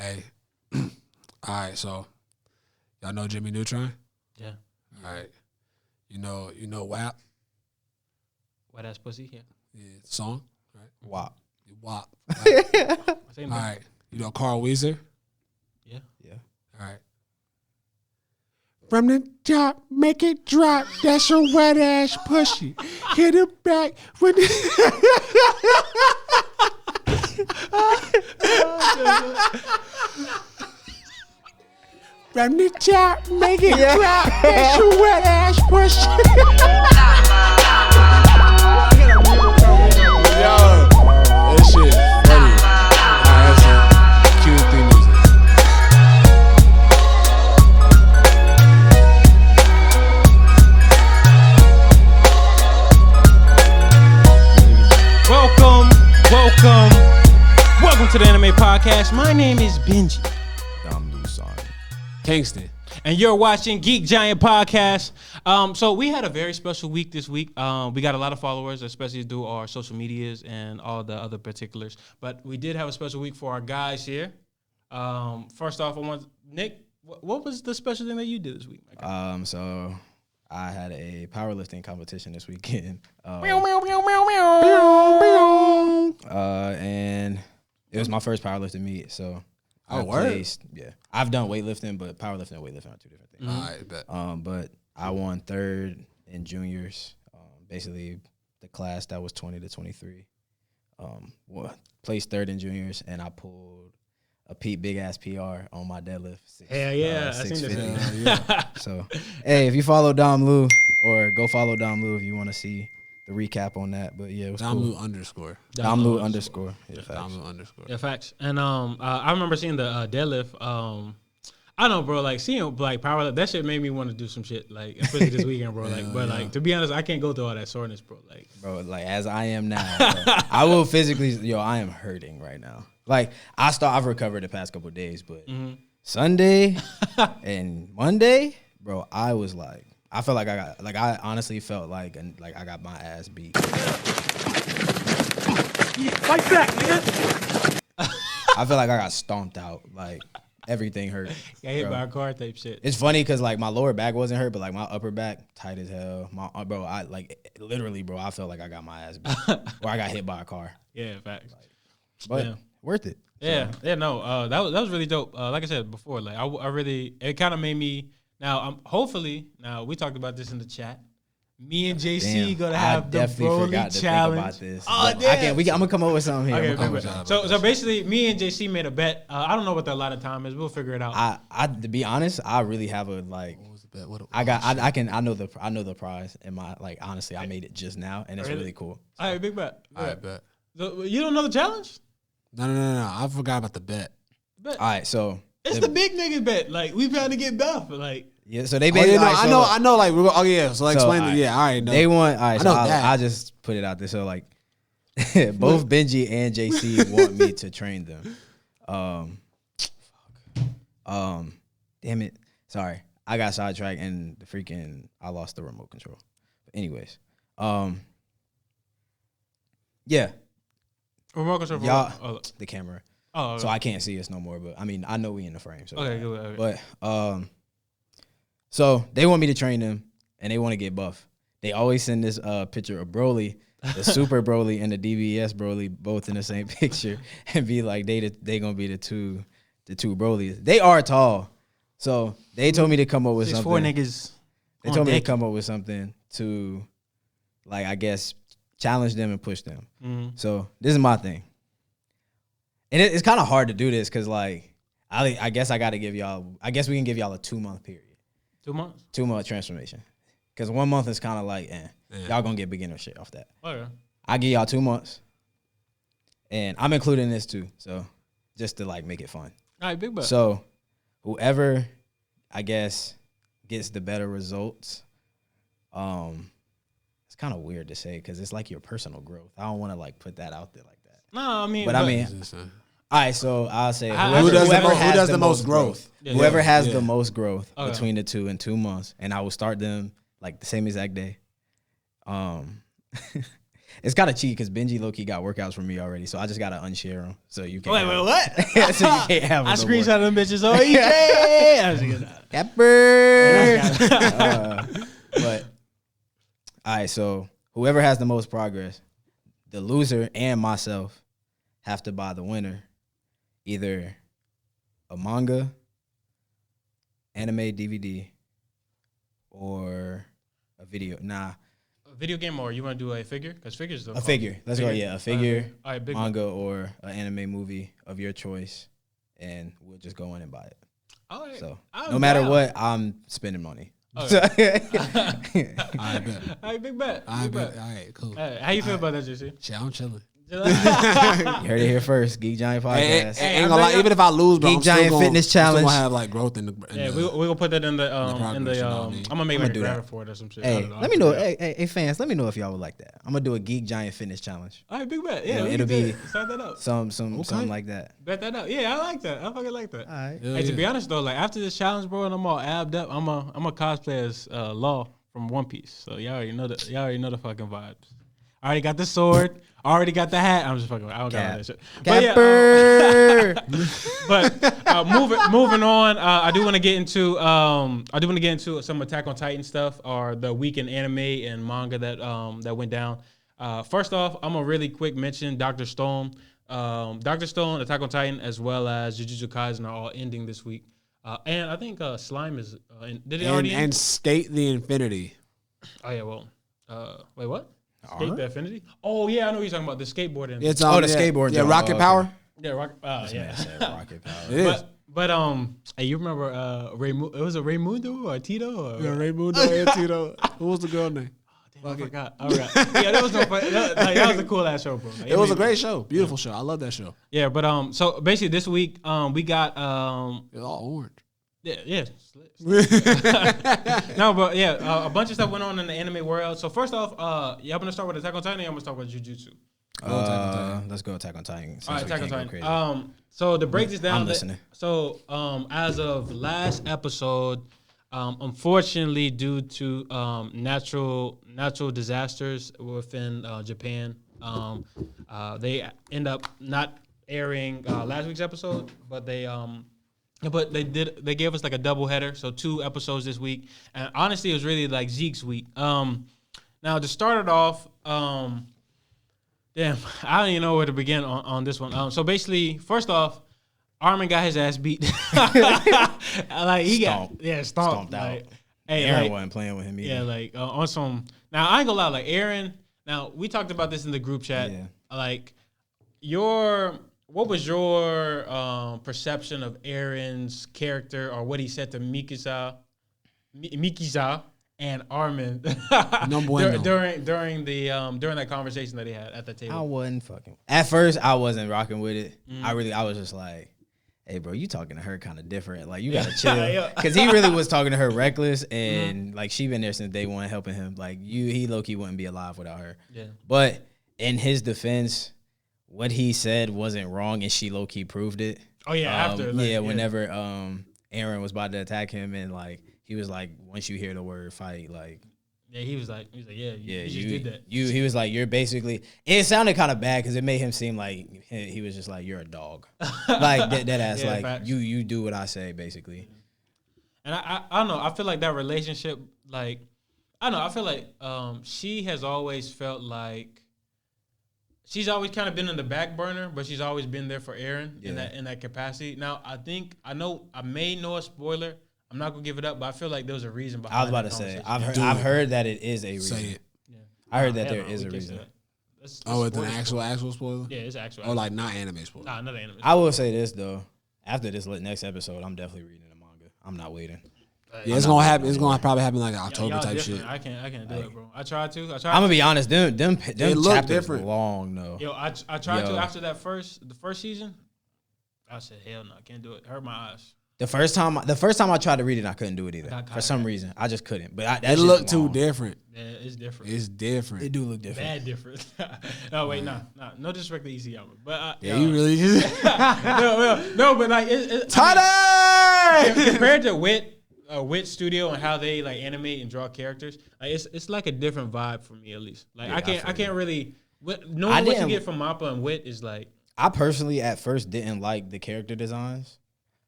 Hey. All right, so y'all know Jimmy Neutron? Yeah. All right. You know WAP? Wet ass pussy. Yeah. Yeah, song, right? WAP. WAP. Same All thing. right. You know Carl Weezer? Yeah. Yeah. All right. From the top, make it drop. That's your wet ass pussy. Hit it back with From the top, make it drop. That's your wet ass pussy. Yo, that shit funny. Alright, that's it. Cue the theme music. Welcome to the Anime Podcast. My name is Benji. I'm Luson. Kingston. And you're watching Geek Giant Podcast. So we had a very special week this week. We got a lot of followers, especially through our social medias and all the other particulars. But we did have a special week for our guys here. First off, I want Nick. What was the special thing that you did this week? So I had a powerlifting competition this weekend. And it was my first powerlifting meet. So I placed. Yeah, I've done weightlifting, but powerlifting and weightlifting are two different things. All right, bet. But I won third in juniors. Basically, the class that was 20 to 23. Placed third in juniors, and I pulled a big ass PR on my deadlift. Hell yeah, I seen this. Yeah. So, hey, if you follow Dom Lu, or go follow Dom Lu if you want to see the recap on that. But yeah, it was Dom cool. Lu underscore. Dom Lu underscore. Yeah, facts. Dom Lu underscore. Yeah, facts. And I remember seeing the deadlift. I don't know, bro. Like seeing like power, that shit made me want to do some shit. Like especially this weekend, bro. Like, but like to be honest, I can't go through all that soreness, bro. Like, Bro, like as I am now, bro, I will physically. I am hurting right now. Like I've recovered the past couple of days, but Sunday and Monday, bro, I was like, I felt like I honestly felt like I got my ass beat. fight back, nigga. I feel like I got stomped out. Like everything hurt. Got hit bro. by a car type shit. It's funny because like my lower back wasn't hurt, but like my upper back tight as hell. I like literally, bro. I felt like I got my ass beat, or I got hit by a car. Yeah, facts. But Yeah. worth it. No. That was really dope. Like I said before, like I really, it kind of made me. Now, hopefully, now we talked about this in the chat. Me and JC gonna have the Broly challenge. Think about this. Oh, damn. I'm gonna come up with something here. Okay, so basically, me and JC made a bet. I don't know what the allotted time is. We'll figure it out. I to be honest, I really have a like. What was the bet? What I know the prize in my like. Honestly, I made it just now, and it's really cool. All right, big bet. All right, bet. So, you don't know the challenge? No. I forgot about the bet. All right, so It's the big nigga bet. Like we trying to get buff. Like yeah, so they basically. I know. Like, so explain it. Yeah, all right. No. They want. All right, I know so that. I just put it out there. So like, both Benji and JC want me to train them. Damn it. Sorry, I got sidetracked and I lost the remote control. But anyways, yeah, remote control. the camera. Oh, So I can't see us no more. But I mean, I know we in the frame. So okay, good. But so they want me to train them, and they want to get buff. They always send this picture of Broly, the Super Broly and the DBS Broly, both in the same picture, and be like they gonna be the two Brolys. They are tall, so they told me to come up with something. 6'4" niggas. They told me to come up with something to, like, I guess, challenge them and push them. Mm-hmm. So this is my thing, and it's kind of hard to do this because like I guess I got to give y'all. I guess we can give y'all a 2-month period. 2 months? 2-month transformation. Because 1 month is kind of like, y'all gonna get beginner shit off that. Okay. I give y'all 2 months. And I'm including this too. So just to like make it fun. All right, big bet. So whoever, I guess, gets the better results, it's kind of weird to say because it's like your personal growth. I don't want to like put that out there like that. No, I mean. But I mean, all right, so I'll say who does the most growth? Yeah, whoever has the most growth between the two in 2 months, and I will start them like the same exact day. It's kind of cheap because Benji low-key got workouts from me already, so I just got to unshare them. So you can't. Wait, what? So you can't have them. I no screenshot them bitches. Oh, Capper. But all right, so whoever has the most progress, the loser and myself have to buy the winner either a manga, anime DVD, or a video. Nah. A video game, or you want to do a figure? Because figures. A figure. Let's go. Yeah, a figure, all right, big manga, or an anime movie of your choice, and we'll just go in and buy it. All right. So I'm no matter down. what, I'm spending money. I bet. All right, big bet. I Big bet. All right, cool. All right, how you feel about that, JC? Shit, I'm chilling. You heard it here first. Geek Giant Podcast. Ain't gonna lie, even if I lose, bro, Geek I'm still Giant gonna, Fitness I'm still Challenge. gonna have like growth in the. Yeah, we're gonna put that in the progress, in the you know what I mean? I'm gonna make I'ma like a do graphic that. for it or some shit. Hey, I don't know. let me know. Hey, fans, let me know if y'all would like that. I'm gonna do a Geek Giant Fitness Challenge. All right, big bet. Yeah, It'll be start that up. something like that. Bet that up. Yeah, I like that. I fucking like that. All right. Hey, to be honest though, like after this challenge, bro, and I'm all abbed up, I'm a cosplay as Law from One Piece. So y'all already know the fucking vibes. I already got the sword. Already got the hat. I'm just fucking. I don't got all that shit. But yeah, but moving on. I do want to get into some Attack on Titan stuff, or the week in anime and manga that went down. First off, I'm gonna really quick mention Dr. Stone. Dr. Stone, Attack on Titan, as well as Jujutsu Kaisen are all ending this week. And I think Slime is. Did it already end? And Skate the Infinity. Oh yeah. Well. Wait. What? Skate the Infinity? Oh yeah, I know what you're talking about. The skateboarding. It's the skateboard. Yeah, joint. Rocket Oh, Power. Yeah, Rocket. Yeah. Rocket Power. It is. But hey, you remember it was a Raymundo or Tito? Or? Yeah, Raymond and Tito. Who was the girl name? I forgot. All right. Yeah, that was no fun. That was a cool ass show, bro. Like, It was a great show. Beautiful show. I love that show. Yeah, but so basically this week we got It's all orange. yeah. No, but yeah, a bunch of stuff went on in the anime world. So first off, y'all gonna start with Attack on Titan, or y'all gonna start with Jujutsu? Let's go Attack on Titan. All right, Attack on Titan. Crazy. So to break this down, I'm listening. So as of last episode, unfortunately, due to natural disasters within Japan, they end up not airing last week's episode, but they gave us like a double header, so 2 episodes this week. And honestly, it was really like Zeke's week. Now to start it off, damn, I don't even know where to begin on this one. So basically, first off, Armin got his ass beat. Like he stomped out. Like, hey, Aaron wasn't playing with him either. Yeah, like on some. Now I ain't gonna lie, like Aaron. Now we talked about this in the group chat. Yeah. Like what was your perception of Aaron's character, or what he said to Mikasa and Armin Number one during that conversation that he had at the table? I wasn't fucking. At first, I wasn't rocking with it. I was just like, hey, bro, you talking to her kind of different. Like, you gotta chill. Yeah. Because he really was talking to her reckless, and like she been there since day one helping him. Like he low key wouldn't be alive without her. Yeah. But in his defense, what he said wasn't wrong, and she low key proved it. Oh yeah, after whenever Aaron was about to attack him, and like he was like, once you hear the word fight, like. Yeah, he was like, yeah, you just did that. He was like, you're basically. It sounded kind of bad because it made him seem like he was just like, you're a dog, like that ass. Yeah, like facts. you do what I say, basically. And I don't know. I feel like that relationship, like, I don't know. I feel like she has always felt like she's always kind of been in the back burner, but she's always been there for Aaron in that capacity. Now, I may know a spoiler. I'm not gonna give it up, but I feel like there was a reason behind. I was about to say, I've heard that it is a reason. Say it. Yeah. I heard that there is a reason. It's an actual spoiler? Yeah, it's actual. Oh, like not anime spoiler. Nah, not anime. I will say this though, after this next episode, I'm definitely reading the manga. I'm not waiting. Yeah, it's gonna happen. It's gonna probably happen like October Y'all type different. shit. I can't do it, bro. I tried to. I'm gonna be honest, them look chapters different. long though. Yo, I tried to after the first season. I said, hell no, I can't do it. It hurt my eyes. The first time I tried to read it, I couldn't do it either. Got For some reason, I just couldn't. But It looked too different. Yeah, it's different. It's different. It do look different. Bad different. No, wait, no disrespect to EC Albert, but Yeah, you really just no, but like Tidy! compared to Wit Studio and how they like animate and draw characters, like it's like a different vibe for me at least. Like Yeah, I can't really Knowing what you get from Mappa and Wit is like. I personally at first didn't like the character designs.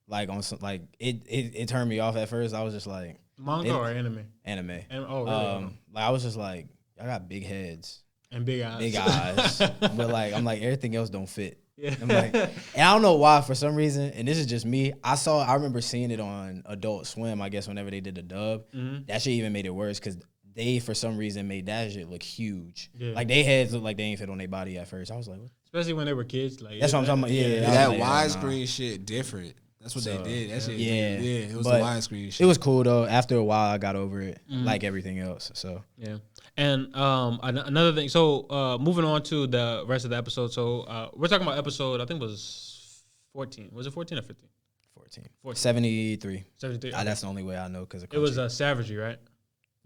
Like on some, like it turned me off at first. I was just like manga or anime? Anime. Oh, really? Like I was just like, I got big heads and big eyes. Big eyes. But like I'm like everything else don't fit. Yeah. I'm like, and I don't know why for some reason, and this is just me. I remember seeing it on Adult Swim. I guess whenever they did the dub, that shit even made it worse because they for some reason made that shit look huge. Yeah. Like they heads looked like they ain't fit on their body at first. I was like, what? Especially when they were kids. Like that's what I'm talking about. Yeah, that widescreen shit different. That's what they did. That shit. Yeah, it was the widescreen shit. It was cool though. After a while, I got over it, like everything else. So yeah. And another thing. So moving on to the rest of the episode. So we're talking about episode. I think it was 14. Was it 14 or 15? 14. 73. 73. Okay. That's the only way I know because it was savagery, right?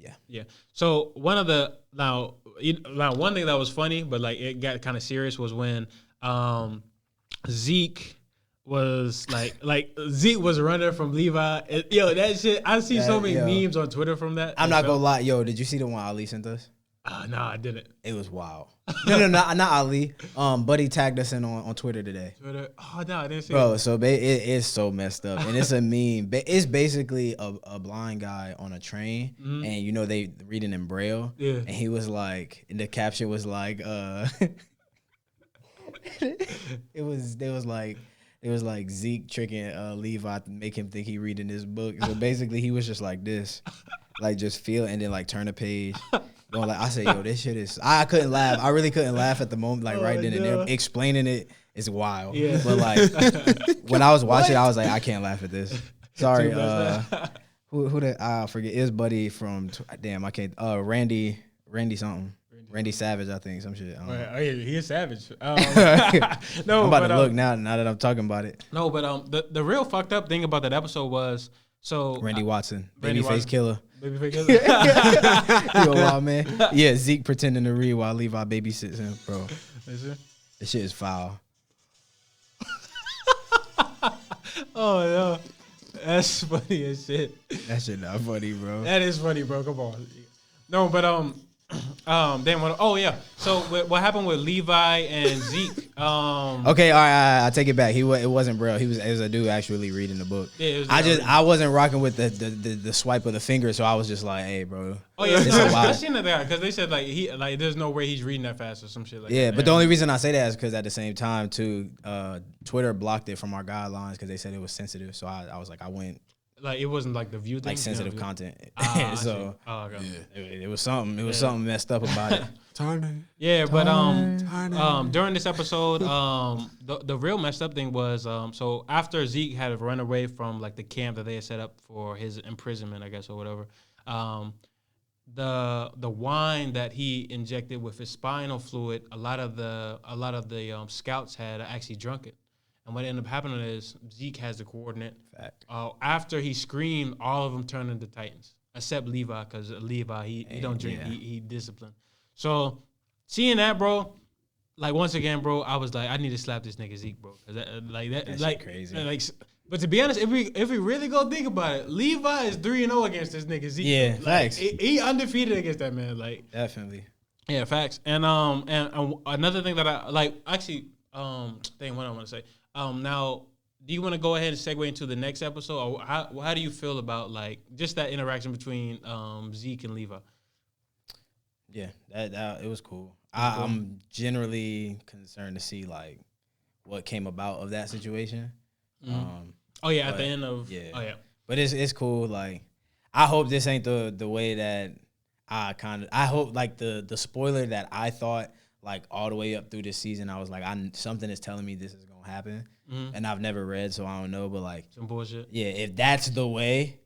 Yeah. Yeah. So one of the now one thing that was funny, but like it got kind of serious was when Zeke was like Zeke was running from Levi. That shit. I see so many memes on Twitter from that. I'm not gonna lie, did you see the one Ali sent us? No, I didn't. It was wild. No, not Ali. Buddy tagged us in on Twitter today. Twitter? Oh no, I didn't see Bro, so it is so messed up. And it's a meme. It's basically a blind guy on a train and they reading in Braille. Yeah. And he was like, and the caption was like, it was like Zeke tricking Levi to make him think he reading this book. So basically he was just like this. Like just feel and then like turn a page. Going like I said, this shit is. I couldn't laugh. I really couldn't laugh at the moment. Like right then and there, explaining it is wild. Yeah. But like when I was watching, I was like, I can't laugh at this. Sorry. Who that? I forget. Is Buddy from? Damn, I can't. Randy something. Randy Savage, I think some shit. Oh yeah, he is savage. No, I'm about to look now that I'm talking about it. No, but the real fucked up thing about that episode was Randy Watson, babyface killer. Babyface killer. Yo, wild man. Yeah, Zeke pretending to read while Levi babysits him, bro. Is it? This shit is foul. Oh no, that's funny as shit. That shit not funny, bro. That is funny, bro. Come on. No, but damn. Oh yeah. So what happened with Levi and Zeke? Okay, all right. I take it back. It wasn't bro. It was a dude actually reading the book. Yeah, I wasn't rocking with the swipe of the finger, so I was just like, hey, bro. Oh yeah, I seen that because they said like there's no way he's reading that fast or some shit like that. Yeah, but the only reason I say that is because at the same time too, Twitter blocked it from our guidelines because they said it was sensitive. So I was like, I went. Like it wasn't like the view thing, like sensitive content. So okay. It was something. It was something messed up about it. Yeah, but during this episode, the real messed up thing was so after Zeke had run away from like the camp that they had set up for his imprisonment, I guess or whatever. The wine that he injected with his spinal fluid, a lot of the scouts had actually drunk it. And what ended up happening is Zeke has the coordinate. Fact. After he screamed, all of them turned into Titans, except Levi, because Levi, he don't drink, he disciplined. So seeing that, bro, like once again, bro, I was like, I need to slap this nigga Zeke, bro. That's like crazy. But to be honest, if we really go think about it, Levi is 3-0 against this nigga Zeke. Yeah, facts. He undefeated against that man. Like definitely. Yeah, facts. And another thing that I like, actually, what I want to say. Now, do you want to go ahead and segue into the next episode, or how do you feel about like just that interaction between Zeke and Levi? Yeah, that it was cool. I'm generally concerned to see like what came about of that situation. At the end of but it's cool. Like I hope this ain't the way that I hope like the spoiler that I thought like all the way up through this season. I was like something is telling me this is gonna happen, and I've never read, so I don't know. But like some bullshit. Yeah, if that's the way,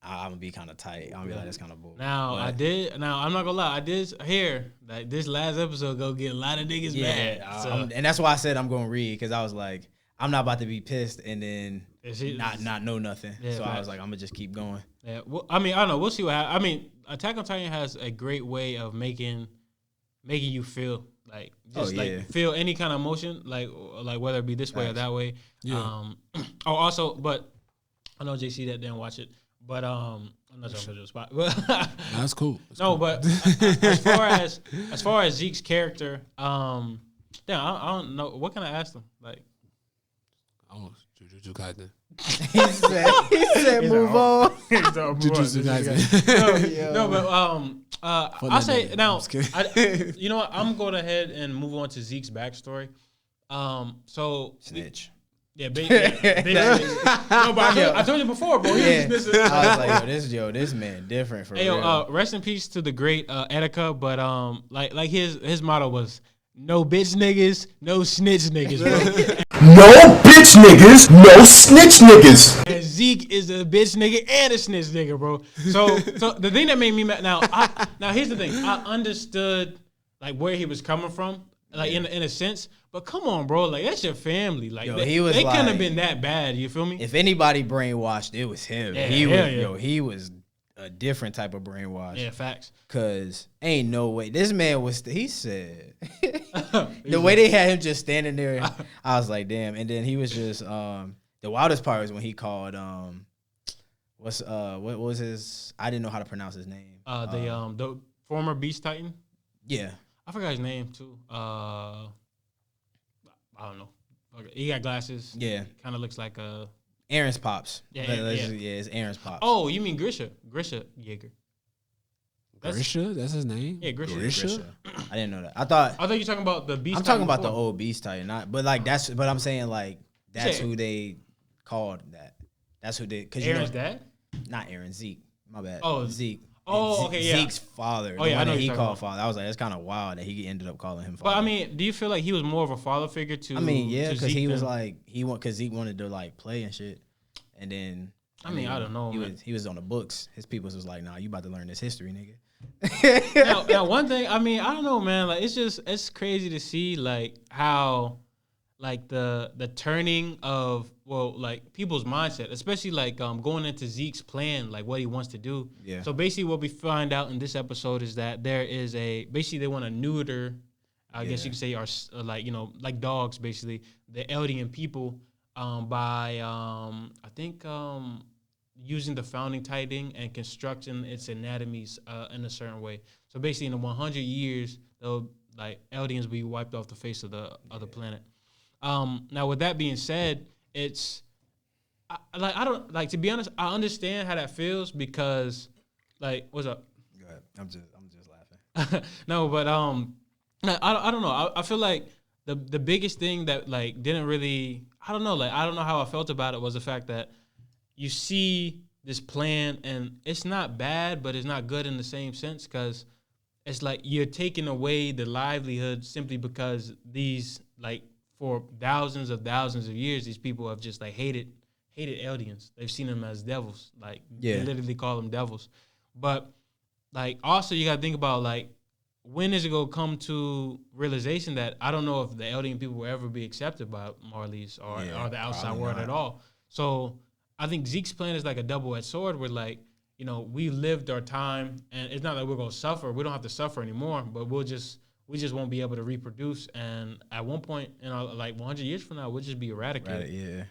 I'm gonna be kind of tight. I'm gonna be like, that's kind of bull. Now I'm not gonna lie. I did hear that this last episode go get a lot of niggas mad. And that's why I said I'm gonna read, because I was like, I'm not about to be pissed and then not know nothing. Yeah, so I was like, I'm gonna just keep going. Yeah. Well, I mean, I don't know. We'll see what happens. I mean, Attack on Titan has a great way of making you feel like feel any kind of emotion, like whether it be this way or that way. Yeah. But I know JC that didn't watch it, but I'm not trying to put you on the spot. But That's cool. no, but as far as Zeke's character, damn, I don't know. What can I ask them? Like, Oh, Jujutsu Kaisen. he said move on. Jujutsu Kaisen. no, but I'll say now. I'm just kidding. You know what? I'm going ahead and move on to Zeke's backstory. So Snitch. yeah, basically. No, but I told you before, bro. Yeah. I was like, this man different for real. Rest in peace to the great Etika, but like his motto was no bitch niggas, no snitch niggas, bro. No bitch niggas, no snitch niggas. And Zeke is a bitch nigga and a snitch nigga, bro. So the thing that made me mad now here's the thing. I understood like where he was coming from, like in a sense. But come on, bro, like that's your family. Like they couldn't have been that bad. You feel me? If anybody brainwashed, it was him. Yeah, He was a different type of brainwash. Yeah, facts. Cause ain't no way this man was. He said the way they had him just standing there, I was like, damn. And then he was just the wildest part was when he called what was his? I didn't know how to pronounce his name. The former Beast Titan. Yeah, I forgot his name too. I don't know. Okay. He got glasses. Yeah, kind of looks like a Aaron's pops. Yeah, it's Aaron's pops. Oh, you mean Grisha Jaeger? Grisha? That's his name? Yeah, Grisha. I didn't know that. I thought you were talking about the Beast. I'm talking about the old Beast Titan, but I'm saying like that's who they called that. That's who they. Cause Aaron's dad? Not Aaron, Zeke. My bad. Oh, Zeke. Oh, okay, yeah. Zeke's father. Oh, yeah, I know he called about. father. I was like, that's kind of wild that he ended up calling him father. But I mean, do you feel like he was more of a father figure to? I mean, yeah, because he was than, like because Zeke wanted to like play and shit, and then I mean, I don't know. He was on the books. His people was like, nah, you about to learn this history, nigga. now, one thing, I mean, I don't know, man. Like, it's crazy to see like how, like the turning of like people's mindset, especially like going into Zeke's plan, like what he wants to do. Yeah. So basically, what we find out in this episode is that there is basically they want to neuter, I guess you could say, are like like dogs, basically the Eldian people, by I think using the founding Titan and constructing its anatomies in a certain way. So basically, in the 100 years, they'll like Eldians will be wiped off the face of the other planet. Now, with that being said, it's I don't like, to be honest. I understand how that feels because, like, what's up? Go ahead. I'm just laughing. No, but I don't know. I feel like the biggest thing that like didn't really, I don't know how I felt about it was the fact that you see this plan and it's not bad, but it's not good in the same sense because it's like you're taking away the livelihood simply because these like. For thousands of years, these people have just like hated Eldians. They've seen them as devils. Like they literally call them devils. But like also you gotta think about like when is it gonna come to realization that I don't know if the Eldian people will ever be accepted by Marlies or the outside world at all. So I think Zeke's plan is like a double-edged sword where like, we lived our time and it's not like we're gonna suffer. We don't have to suffer anymore, but we just won't be able to reproduce, and at one point, like 100 years from now, we'll just be eradicated. Right, yeah.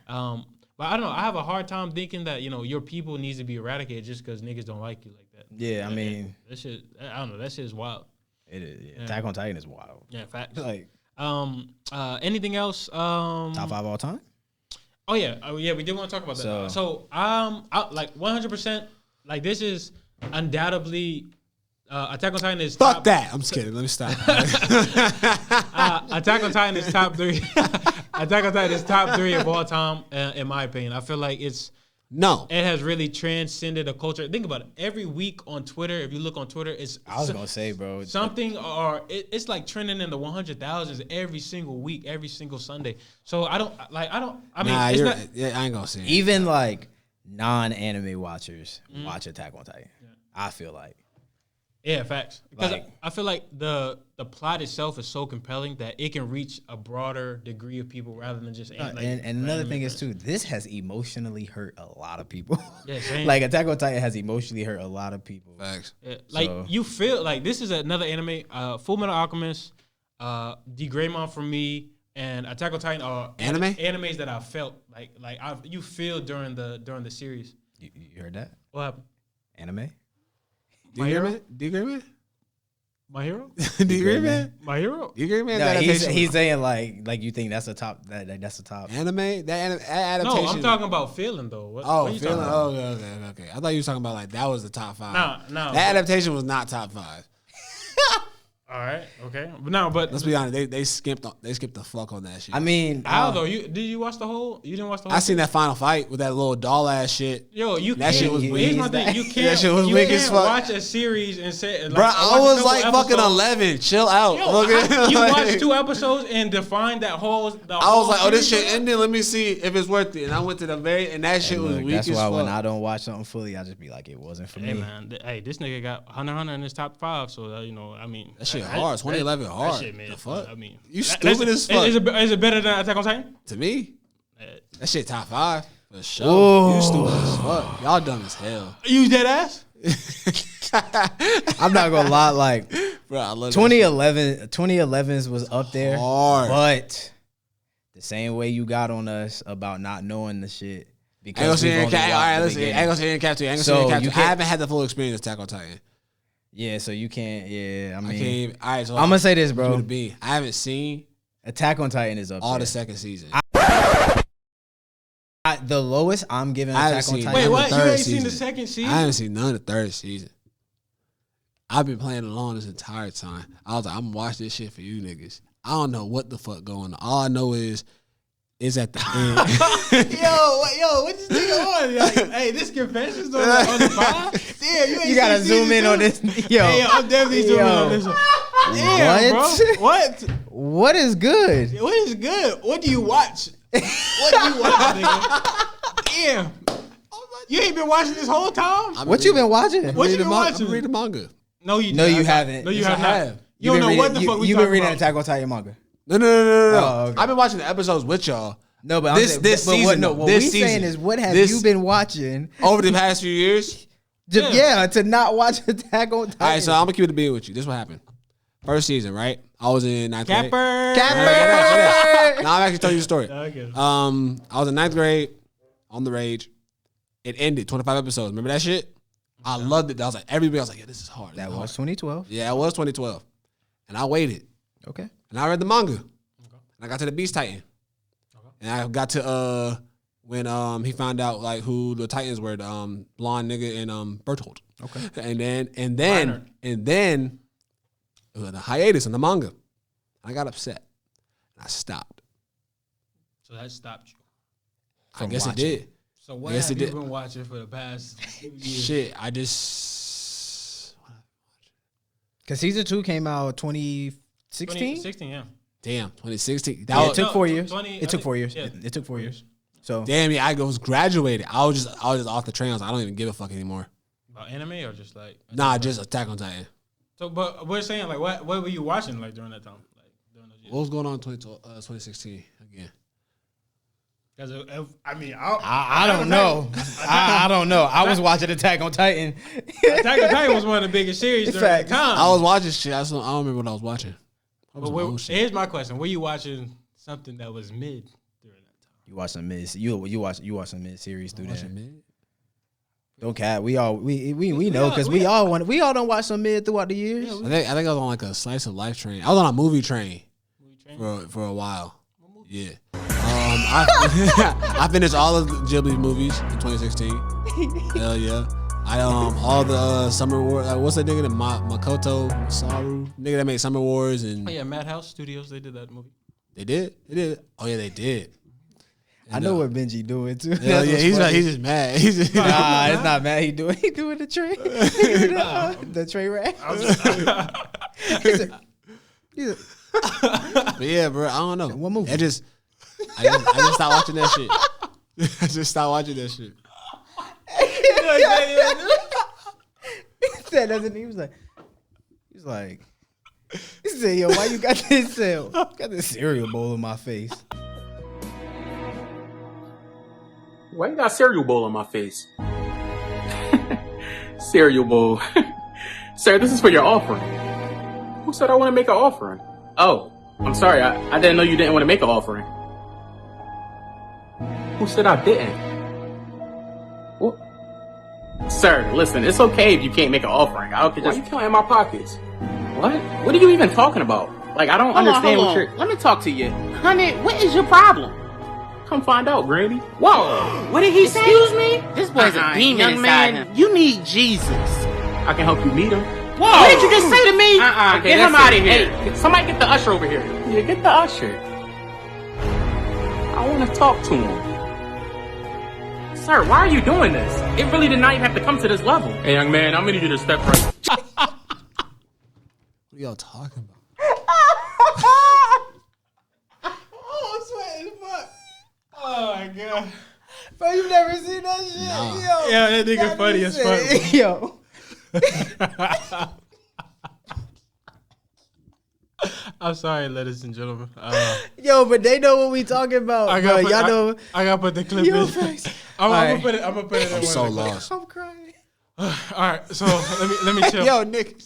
But I don't know. I have a hard time thinking that your people needs to be eradicated just because niggas don't like you like that. Yeah, I mean, that shit. I don't know. That shit is wild. It is. Yeah. Attack on Titan is wild. Yeah, facts. Like, anything else? top 5 all time. Oh yeah, we did want to talk about that. So I like 100%. Like this is undoubtedly. Attack on Titan is fuck that. I'm just kidding. Let me stop. Attack on Titan is top 3. Attack on Titan is top 3 of all time, in my opinion. I feel like it has really transcended a culture. Think about it. Every week on Twitter, if you look on Twitter, I was gonna say, bro, something it's like trending in the 100,000s every single week, every single Sunday. So I ain't gonna say it. Even like non-anime watchers watch Attack on Titan. Yeah. I feel like. Yeah, facts. Because I feel like the plot itself is so compelling that it can reach a broader degree of people rather than just and another thing is too, this has emotionally hurt a lot of people. Yeah, same. Like Attack on Titan has emotionally hurt a lot of people. Facts. Yeah, like you feel like this is another anime, Full Metal Alchemist, The Greymon for me, and Attack on Titan are animes that I felt like you feel during the series. You heard that? What happened? Anime? Do you agree, man? Do you agree, man? My Hero? Do you agree, man? My Hero? Do you agree, man? No, he's saying like you think that's a top that's a top anime. That adaptation. No, I'm talking about feeling though. What Oh, are you feeling. talking about? Okay. I thought you were talking about like that was the top 5. No. That adaptation was not top 5. All right, okay. But Let's be honest. They skipped the fuck on that shit. I mean, how though? Did you watch the whole? You didn't watch the whole? I seen that final fight with that little doll ass shit. Yo, you that shit was weak. Here's my thing. You can't. That shit was you weak can't as fuck. watch a series and say, like, Bro, I was like fucking episodes. 11. Chill out. Yo, Okay? you Like, watched 2 episodes and defined that whole. I was like, oh, this shit ended. Let me see if it's worth it. And I went to the and that shit was weak that's as why fuck. when I don't watch something fully, I just be like, it wasn't for Hey me. man, this nigga got Hunter x Hunter in his top 5, so I mean That shit hard. 2011 hard. That shit, man. The fuck? I mean, You stupid as fuck. Is it better than Attack on Titan? To me, that shit top 5 for sure. Ooh. You stupid as fuck. Y'all dumb as hell. You dead ass? I'm not gonna lie, like Bro, I love 2011's was up there, hard. but the same way you got on us about not knowing the shit I ain't because gonna say we've only watched all right, the listen. I ain't beginning. gonna say in cap to you. I ain't gonna So say in cap you to you. I can't- haven't had the full experience of Attack on Titan. Yeah, so you can't. Yeah, I I mean, can't even, all right, so I'm gonna say this, bro. bro. I haven't seen Attack on Titan is up all there. the second season. The lowest I'm giving I haven't Attack on seen- Titan. Wait, I'm what? the You third ain't seen the season. second season? I haven't seen none of the third season. I've been playing along this entire time. I was like, I'm gonna watch this shit for you niggas. I don't know what the fuck going on. All I know is at the end. Yo, what this nigga on? Like, hey, this confessions on the pod? Damn, you ain't You gotta seen zoom in season on two? this. Yo, Hey, I'm definitely zooming on this one. Damn, What? bro. What? what is good? What is good? What do you watch? What do you watch, nigga? Damn. You ain't been watching this whole time? What you been watching? What you been watching? I'm reading manga. No, you No, you haven't. No, you Yes, have I not. have. You don't know what the fuck we You've talking been reading about. Attack on Titan manga. No. Oh, okay. I've been watching the episodes with y'all. No, but This I'm saying, but season, What, though. what This we saying season. is, what have This- you been watching? Over the past few years. Yeah, to not watch Attack on Titan. All right, so I'm gonna keep it a beat with you. This is what happened. First season, right? I was in 9th grade. Capper. No, I'm actually telling you the story. Okay. I was in 9th grade on the Rage. It ended 25 episodes. Remember that shit? I loved it. I was like, everybody was like, yeah, this is hard. This That is was hard. 2012. Yeah, it was 2012. And I waited. Okay. And I read the manga. And I got to the Beast Titan. And I got to when he found out like who the Titans were, the blonde nigga and Bertolt. Okay. And then it was a hiatus in the manga. I got upset. I stopped. So that stopped you. I guess watching. it did. So what Yes, have it you did. been watching for the past few years? Shit, I just Because season 2 came out 2016. 2016, yeah. damn 2016. Yeah, it was, took 4 years. 20 It took 4 years. yeah. It took 4 years. So damn yeah, I was graduated. I was just off the train. I was like, I don't even give a fuck anymore. About anime or just like Nah, just Attack on Titan. So, but we're saying like what were you watching like during that time? Like during those years? What was going on in 2016 again? Because I mean, I don't know. I don't know. I was watching Attack on Titan. Attack on Titan was one of the biggest series during that Facts. time. I was watching shit. I don't remember what I was watching. I was But on old shit. here's my question: were you watching something that was mid during that time? You watch some mid. You watch some mid series through Watching there. mid? Don't cap. We know because we all don't watch some mid throughout the years. I think I was on like a slice of life train. I was on a movie train for a while. Yeah. I finished all of Ghibli's movies in 2016. Hell yeah. I all the Summer Wars. What's that nigga? Makoto Saru nigga that made Summer Wars and Oh yeah, Madhouse Studios. They did that movie. They did. Oh yeah, they did. I know what Benji doing too. Hell yeah, he's just mad. He's just, Nah, it's not mad. He doing the tray. The tray rack. He's a- but yeah, bro. I don't know. What movie? I just stopped watching that shit. I just stopped watching that shit. He was like, he said, yo, why you got this got this cereal bowl in my face? Why you got cereal bowl on my face? Cereal bowl. Sir, this is for your offering. Who said I want to make an offering? Oh, I'm sorry. I didn't know you didn't want to make an offering. Who said I didn't? Sir, listen, it's okay if you can't make an offering. I could Why just... you counting my pockets? What? What are you even talking about? Like, I don't understand what you're... Let me talk to you. Honey, what is your problem? Come find out, Grady. Whoa! What did he say? Excuse me? This boy's a demon young inside man, him. You need Jesus. I can help you meet him. Whoa! What did you just say to me? Okay, Get him out of here. Hey, somebody get the usher over here. Yeah, get the usher. I want to talk to him. Sir, why are you doing this? It really did not even have to come to this level. Hey, young man, I'm gonna need you to step right. What are y'all talking about? Oh my god. Bro, you've never seen that shit? Nah. Yo, Yeah, that nigga funny as fuck. Yo. I'm sorry, ladies and gentlemen. Yo, but they know what we talking about. I got Y'all know. I got to put the clip Yo, in. facts. I'm Alright. gonna put it. I'm so lost. I'm crying. All right, so let me chill. Yo, Nick.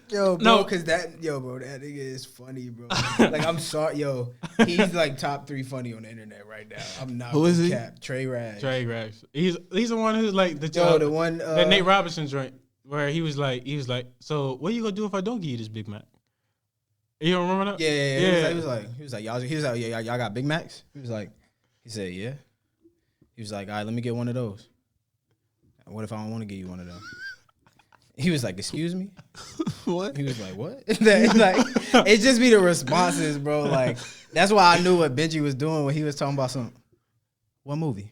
Yo, bro, No. cause that nigga is funny, bro. Like, I'm sorry, yo, he's like top 3 funny on the internet right now. I'm not. Who is he? Cap. Trey Rag. Trey Graves. He's the one who's like the The one. that Nate Robinson joint where he was like, so what are you gonna do if I don't give you this Big Mac? You don't remember that? Yeah. He was like, y'all got Big Macs? He said, yeah. He was like, all right, let me get one of those. What if I don't want to give you one of them? He was like, excuse me? What? He was like, what? It just be the responses, bro. Like, that's why I knew what Benji was doing when he was talking about what movie?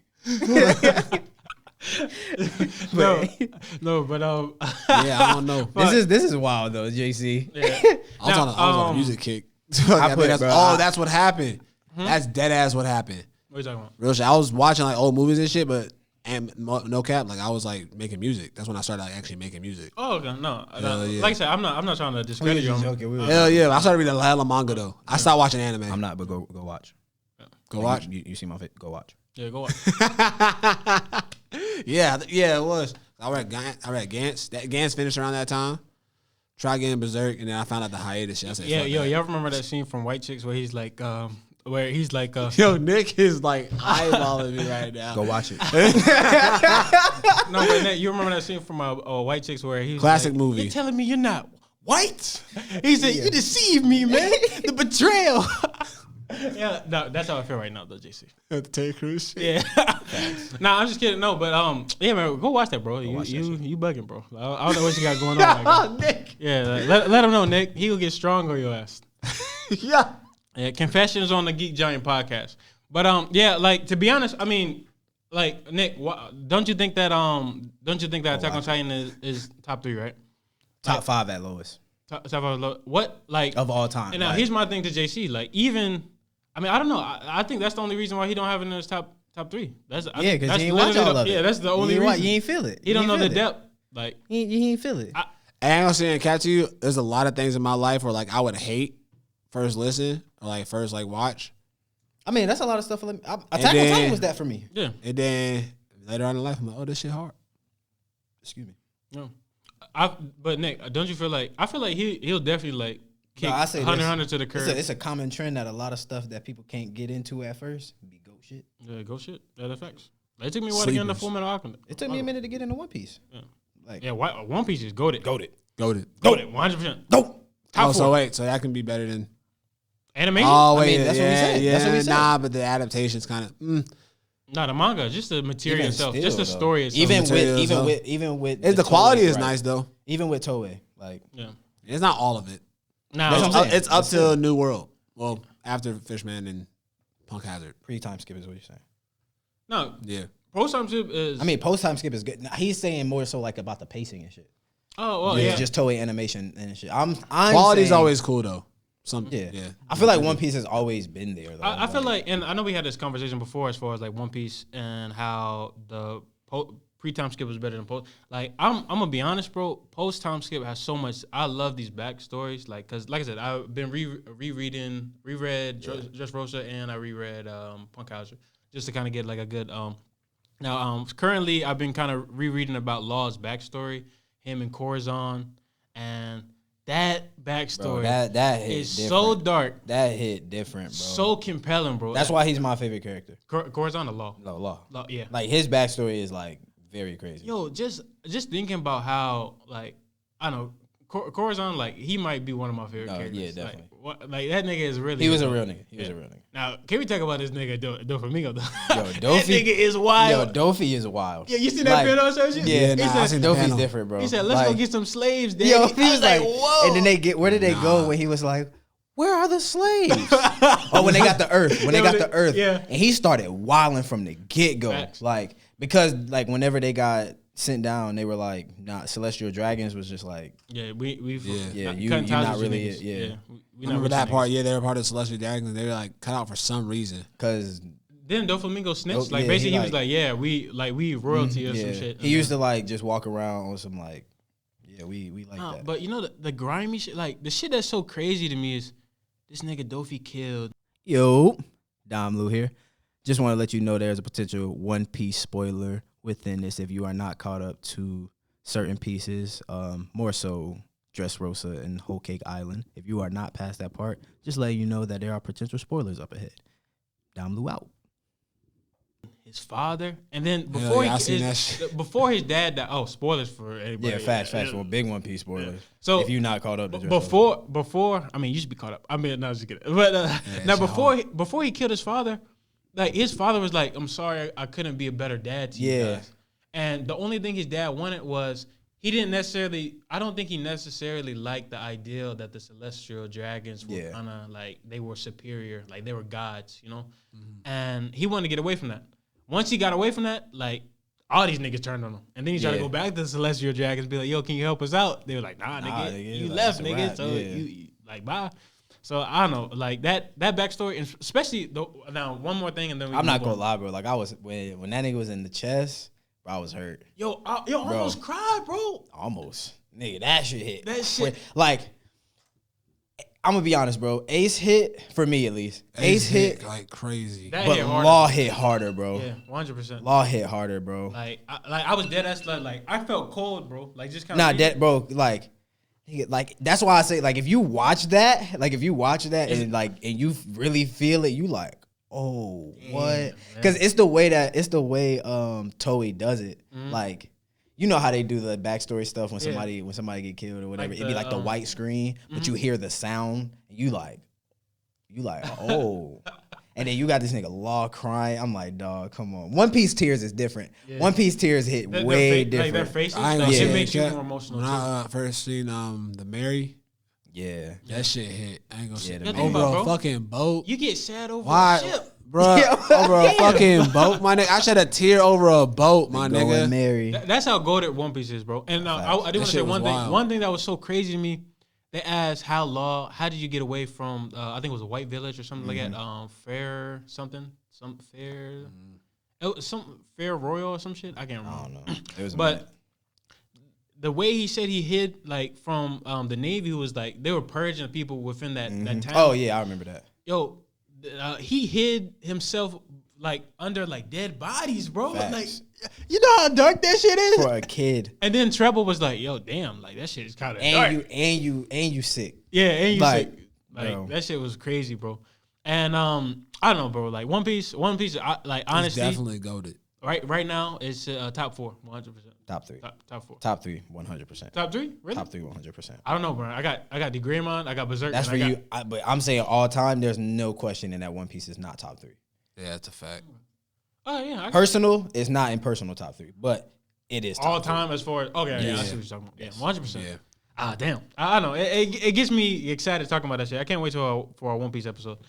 No, but Yeah, I don't know. This is wild though, JC. yeah. I was on a music kick. That's what happened. That's dead ass what happened. What are you talking about? Real shit. I was watching like old movies and shit, but no cap, like I was like making music. That's when I started like actually making music. Oh, okay, no. Yeah. Like I said, I'm not trying to discredit you. Hell yeah, I started reading hella manga though. I stopped watching anime. I'm not, but go watch. Go watch. You see my face? Go watch. Yeah, go watch. yeah, it was. I read Gantz. That Gantz finished around that time. Try getting Berserk, and then I found out the hiatus shit. I said, y'all remember that scene from White Chicks where he's like, yo, Nick is like eyeballing me right now. Go watch it. No, but Nate, you remember that scene from White Chicks where he's Classic like, movie. You're telling me you're not white? He said, you deceived me, man. The betrayal. Yeah, no, that's how I feel right now, though, JC. Take Cruise. Yeah. Nah, I'm just kidding. No, but yeah, man, go watch that, bro. You bugging, bro. I don't know what you got going on. Right Nick. Yeah, let him know, Nick. He will get strong on your ass. Yeah. Yeah, Confessions on the Geek Giant podcast. But yeah, like to be honest, I mean, like Nick, don't you think that Attack on Titan is top 3, right? Top 5 at lowest. Top 5 what like of all time. And now here's my thing to JC. Like even, I mean, I don't know. I think that's the only reason why he don't have it in his top 3. That's because he ain't watch all of it. Yeah, that's the only reason. You ain't feel it. He don't know the depth. Like he ain't feel it. I ain't gonna say and catch you. There's a lot of things in my life where like I would hate first listen or like first like watch. I mean, that's a lot of stuff. Attack on Titan was that for me. Yeah. And then later on in life, I'm like, oh, this shit hard. Excuse me. No. But Nick, don't you feel like I feel like he'll definitely like kick Hunter to the curb. It's a common trend that a lot of stuff that people can't get into at first be goat shit. Yeah, go shit. That affects. It took me a while to get into Full Metal Alchemist. It took me a minute to get into One Piece. Yeah, One Piece is goated. Goated. 100%. Go. Top 4. So wait, so that can be better than animation. Oh wait, that's what we said. Yeah, That's what we said. Nah, but the adaptation's kind of. Nah, the manga, just the material itself, just the story itself. Even with the quality is nice though. Even with Toei, like it's not all of it. Nah, it's up to New World. Well, after Fishman and Punk Hazard. Pre-time skip is what you're saying. No, yeah. Post-time skip is. I mean, post-time skip is good. Now, he's saying more so like about the pacing and shit. Oh well, yeah. Just Toei animation and shit. I'm Quality's always cool though. Yeah. I feel like One Piece has always been there. Though. I feel like, and I know we had this conversation before as far as like One Piece and how the pre-time skip was better than post. Like I'm gonna be honest, bro. Post-time skip has so much. I love these backstories, like because like I said, I've been reread Dressora and I reread Punk Hazard just to kind of get like a good. Now currently I've been kind of rereading about Law's backstory, him and Corazon, and that backstory that hit is different. so dark. That hit different, bro. So compelling, bro. That's why he's my favorite character. Corazon or Law? No, Law. Yeah. Like his backstory is like Very crazy. Yo, just thinking about how, like, I don't know, Corazon, like, he might be one of my favorite characters. Yeah, definitely. Like that nigga is really. He was a real nigga. He was a real nigga. Now, can we talk about this nigga Doflamingo though? Yo, that Dofi nigga is wild. Yo, Dofi is wild. Yeah, you seen that video? Yeah, I seen the Dofi's panel. different, bro. He said, "Let's go get some slaves." Daddy. Yo, he was like, "Whoa!" And then where did they go when he was like, where are the slaves? When they got the earth. When they got the earth. Yeah. And he started wilding from the get-go. Facts. Like, because, like, whenever they got sent down, they were like, nah, Celestial Dragons was just like, Yeah, you're not really it. Yeah. We I remember that part. Yeah, they were part of Celestial Dragons. And they were like cut out for some reason. Because then Doflamingo snitched. Yeah, Like basically, he was like, yeah, we royalty or some shit. He used to like just walk around on some like, yeah, we like that. But you know the grimy shit, like the shit that's so crazy to me is this nigga Dofi killed. Yo, Dom Lou here. Just want to let you know there's a potential One Piece spoiler within this if you are not caught up to certain pieces, more so Dressrosa and Whole Cake Island. If you are not past that part, just letting you know that there are potential spoilers up ahead. Dom Lou out. His father, and then before before his dad died. Oh, spoilers for everybody. Yeah, facts. Well, big One Piece spoilers. Yeah. So if you're not caught up to before, I mean, you should be caught up. I mean, no, just kidding. But now before he killed his father, like his father was like, "I'm sorry, I couldn't be a better dad to you guys." And the only thing his dad wanted was I don't think he necessarily liked the idea that the Celestial Dragons were kind of like they were superior, like they were gods, you know. Mm-hmm. And he wanted to get away from that. Once he got away from that, like all these niggas turned on him, and then he tried to go back to the Celestial Dragons, and be like, "Yo, can you help us out?" They were like, "Nah, nigga, you like, left, nigga, so you like bye." So I don't know, like that backstory, and especially now one more thing, and then I'm not gonna lie, bro. Like I was when that nigga was in the chest, bro, I was hurt. Yo, almost cried, bro. Almost, nigga, that shit hit. That shit, like. I'm gonna be honest, bro. Ace hit for me at least. Ace hit like crazy, but Law hit harder, bro. Yeah, 100%. Law hit harder, bro. Like I was dead ass. Like I felt cold, bro. Like just kind of dead, bro. Like that's why I say like if you watch that, and you really feel it, you like, oh, what? Because it's the way Toei does it. Mm-hmm. Like. You know how they do the backstory stuff when somebody get killed or whatever. Like it'd be like the white screen, but you hear the sound. And you like, oh. And then you got this nigga Law crying. I'm like, dog, come on. One Piece tears is different. Yeah. One Piece tears hit way different. Like their faces, it makes you more emotional. When I first seen the Mary, that shit hit. I ain't gonna say over a fucking boat. You get sad over a ship. Bro, over a fucking boat, my nigga. I shed a tear over a boat, my nigga. Mary. That's how goated One Piece is, bro. And I do want to say one thing. One thing that was so crazy to me, they asked how did you get away from? I think it was a white village or something like that. Fair Royal or some shit. I can't remember. I don't know. It was but the way he said he hid like from the Navy was like they were purging people within that town. Oh yeah, I remember that. Yo. He hid himself like under like dead bodies, bro. Facts. Like, you know how dark that shit is for a kid. And then Treble was like, "Yo, damn, like that shit is kind of dark." And you sick. Yeah, and you like, sick. Like that shit was crazy, bro. And I don't know, bro. Like One Piece, honestly, it's definitely goated. Right now, it's top 4, 100%. Top 3. Top 4. Top 3, 100%. Top 3? Really? Top 3, 100%. I don't know, bro. I got the Greymon, I got Berserk. That's for you. But I'm saying all time, there's no question in that One Piece is not top 3. Yeah, that's a fact. Oh yeah. Personal is not in personal top 3, but it is top all time 3. As far as I see what you're talking about. Yeah, 100%. Yeah. Damn. I don't know. It gets me excited talking about that shit. I can't wait for our One Piece episode.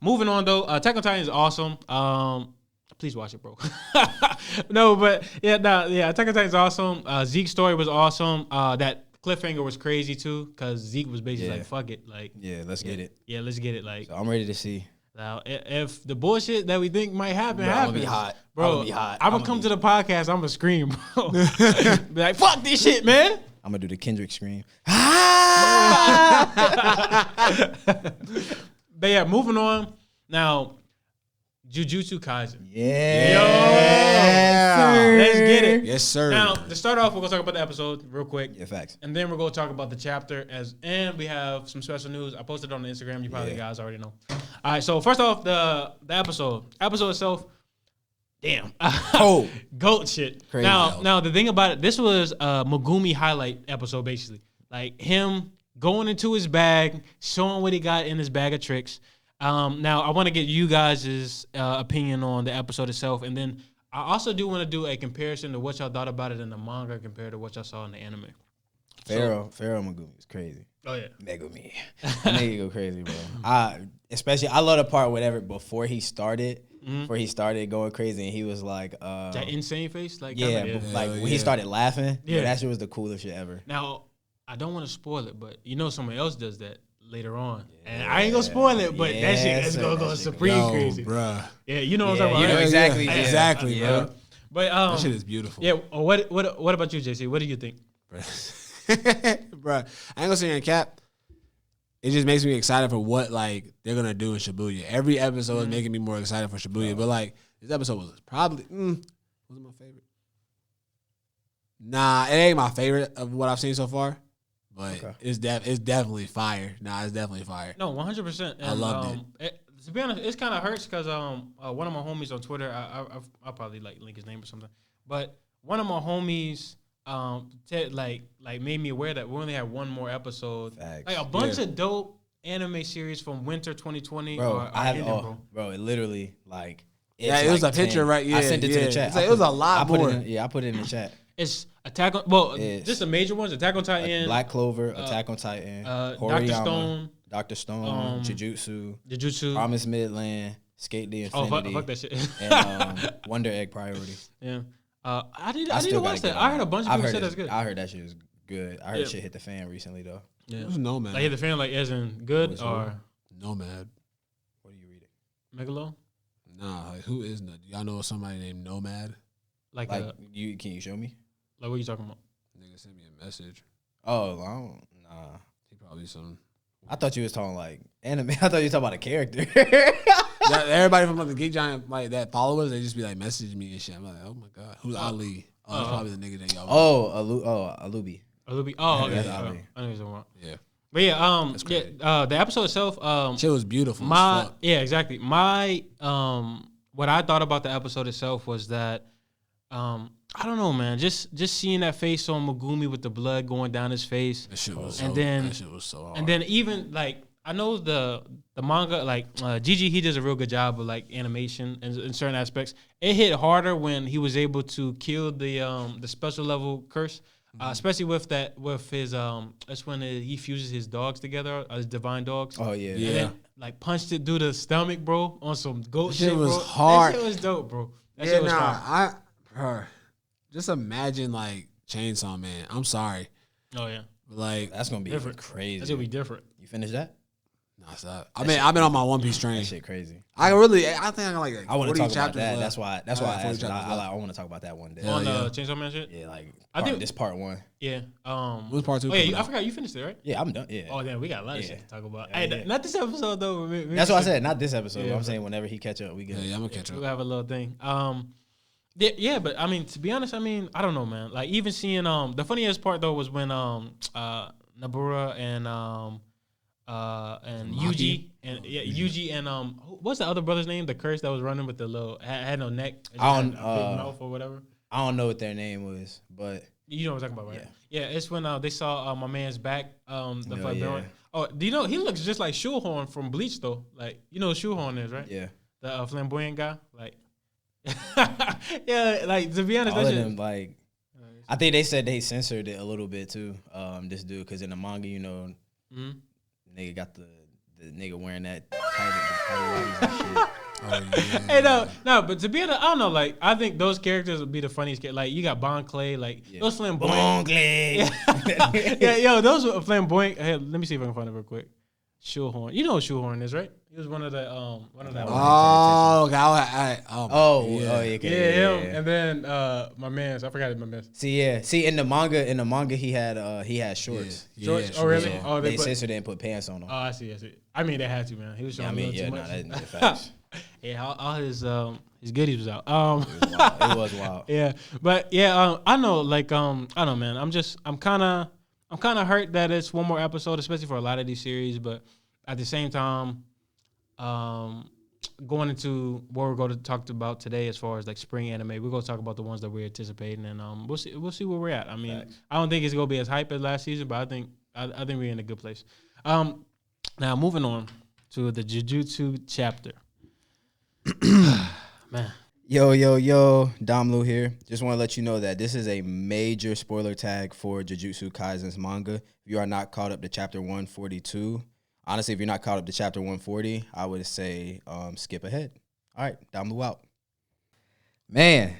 Moving on though, Attack on Titan is awesome. Please watch it, bro. No, but Attack on Titan is awesome. Zeke's story was awesome. That cliffhanger was crazy too, because Zeke was basically like, "Fuck it," like, let's get it. Yeah, let's get it. Like, so I'm ready to see. Now, if the bullshit that we think might happen happens, I'm gonna be hot, bro. I'm gonna come to the podcast. I'm gonna scream, bro. Be like, "Fuck this shit, man." I'm gonna do the Kendrick scream. But yeah, moving on now. Jujutsu Kaisen. Yeah. Let's get it. Yes, sir. Now, to start off, we're going to talk about the episode real quick. Yeah, facts. And then we're going to talk about the chapter. And we have some special news. I posted it on the Instagram. You probably guys already know. All right, so first off, the episode. Episode itself, Damn. Oh. Goat shit. Crazy. Now the thing about it, this was a Megumi highlight episode, basically. Like him going into his bag, showing what he got in his bag of tricks. Now I want to get you guys' opinion on the episode itself, and then I also do want to do a comparison to what y'all thought about it in the manga compared to what y'all saw in the anime. Pharaoh Megumi is crazy. Oh yeah. Megumi. That nigga go crazy, bro. I love the part whatever before he started. Before he started going crazy and he was like that insane face? Like yeah, when he started laughing, that shit was the coolest shit ever. Now, I don't want to spoil it, but you know somebody else does that later on. And I ain't gonna spoil it, but that shit is gonna go supreme crazy. Bruh. Yeah, you know what I'm talking about. You know right? exactly. Yeah, exactly, bro. But That shit is beautiful. Yeah, what about you, JC? What do you think? Bruh. I ain't gonna say in cap. It just makes me excited for what like they're gonna do in Shibuya. Every episode is making me more excited for Shibuya. But like this episode was probably wasn't my favorite. Nah, it ain't my favorite of what I've seen so far. But it's definitely fire. Nah, it's definitely fire. No, 100%. I loved it. To be honest, it kind of hurts because one of my homies on Twitter, I'll probably like link his name or something. But one of my homies made me aware that we only had one more episode. Facts. Like a bunch of dope anime series from winter 2020. Bro, bro, it literally like it was a picture, right? Yeah, I sent it to the chat. It was a lot more. I put it in the chat. It's Attack on just the major ones: Attack on Titan, Black Clover, Attack on Titan, Dr. Stone, Jujutsu, Promised Midland, Skate the Infinity. Oh, fuck that shit. And Wonder Egg Priority. Yeah. I need to watch that. I heard a bunch of people say that's good. I heard that shit was good. I heard shit hit the fan recently though. Yeah. Who's Nomad? Like hit the fan like as in good or Nomad. What are you reading? Megalo? Nah, like who is y'all know somebody named Nomad? Like can you show me? Like what you talking about? Nigga sent me a message. Oh, nah. He probably some. I thought you was talking like anime. I thought you was talking about a character. Everybody from like the Geek Giant like that followers, they just be like messaging me and shit. I'm like, oh my god, who's Ali? Oh, that's probably the nigga that y'all. Alubi. Alubi. Oh, Yeah, okay. that's Ali. I know what you're talking about. Yeah. But the episode itself, Shit was beautiful. as fuck. Exactly. My what I thought about the episode itself was that I don't know, man. Just seeing that face on Megumi with the blood going down his face, That shit was so hard. and then even like I know the manga, like Gigi, he does a real good job of like animation and in certain aspects. It hit harder when he was able to kill the special level curse, especially with his that's when he fuses his dogs together, his divine dogs. Oh yeah. And then, like punched it through the stomach, bro, on some goat shit shit. was bro. hard. That shit was dope, bro. That shit was fire. Just imagine like Chainsaw Man. I'm sorry, Oh yeah, like That's gonna be Different. crazy. that's gonna be different. You finished that? nah, stop. I've been on my One Piece train. That shit crazy. I think I got like I want to 40 talk about chapters that. left. That's why I 40 asked. chapters left. I want to talk about that one day. Hell On yeah. Chainsaw Man shit. Yeah, like I think- this part one. Yeah. What's part two? Oh yeah, coming I out? forgot you finished it, right? Yeah, I'm done. Yeah. Oh damn, we got a lot of Yeah. shit to talk about. Yeah, Hey, yeah. not this episode though. That's what I said. Not this episode. Yeah, I'm but- saying whenever he catch up, we get. Yeah, I'm gonna catch We'll up. have a little thing. Yeah, but I mean, to be honest, I mean, I don't know, man. Like even seeing the funniest part though was when Nabura and Yuji and Yuji and what's the other brother's name? The curse that was running with the little had no neck, and I had don't- a big mouth or whatever. I don't know what their name was, but You know what I'm talking about, right? Yeah, it's when they saw my man's back. The Yeah, flamboyant. Oh, do you know he looks just like Shoehorn from Bleach though? Like you know who Shoehorn is, right? yeah, The flamboyant guy. Like, yeah, like to be honest, all that of shit. them like. I think they said they censored it a little bit too. This dude, because in the manga, you know, nigga got the nigga wearing that tidy and shit. Oh, yeah. Hey, no, but to be honest, I don't know. Like, I think those characters would be the funniest. Like, you got Bon Clay, like those flamboyant. Yeah, yo, those were flamboyant. Hey, let me see if I can find it real quick. Shoehorn, you know what Shoehorn is, right? He was one of the Oh, okay. yeah, him. And then my man's, I forgot my man's. See, in the manga, he had shorts. Shorts? Oh, really? Yeah. Oh, they put, censored it and put pants on them. Oh, I see. I mean, they had to, man. He was showing a little too much. that's facts. Yeah, all his goodies was out. It was wild. Yeah, but yeah, I know. Like, I don't know, man. I'm kind of hurt that it's one more episode, especially for a lot of these series. But at the same time, going into what we're going to talk about today, as far as like spring anime, we're going to talk about the ones that we're anticipating, and we'll see where we're at. I mean, I don't think it's going to be as hype as last season, but I think we're in a good place. Now moving on to the Jujutsu chapter. Man. Yo, Dom Lu here. Just want to let you know that this is a major spoiler tag for Jujutsu Kaisen's manga. If you are not caught up to chapter 142, honestly, if you're not caught up to chapter 140, I would say skip ahead. All right, Dom Lu out. Man.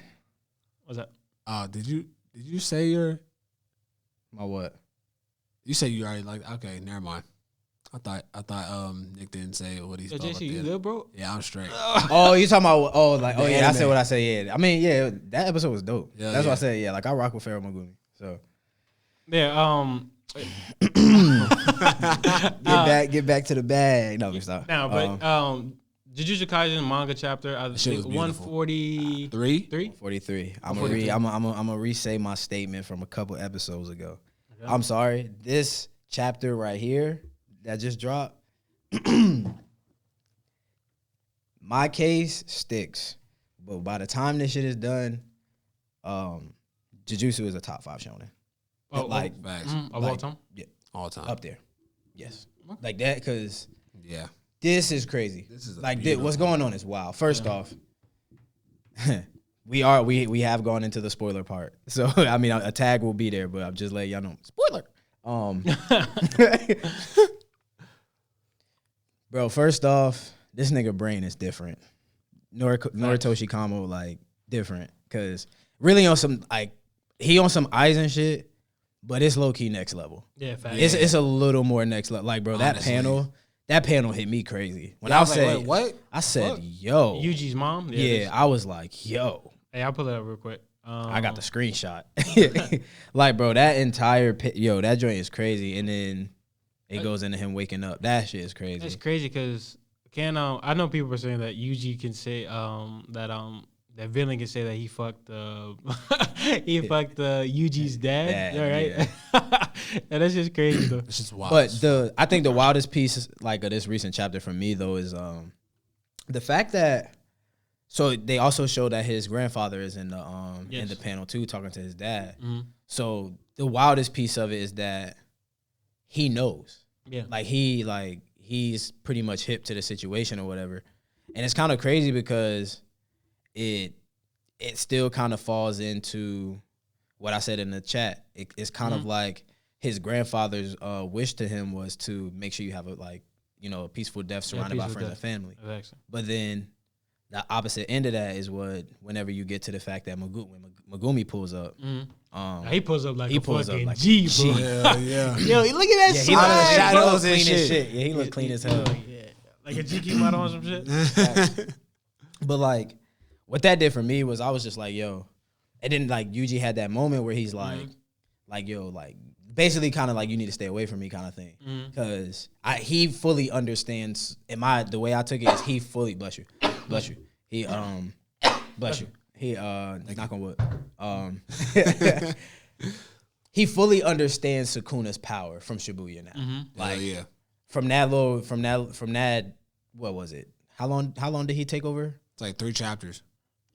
What's that? Did you say your... My what? You said you already like... Okay, never mind. I thought Nick didn't say what he's. Yo, JC, you good, bro? Yeah, I'm straight. Oh, you talking about? Oh, like The yeah, anime. I said what I said. Yeah, I mean, yeah, that episode was dope. Yeah, That's yeah. what I said. Yeah, like I rock with Pharaoh Megumi. So Yeah. get back to the bag. No, stop. Now, but Jujutsu Kaisen manga chapter, I shit was think beautiful. 143. 43. I'm gonna re-say my statement from a couple episodes ago. Okay. I'm sorry. This chapter right here that just dropped, my case sticks. But by the time this shit is done, Jujutsu is a top 5 shonen. Facts. Of all time? Yeah, All time. up there. Yes, like that, because Yeah. this is crazy. This is like beautiful. what's going on is wild. First off, we have gone into the spoiler part. So I mean, a tag will be there, but I'm just letting y'all know. Spoiler. Bro, first off, this nigga brain is different. Noritoshi Kamo, like, different. Because really on some, like, he on some Aizen shit, but it's low-key next level. Yeah, facts. It's a little more next level. Like, bro, Honestly. that panel hit me crazy. When Yeah, I was like, said, wait, what? I said, Fuck. yo. Yuji's mom? Yeah, I was like, yo. Hey, I'll pull it up real quick. I got the screenshot. Like, bro, that entire that joint is crazy. And then it goes into him waking up. That shit is crazy. It's crazy because I know people are saying that Yuji can say that villain can say that he fucked fucked Yuji's dad, right? Yeah. And that's just crazy though. It's just wild. But I think the wildest piece like of this recent chapter for me though is the fact that so they also show that his grandfather is in the panel too, talking to his dad. Mm-hmm. So the wildest piece of it is that he knows. Yeah. Like he's pretty much hip to the situation or whatever. And it's kind of crazy because it still kind of falls into what I said in the chat. It's kind of like his grandfather's wish to him was to make sure you have a peaceful death surrounded by friends and family. Exactly. But then the opposite end of that is whenever you get to the fact that when Megumi pulls up, he pulls up like he a pulls up fucking like G, G. bro. yeah. Yo, look at that he swag, look Out of the shadows clean and as shit. shit. Yeah, he look clean as hell. Yeah. Like a GQ model or some shit. But like, what that did for me was I was just like, yo, and then like Yuji had that moment where he's like, basically kind of like you need to stay away from me kind of thing, because he fully understands. The way I took it is he fully bless you. He bless you. He knock on wood. He fully understands Sukuna's power from Shibuya now. Like, yeah. From that, what was it? How long did he take over? It's like 3 chapters.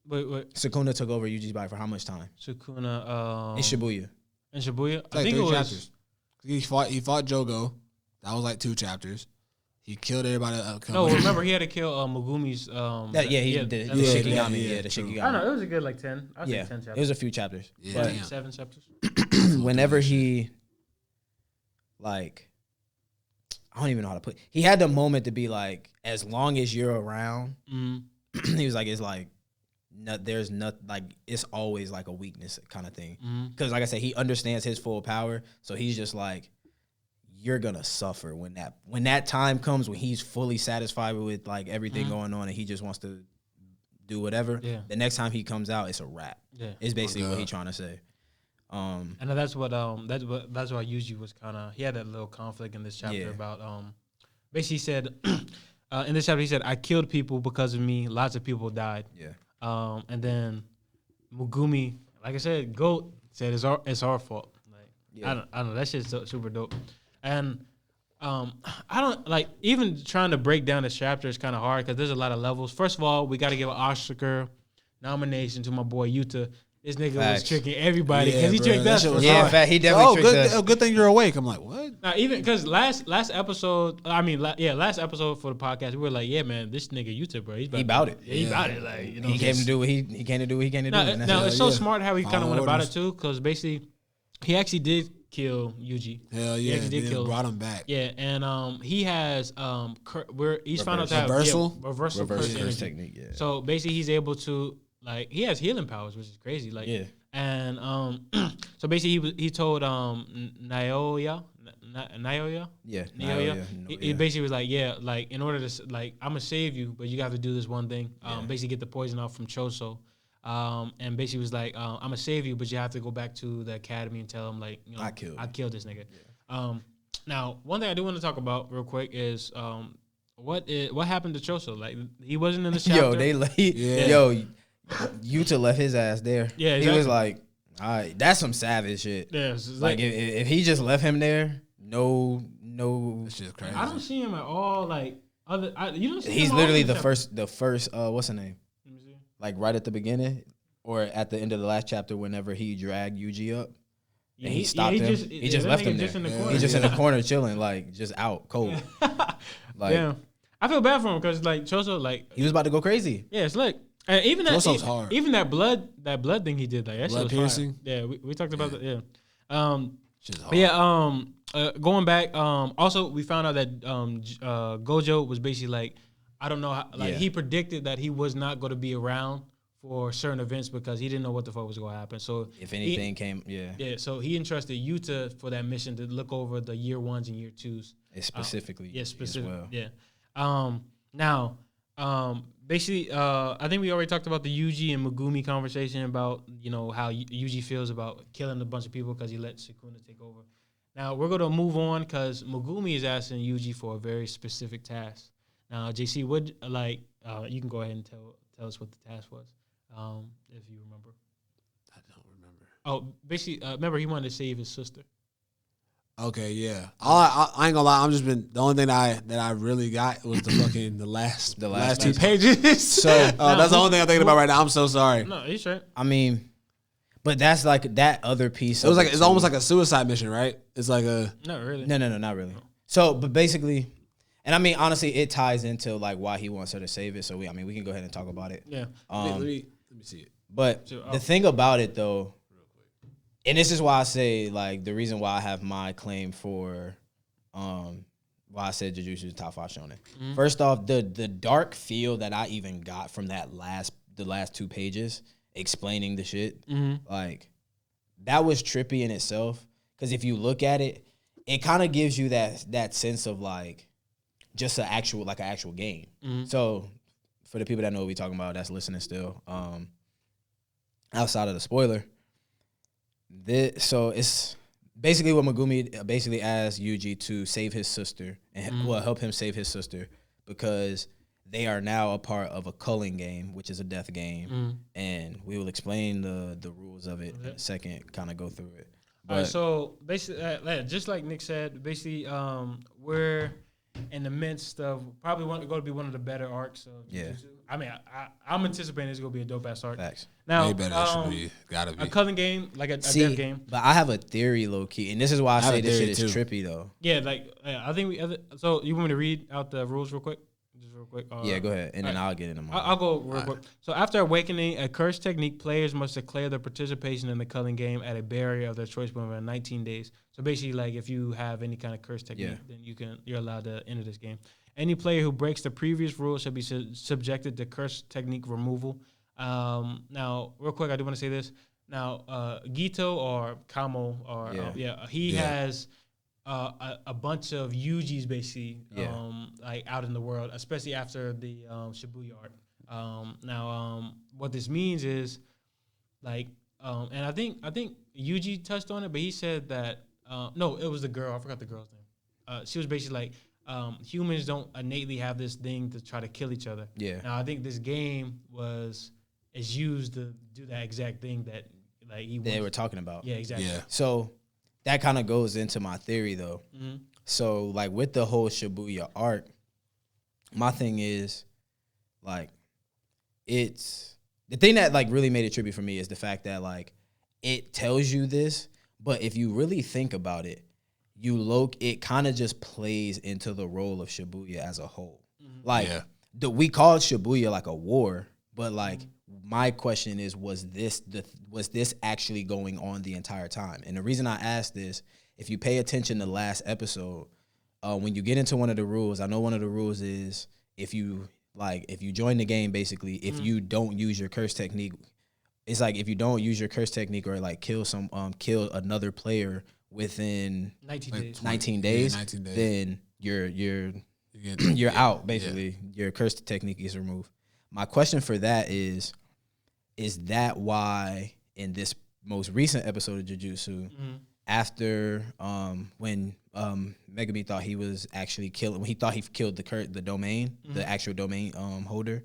Wait. Sukuna took over Yuji's body for how much time? Sukuna. In Shibuya. In Shibuya? It's like 3 chapters. He fought Jogo. That was like 2 chapters. He killed everybody. No, remember he had to kill Megumi's. He did. The Shikigami. The Shikigami. I don't know. It was a good like 10. I think 10 chapters. It was a few chapters. Yeah, But damn. 7 chapters. whenever he, like, I don't even know how to put. He had the moment to be like, as long as you're around, he was like, it's like, there's not like it's always like a weakness kind of thing. Because like I said, he understands his full power, so he's just like, you're gonna suffer when that time comes when he's fully satisfied with like everything going on and he just wants to do whatever. Yeah. The next time he comes out, it's a wrap. Yeah. It's basically what he's trying to say. And that's why Yuji was kind of, he had that little conflict in this chapter about basically he said in this chapter he said, I killed people because of me, lots of people died. Yeah. And then Megumi, like I said, Goat said it's our fault. Like I don't know, that shit's super dope. And I don't like even trying to break down this chapter is kind of hard because there's a lot of levels. First of all, we got to give an Oscar nomination to my boy Yuta. This nigga was tricking everybody because he tricked us. Yeah, in fact, he definitely tricked us. Good thing you're awake. I'm like, what? Now, even because last episode, last episode for the podcast, we were like, yeah, man, this nigga Yuta, bro, he about it. He about it. Like, you know, he came to do what he came to do. What he came to do. Now it's so smart how he kind of went about it too, because basically he actually did kill Yuji. Hell yeah, he did kill. Brought him back. Yeah, and he has he's found out to have reversal curse technique. Yeah. So basically, he's able to like he has healing powers, which is crazy. Like and so basically he told Naoya. He basically was like, like in order to like I'm gonna save you, but you got to do this one thing. Basically get the poison off from Choso. And basically was like, I'm gonna save you, but you have to go back to the academy and tell him like, you know, I killed this nigga. Yeah. Now one thing I do want to talk about real quick is what happened to Choso? Like he wasn't in the chapter. Yuta left his ass there. Yeah, exactly. He was like, all right, that's some savage shit. Yeah, like if he just left him there, no, it's just crazy. I don't see him at all. Like you don't see he's him literally the first. What's the name? Like right at the beginning or at the end of the last chapter, whenever he dragged Yuji up and he stopped him, he just left him there. He's just in the corner chilling, like just out cold. Like, I feel bad for him because like Choso, like he was about to go crazy. Yeah, it's like. And even that, hard. Even that blood thing he did, like that blood shit was piercing. Fire. Yeah, we talked about that. Yeah, going back. Also, we found out that Gojo was basically like, I don't know, how, like he predicted that he was not going to be around for certain events because he didn't know what the fuck was going to happen. So if anything came, so he entrusted Yuta for that mission to look over the year 1s and year 2s. Specifically, specifically, as well. Yeah. Now. Basically, I think we already talked about the Yuji and Megumi conversation about, you know, how Yuji feels about killing a bunch of people because he let Sukuna take over. Now, we're going to move on because Megumi is asking Yuji for a very specific task. Now, JC, you can go ahead and tell us what the task was, if you remember. I don't remember. Oh, basically, remember he wanted to save his sister. Okay, yeah. I ain't gonna lie. The only thing that I really got was the last 2 pages. So that's the only thing I'm thinking about right now. I'm so sorry. No, you sure? I mean, but that's like that other piece. It's almost like a suicide mission, right? It's like a not really. No, not really. So, but basically, and I mean honestly, it ties into like why he wants her to save it. So we can go ahead and talk about it. Yeah. Let me see it. But the thing about it though. And this is why I say, like, the reason why I have my claim for why I said Jujutsu is top 5 shonen. Mm-hmm. First off, the dark feel that I even got from the last 2 pages explaining the shit, like, that was trippy in itself. Because if you look at it, it kind of gives you that sense of, like, just an actual game. Mm-hmm. So, for the people that know what we're talking about, that's listening still, outside of the spoiler, so it's basically what Megumi basically asked Yuji to save his sister and help him save his sister because they are now a part of a culling game, which is a death game, and we will explain the rules of it in a second. Kind of go through it. All right, so basically, just like Nick said, basically we're in the midst of probably going to be one of the better arcs of Jujutsu. I mean, I'm anticipating it's going to be a dope-ass arc. Facts. Now, way better should be. Gotta be. A culling game, like a death game. But I have a theory, low-key, and this is why I say this shit is trippy, though. Yeah, like, I think so you want me to read out the rules real quick? Just real quick. Yeah, go ahead, and then I'll get into mine. I'll go real quick. So after awakening a cursed technique, players must declare their participation in the culling game at a barrier of their choice within 19 days. So basically, like, if you have any kind of cursed technique, then you're allowed to enter this game. Any player who breaks the previous rule shall be subjected to cursed technique removal. Now, real quick, I do want to say this. Now, Gito or Kamo, he has a bunch of Yujis basically, like out in the world, especially after the Shibuya arc. Now, what this means is, like, and I think Yuji touched on it, but he said that no, it was the girl. I forgot the girl's name. She was basically like. Humans don't innately have this thing to try to kill each other. Yeah. Now I think this game is used to do that exact thing that like they were talking about. Yeah, exactly. Yeah. So that kind of goes into my theory though. Mm-hmm. So like with the whole Shibuya arc, my thing is like it's the thing that like really made it trippy for me is the fact that like it tells you this, but if you really think about it, it kind of just plays into the role of Shibuya as a whole. Like we called Shibuya like a war, but like my question is, was this actually going on the entire time? And the reason I asked this, if you pay attention to last episode, when you get into one of the rules, I know one of the rules is if you join the game, basically, if you don't use your curse technique, it's like if you don't use your curse technique or like kill another player within 19 days, then you're out, basically. Your curse technique is removed. My question for that is that why in this most recent episode of Jujutsu, after when Megumi thought he was actually killing, when he thought he killed the domain, the actual domain holder,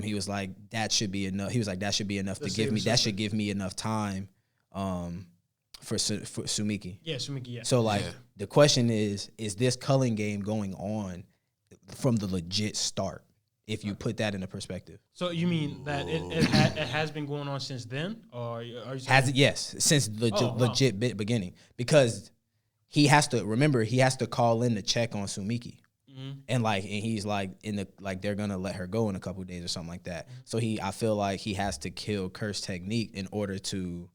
he was like, that should be enough. He was like, that should be enough to give me. That should give me enough time for Sumiki. Yeah, Sumiki. Yeah. So like the question is this culling game going on from the legit start? If you put that into perspective. So you mean that it has been going on since then, or are you saying has it? Yes, since the legit beginning, because he has to call in to check on Sumiki, and he's like they're gonna let her go in a couple of days or something like that. So I feel like he has to kill Curse Technique in order to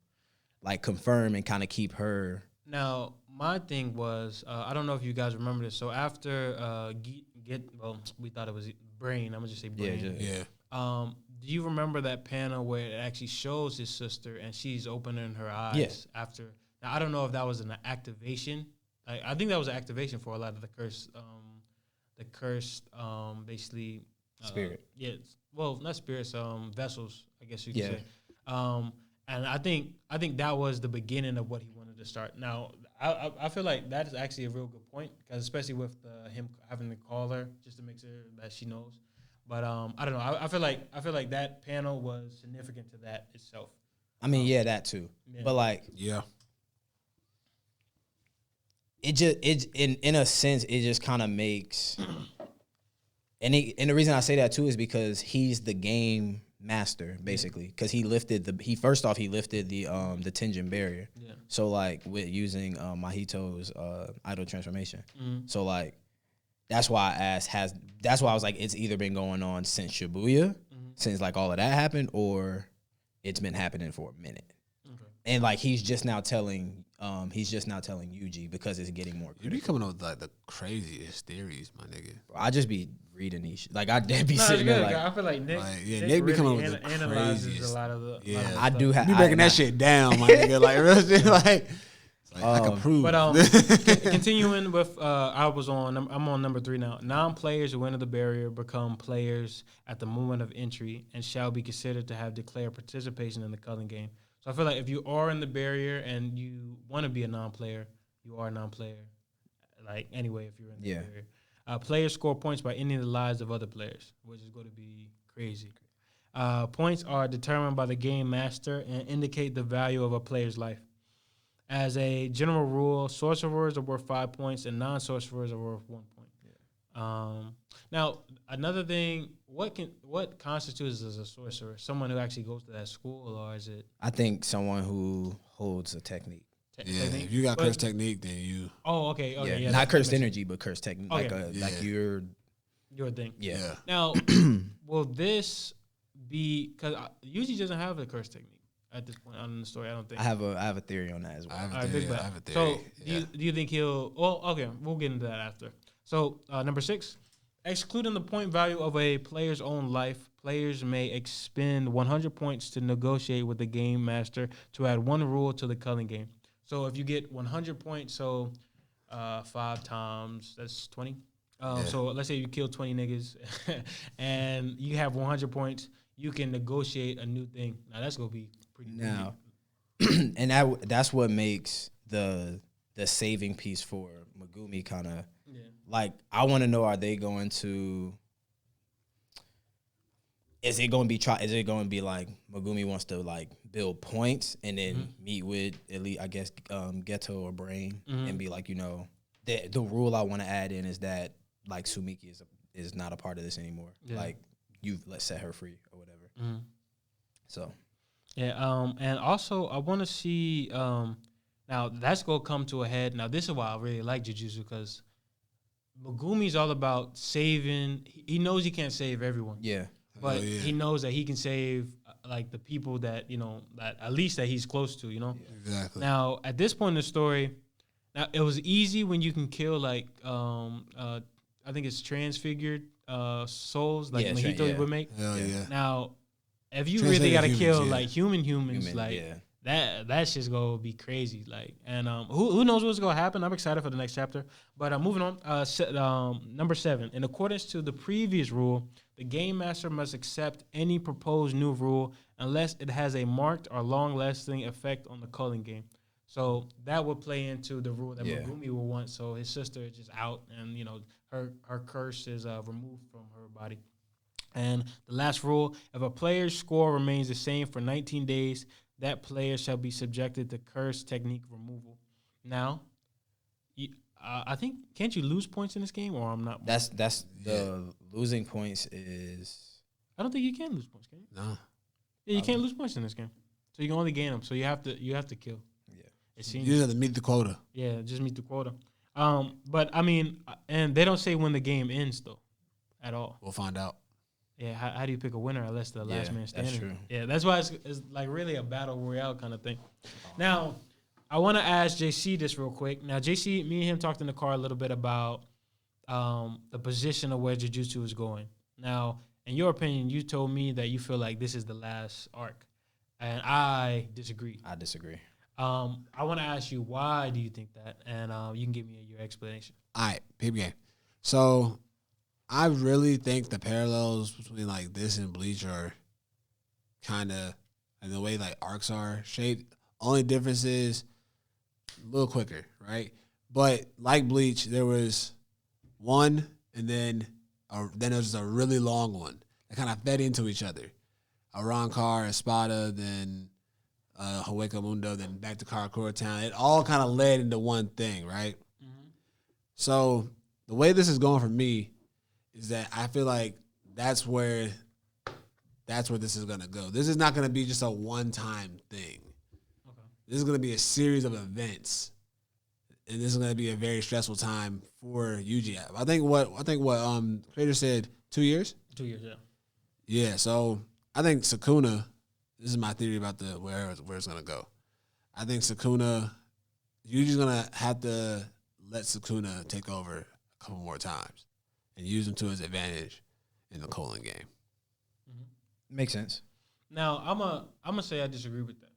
like confirm and kind of keep her. Now my thing was I don't know if you guys remember this. So after we thought it was Brain. I'm gonna just say Brain. Yeah. Do you remember that panel where it actually shows his sister and she's opening her eyes after? Now I don't know if that was an activation. I think that was an activation for a lot of the cursed, basically spirit. Yeah. Well, not spirits. Vessels. I guess you could say. And I think that was the beginning of what he wanted to start. Now I feel like that is actually a real good point, because especially with him having to call her just to make sure that she knows. But I don't know. I feel like that panel was significant to that itself. I mean, that too. Yeah. But like, it just in a sense it just kind of makes. And the reason I say that too is because he's the game master, basically, because he lifted the Tenjin barrier. Yeah. So like with using Mahito's idol transformation. So like that's why I asked, that's why I was like, it's either been going on since Shibuya, since like all of that happened, or it's been happening for a minute. Okay. And like he's just now telling Yuji because it's getting more critical. You be coming up with like the craziest theories, my nigga. Bro, I just be reading these like I be sitting there like, I feel like Nick Nick be coming up with the analyzes craziest. a lot of the I do have you breaking that shit down, my nigga. Like real shit, like I can prove. But continuing with I'm on number 3 now. Non-players who enter the barrier become players at the moment of entry and shall be considered to have declared participation in the culling game. So I feel like if you are in the barrier and you want to be a non-player, you are a non-player. Like anyway, if you're in the barrier. Players score points by ending the lives of other players, which is going to be crazy. Points are determined by the game master and indicate the value of a player's life. As a general rule, sorcerers are worth 5 points and non-sorcerers are worth 1 point. Yeah. Now, another thing, what constitutes as a sorcerer? Someone who actually goes to that school, or is it? I think someone who holds a technique. Technique? If you got cursed technique, then you. Oh, okay. Yeah, not cursed energy, but cursed technique. Okay. Like your thing. Yeah. Now, will this be, because usually doesn't have a cursed technique at this point on the story? I don't think. I have a theory on that as well. I have a theory. So do you think he'll? Well, okay, we'll get into that after. So number 6, excluding the point value of a player's own life, players may expend 100 points to negotiate with the game master to add 1 rule to the culling game. So if you get 100 points, so 5 times, that's 20. So let's say you kill 20 niggas and you have 100 points, you can negotiate a new thing. Now that's gonna be pretty. Now, and that's what makes the saving piece for Megumi kind of like. I want to know: are they going to? Is it going to be like Megumi wants to like build points and then meet with at least I guess Ghetto or Brain and be like, the rule I want to add in is that like Sumiki is not a part of this anymore. Yeah. Like let's set her free or whatever. Mm-hmm. So yeah, and also I want to see now that's gonna come to a head. Now this is why I really like Jujutsu because Megumi's all about saving. He knows he can't save everyone. yeah, But he knows that he can save like the people that that at least that he's close to. Exactly. Now at this point in the story, now it was easy when you can kill like I think it's transfigured souls like Mahito would make. Hell yeah. Now if you really gotta kill like humans, like yeah. that's just gonna be crazy. Like and who knows what's gonna happen? I'm excited for the next chapter. But moving on, number 7. In accordance to the previous rule, the game master must accept any proposed new rule unless it has a marked or long-lasting effect on the culling game. So that would play into the rule that Megumi will want. So his sister is just out, and her curse is removed from her body. And the last rule: if a player's score remains the same for 19 days, that player shall be subjected to curse technique removal. Now, I think can't you lose points in this game, or I'm not? That's the losing points is. I don't think you can lose points, can you? No. Yeah, you can't lose points in this game, so you can only gain them. So you have to kill. Yeah, it seems. You just have to meet the quota. Yeah, just meet the quota. But I mean, and they don't say when the game ends though, at all. We'll find out. Yeah, how do you pick a winner unless the last man standing? That's true. Yeah, that's why it's like really a battle royale kind of thing. Now, I want to ask JC this real quick. Now, JC, me and him talked in the car a little bit about the position of where Jujutsu is going. Now, in your opinion, you told me that you feel like this is the last arc, and I disagree. I disagree. I want to ask you, why do you think that? And you can give me your explanation. All right, peep game. So I really think the parallels between like this and Bleach are kind of and the way like arcs are shaped. Only difference is a little quicker, right? But like Bleach, there was one, and then there was a really long one that kind of fed into each other. Arrancar, Espada, then Hueco Mundo, then back to Karakura Town. It all kind of led into one thing, right? Mm-hmm. So the way this is going for me is that I feel like that's where this is gonna go. This is not gonna be just a one-time thing. Okay. This is gonna be a series of events, and this is gonna be a very stressful time for Yuji. I think what creator said 2 years. 2 years, yeah. Yeah, so I think Sukuna. This is my theory about where it's gonna go. I think Sukuna, Yuji's gonna have to let Sukuna take over a couple more times and use him to his advantage in the Colon game. Mm-hmm. Makes sense. Now, I'm gonna say I disagree with that,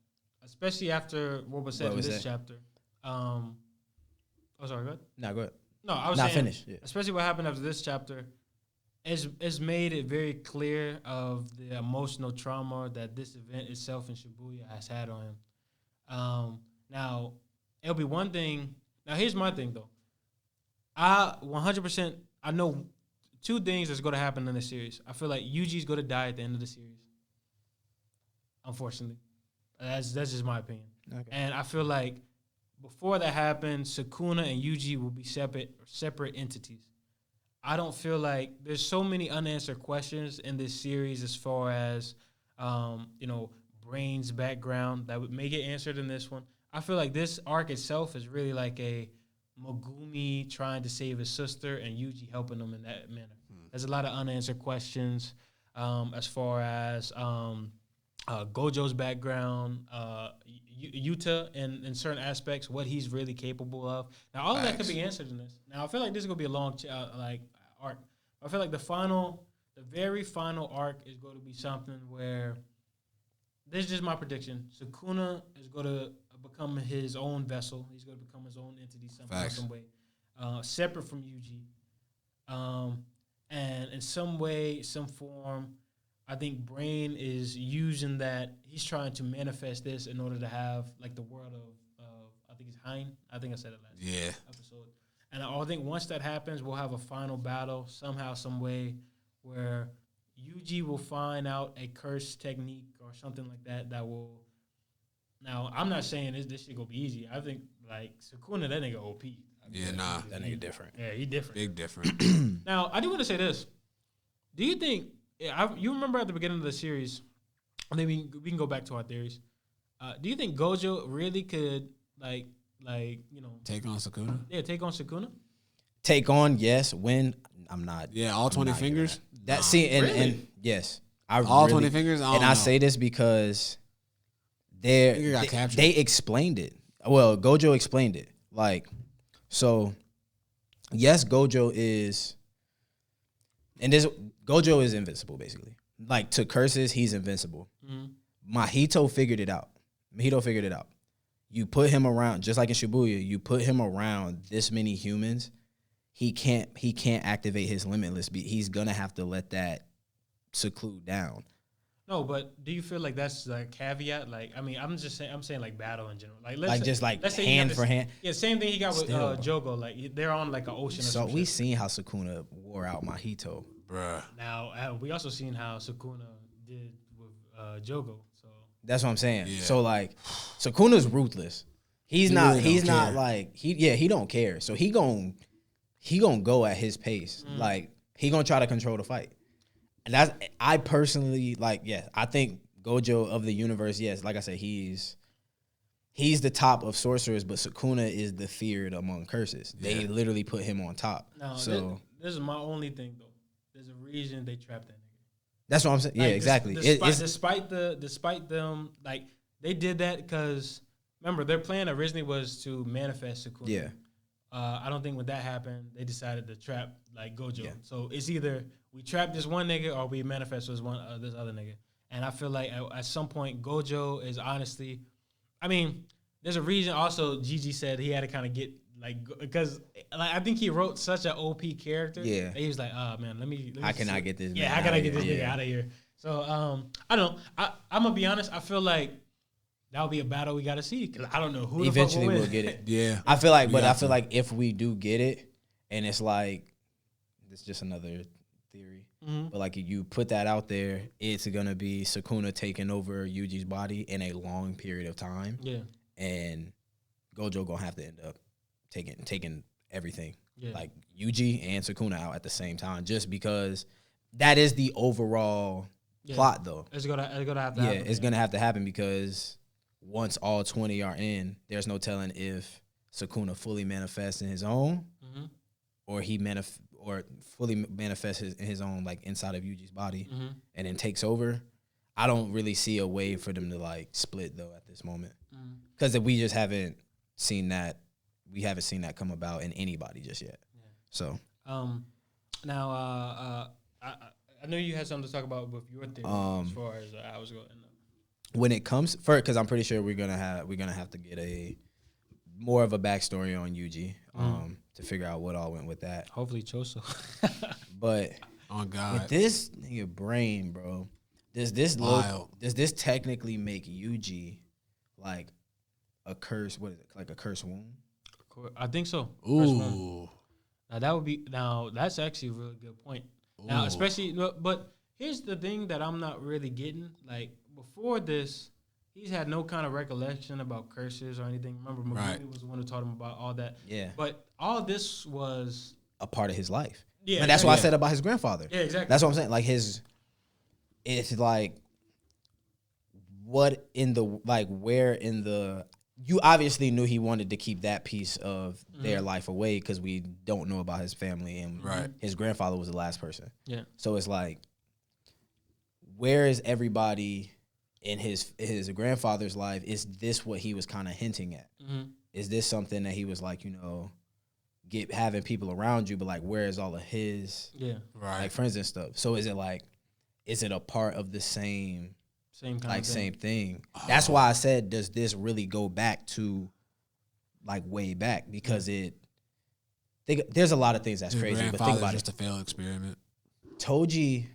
especially after what was said in this chapter. Oh, sorry, go ahead. No, go ahead. No, I was not saying, finished. Yeah. Especially what happened after this chapter, it's made it very clear of the emotional trauma that this event itself in Shibuya has had on him. Now, it'll be one thing. Now, here's my thing though. I 100%. I know 2 things that's going to happen in the series. I feel like Yuji's going to die at the end of the series. Unfortunately, that's just my opinion. Okay. And I feel like before that happens, Sukuna and Yuji will be separate entities. I don't feel like there's so many unanswered questions in this series as far as Brain's background that may get answered in this one. I feel like this arc itself is really like a Megumi trying to save his sister and Yuji helping him in that manner. There's a lot of unanswered questions as far as Gojo's background, Yuta in certain aspects, what he's really capable of. Now, all of that could be answered in this. Now, I feel like this is going to be a long arc. I feel like the very final arc is going to be something where, this is just my prediction, Sukuna is going to become his own vessel. He's going to become his own entity somehow, some way, separate from Yuji. And in some way, some form, I think Brain is using that. He's trying to manifest this in order to have like the world of I think it's Hein. I think I said it last episode. And I think once that happens, we'll have a final battle somehow, some way, where Yuji will find out a curse technique or something like that will. Now, I'm not saying this shit gonna be easy. I think like Sukuna, that nigga OP. Yeah, nah. That nigga different. Yeah, he different. Big different. Now, I do want to say this. Do you think you remember at the beginning of the series? I think we can go back to our theories. Do you think Gojo really could like Take on Sukuna? Yeah, take on Sukuna? Take on, yes. Win, I'm not. Yeah, all 20 not giving fingers? That Nah. see and, Really? and yes, I All really, 20 fingers? I don't and I know. say this because Nigga got captured. they explained it. Well, Gojo explained it. Like, so yes, Gojo is invincible basically. Like to curses, he's invincible. Mahito figured it out. You put him around, just like in Shibuya, you put him around this many humans, he can't activate his limitless. He's gonna have to let that seclude down. No, but do you feel like that's like caveat? Like, I mean, I'm saying like battle in general. Like, let's say he hand had for this- hand. Yeah, same thing he got with Still. Jogo. Like, they're on like an ocean. Or So some we shit. seen how Sukuna wore out Mahito. Bruh. Now we also seen how Sukuna did with Jogo. So That's what I'm saying. Yeah. So like, Sukuna's ruthless. He's He not. really don't He's not care. like he don't care. So he gon' go at his pace. Like he gonna try to control the fight. And that's I personally like. Yeah, I think Gojo of the universe. Yes, like I said, he's the top of sorcerers, but Sukuna is the feared among curses. Yeah. They literally put him on top. now So this is my only thing though. There's a reason they trapped that nigga. that's what I'm saying. Yeah, Like, exactly. Despite them, like they did that because remember their plan originally was to manifest Sukuna. Yeah. I don't think when that happened, they decided to trap like Gojo. Yeah. So it's either we trap this one nigga or we manifest this other nigga. And I feel like at some point Gojo is honestly, I mean, there's a reason. Also, Gigi said he had to kind of get like because like I think he wrote such an OP character. Yeah. that he was like, oh man, let me How can I get this? yeah, man how can outta I get this here? nigga Yeah. out of here? So I don't know. I'm gonna be honest. I feel like that'll be a battle we gotta see because I don't know who Eventually the fuck will we'll win. get it. Yeah. I feel like, We but got I feel to. like if we do get it, and it's like, it's just another theory, but like you put that out there, it's gonna be Sukuna taking over Yuji's body in a long period of time, Yeah, and Gojo gonna have to end up taking everything, Yeah. like Yuji and Sukuna out at the same time, just because that is the overall Yeah. plot, though. it's gonna have to Yeah, happen. it's gonna have to happen because once all 20 are in, there's no telling if Sukuna fully manifests in his own, Mhm. or he fully manifests in his own, like inside of Yuji's body, Mhm. and then takes over. I don't really see a way for them to like split though at this moment, because we just haven't seen that. We haven't seen that come about in anybody just yet. So Now, I know you had something to talk about with your theory as far as I was going. when it comes first, because I'm pretty sure we're gonna have to get a more of a backstory on Yuji to figure out what all went with that. Hopefully, Choso. But Oh, with God. this nigga brain, bro, does this Wild. technically make Yuji like a curse? What is it? Like a curse womb? I think so. First one. Ooh. Now that's actually a really good point. Now, Ooh. especially, but here's the thing that I'm not really getting. Like before this, he's had no kind of recollection about curses or anything. Remember, Megumi Right. was the one who taught him about all that. Yeah, But all this was a part of his life. Yeah, and that's what I exactly. said about his grandfather. Yeah, exactly. That's what I'm saying. Like it's like what in the like where in the you obviously knew he wanted to keep that piece of their life away because we don't know about his family and Right. his grandfather was the last person. Yeah. So it's like, where is everybody in his grandfather's life? Is this what he was kind of hinting at? Is this something that he was like, having people around you, but like, where is all of his Right. like friends and stuff? So is it a part of the same Same kind like of thing. same thing? That's why I said, does this really go back to like way back? Because there's a lot of things that's His crazy, but think grandfather's about just it. a failed experiment. Toji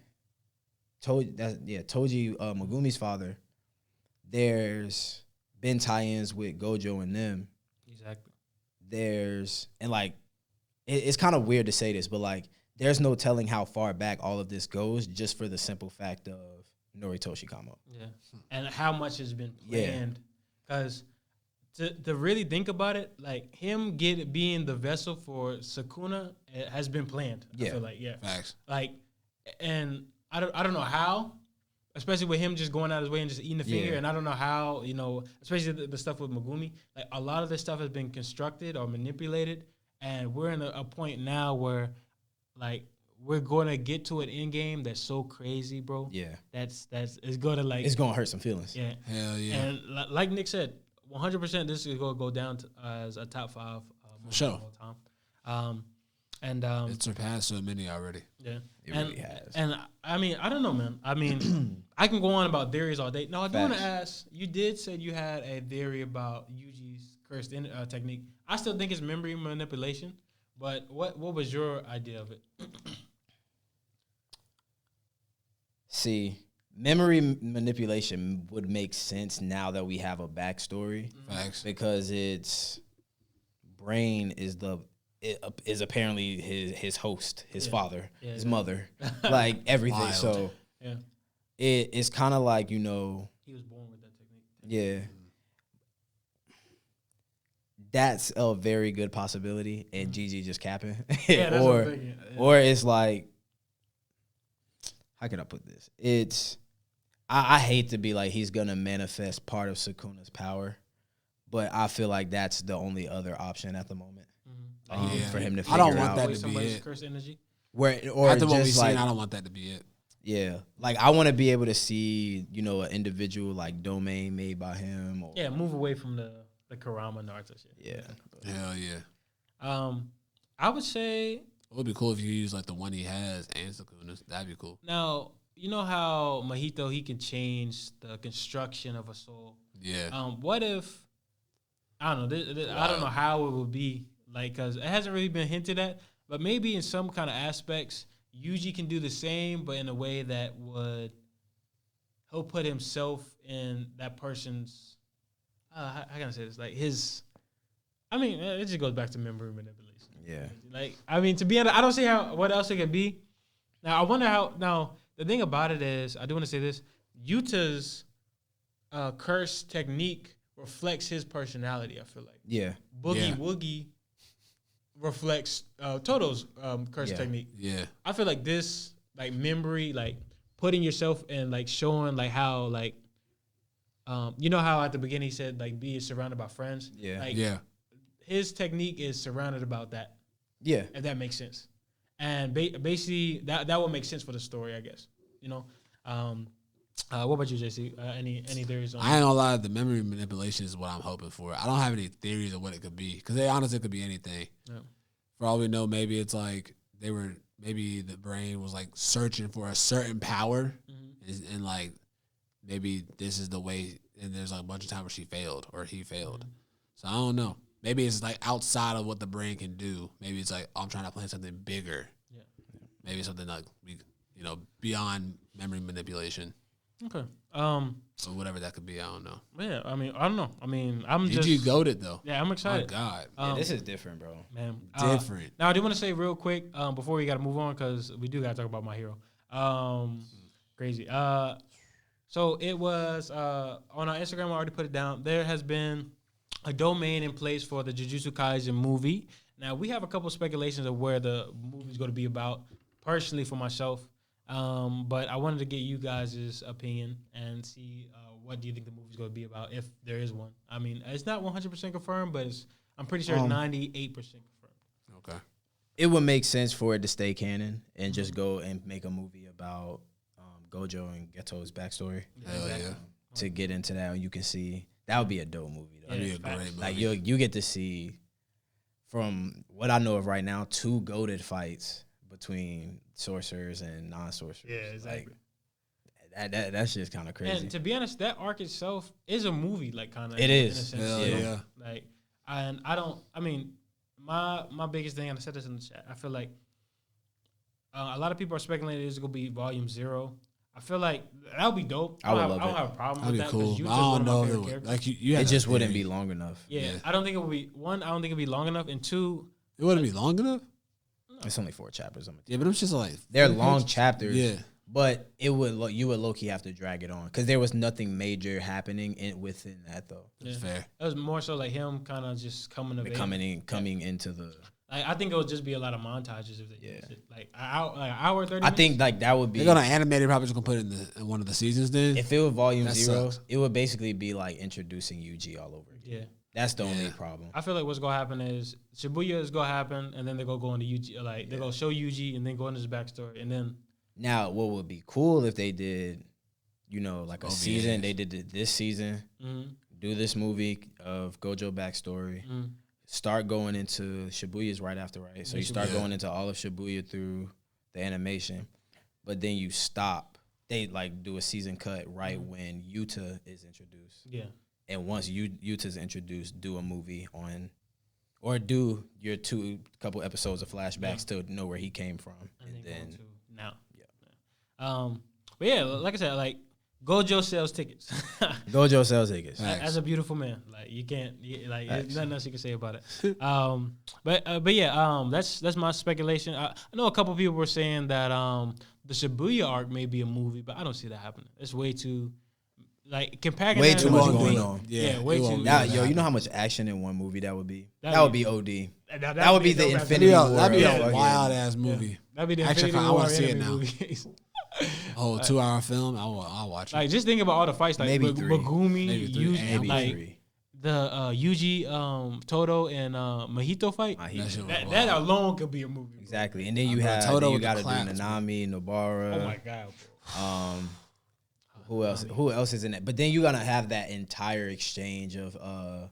Megumi's father. There's been tie-ins with Gojo and them. Exactly. It's kind of weird to say this, but like there's no telling how far back all of this goes just for the simple fact of Noritoshi Kamo. Yeah. And how much has been Yeah. planned. Because to really think about it, like him being the vessel for Sukuna has been planned. Yeah. I feel like Facts. like, and I don't know how, especially with him just going out his way and just eating the finger, and I don't know how, especially the stuff with Megumi, like a lot of this stuff has been constructed or manipulated, and we're in a point now where like we're going to get to an end game that's so crazy, bro. Yeah. That's it's going to like It's going to hurt some feelings. yeah. Hell yeah. And like Nick said, 100% this is going to go down as a top 5 sure. of all time. It surpassed so many already. Yeah, It really has. And I mean, I don't know, man. I mean, I can go on about theories all day. No, I do want to ask. You did say you had a theory about Yuji's cursed technique. I still think it's memory manipulation, but what was your idea of it? See, memory manipulation would make sense now that we have a backstory. Facts. Because its brain is apparently his host, his father, his mother, like everything. Wild. So Yeah, it's kind of like, he was born with that technique. yeah, that's a very good possibility, and Gigi just capping, Yeah, that's what I'm thinking. Yeah. or it's like, how can I put this? It's I hate to be like he's gonna manifest part of Sukuna's power, but I feel like that's the only other option at the moment. For him to figure I don't out want that to be Somebody's it. cursed energy. or After what we've just seen, like, I don't want that to be it. yeah, like I want to be able to see, an individual like domain made by him. Or, Yeah, move away from the Karama Naruto shit. yeah. Hell yeah. I would say It would be cool if you use like the one he has and Sukuna's. That'd be cool. now you know how Mahito he can change the construction of a soul. Yeah. What if I don't know? I don't know how it would be like because it hasn't really been hinted at. But maybe in some kind of aspects, Yuji can do the same, but in a way that he'll put himself in that person's. How can I say this? Like his. I mean, it just goes back to memory manipulation. Yeah. Like, I mean, to be honest, I don't see what else it could be. Now, I wonder how. Now, the thing about it is, I do want to say this: Yuta's curse technique reflects his personality. I feel like. Yeah. Boogie Woogie reflects Toto's curse technique. Yeah. I feel like this, like memory, like putting yourself in, like showing, like how, like, you know how at the beginning he said, like, be surrounded by friends. Yeah. Like, Yeah. his technique is surrounded about that. Yeah. If that makes sense. And basically, that would make sense for the story, I guess. What about you, JC? Any theories on? I ain't gonna lie, the memory manipulation is what I'm hoping for. I don't have any theories of what it could be because they honestly could be anything. Yeah. For all we know, maybe it's like maybe the brain was like searching for a certain power, and like maybe this is the way. And there's like a bunch of times where she failed or he failed. So I don't know. Maybe it's like outside of what the brain can do. Maybe it's like I'm trying to plan something bigger. Yeah. Maybe something like beyond memory manipulation. Okay. So whatever that could be, I don't know. Yeah. I mean, I don't know. I mean, I'm GG just goated though. Yeah, I'm excited. My God. Yeah, this is different, bro. Man, Different. Now, I do want to say real quick before we got to move on because we do got to talk about My Hero. Crazy. So it was on our Instagram. I already put it down. There has been a domain in place for the Jujutsu Kaisen movie. Now we have a couple speculations of where the movie's going to be about. Personally, for myself, but I wanted to get you guys' opinion and see what do you think the movie's going to be about if there is one. I mean, it's not 100% confirmed, but I'm pretty sure it's 98% confirmed. Okay. It would make sense for it to stay canon and just go and make a movie about Gojo and Geto's backstory. Hell yeah. To get into that, you can see that would be a dope movie. Though. That'd be a great movie. Like you get to see, from what I know of right now, 2 goated fights between sorcerers and non-sorcerers. Yeah, exactly. Like, that's just kind of crazy. And to be honest, that arc itself is a movie, like kind of. It is. Hell yeah. Like, and I mean, my biggest thing, and I said this in the chat, I feel like a lot of people are speculating it's going to be volume 0. I feel like that would be dope. I don't have a problem That'd with be that. cool. Yuta's I don't one of my know if favorite it would. characters. Like you it had just that wouldn't theory. be long enough. Yeah, I don't think it would be, one, I don't think it would be long enough, and 2, It wouldn't be long enough? It's only 4 chapters. Yeah, but it's just like They're long chapters. Yeah. But you would low key have to drag it on because there was nothing major happening within that though. That's fair. It was more so like him kind of just coming into the. Like, I think it would just be a lot of montages if they did it. Like an hour 30 minutes. I think like that would be. They're gonna animate it. Probably just gonna put it in one of the seasons. Then if it was Volume that 0, sucks. it would basically be like introducing UG all over again. Yeah. That's the only problem. I feel like what's gonna happen is Shibuya is gonna happen, and then they're gonna go into UG. Like they're gonna show UG, and then go into his backstory, and then. Now, what would be cool if they did, like a season? They did this season, do this movie of Gojo backstory, start going into Shibuya's right after, right? So you start going into all of Shibuya through the animation, but then you stop. They like do a season cut right when Yuta is introduced. Yeah. And once Yuta's introduced, do a movie on, or do your couple episodes of flashbacks to know where he came from, and then now. But yeah, like I said, like Gojo sells tickets. Gojo sells tickets. As a beautiful man, like you can't, there's nothing else you can say about it. But yeah, that's my speculation. I know a couple people were saying that the Shibuya arc may be a movie, but I don't see that happening. It's way too, like comparing way that too to much a movie. going on. Yeah, way too. You know how much action in one movie that would be? That would be OD. That would be the Infinity War. That'd be a wild ass movie. That'd be the Actually, Infinity I War want to see it anime now. movies. 2-hour film. I'll watch it. Like just think about all the fights, like maybe 3. Megumi, Maybe 3. Yuji, Maybe like 3. the Yuji, Toto, and Mahito fight. That alone could be a movie. Bro. Exactly, and then you got to do Nanami, Nobara. Oh my god. Bro. Who else is in it? But then you're gonna have that entire exchange of the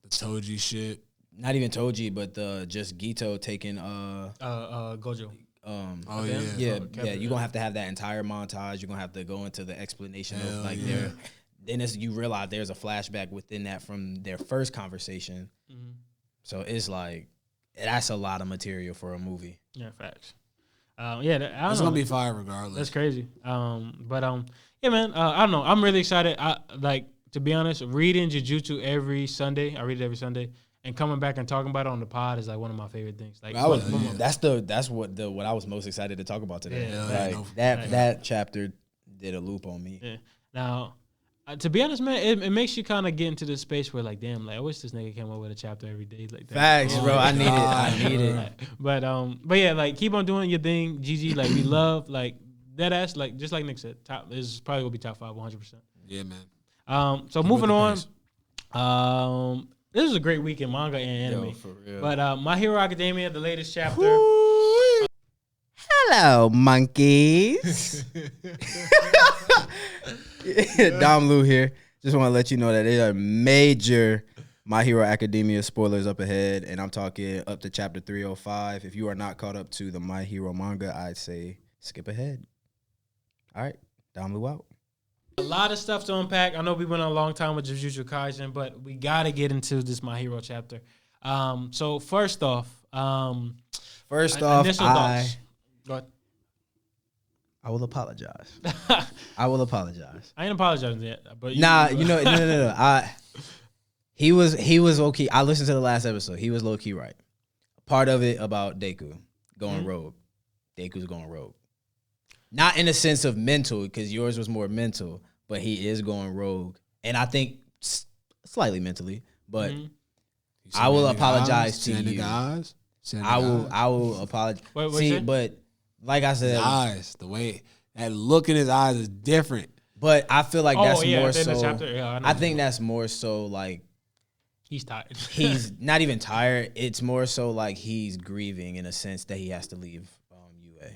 Toji shit. Not even Toji, but just Gito taking Gojo. You're gonna have to have that entire montage. You're gonna have to go into the explanation of like then you realize there's a flashback within that from their first conversation. So it's like that's a lot of material for a movie. Yeah, facts. It's gonna be fire regardless. That's crazy. Yeah, man. I don't know. I'm really excited. To be honest, reading Jujutsu every Sunday. I read it every Sunday. And coming back and talking about it on the pod is like one of my favorite things. Like that's what I was most excited to talk about today. That chapter did a loop on me. Yeah. Now, to be honest, man, it makes you kind of get into this space where like, damn, like I wish this nigga came up with a chapter every day like that. Facts, bro. I need it. But yeah, like keep on doing your thing, GG. Like we love like that ass. Like just like Nick said, this is probably gonna be top 5, 100%. Yeah, man. So moving on. This is a great week in manga and anime. For real. But My Hero Academia, the latest chapter. Hello, monkeys. Dom Lu here. Just want to let you know that there are major My Hero Academia spoilers up ahead, and I'm talking up to chapter 305. If you are not caught up to the My Hero manga, I'd say skip ahead. All right, Dom Lu out. A lot of stuff to unpack. I know we went on a long time with Jujutsu Kaisen, but we got to get into this My Hero chapter. So first off, initial thoughts. Go ahead. I will apologize. I will apologize. I ain't apologizing yet, but no. He was low key. I listened to the last episode. He was low key right. Part of it about Deku going rogue. Deku's going rogue. Not in the sense of mental, because yours was more mental, but he is going rogue, and I think slightly mentally. But I will apologize to you. I will apologize. See, but like I said, his eyes, the way that look in his eyes is different. But I feel like that's more so. Chapter, I think that's more so like he's tired. He's not even tired. It's more so like he's grieving in a sense that he has to leave UA.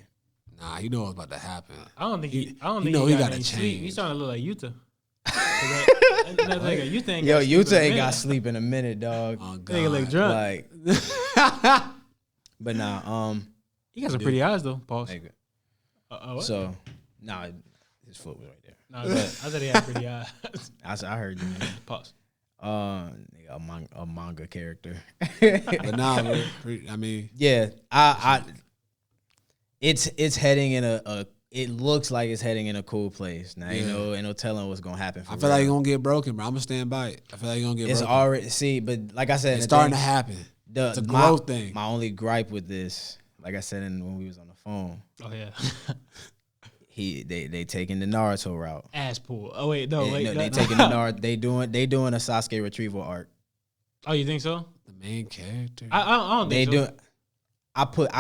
Nah, you know what's about to happen. I don't think he got to change. He's starting to look like Yuta. Yuta ain't got sleep in a minute, dog. Oh, God. Nigga look drunk. Like, but nah, he got some pretty eyes though. Pause. So, his foot was right there. No, I said he had pretty eyes. I heard you, man. Pause. A manga character. But nah, I mean, yeah, it's heading in a. It looks like it's heading in a cool place. Now ain't no telling what's gonna happen. I feel like it's gonna get broken, bro. I'm gonna stand by it. I feel like it's gonna get broken. It's already but like I said, it's starting to happen. It's a growth thing. My only gripe with this, like I said when we was on the phone. Oh yeah. They taking the Naruto route. Ass pull. Oh wait, no, wait. They taking the Naruto. They doing a Sasuke retrieval arc. Oh, you think so? The main character. I don't think so. I'll put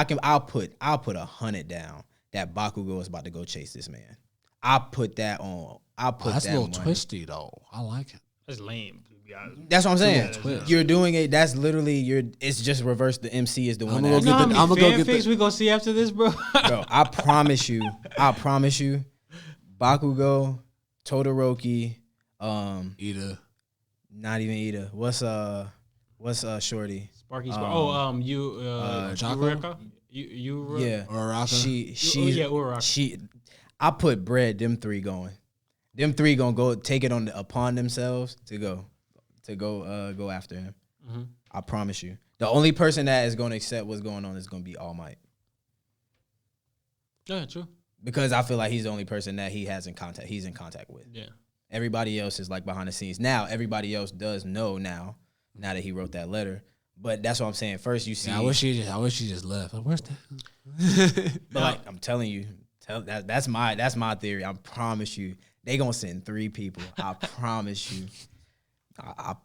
100 down that Bakugo is about to go chase this man. I'll put that on. That's a little money. twisty though. I like it. That's lame. To be honest. That's what I'm saying. Twist. You're doing it. That's literally it's just reverse. The MC is doing I'm that. gonna You know how many I'm gonna go get fanfics we gonna see after this, bro? Bro, I promise you, Bakugo, Todoroki, Ida. not even Ida. What's Shorty? Sparky. Chaco? Yeah, Uraraka. She. I put bread. Them three going. Them three gonna go take it upon themselves to go after him. Mm-hmm. I promise you. The only person that is gonna accept what's going on is gonna be All Might. Yeah, true. Because I feel like he's the only person that he's in contact with. Yeah. Everybody else is like behind the scenes. Now everybody else does know now that he wrote that letter. But that's what I'm saying. First you see I wish she just left. Like, where's that? but like I'm telling you, that's my theory. I promise you. They gonna send 3 people. I promise you.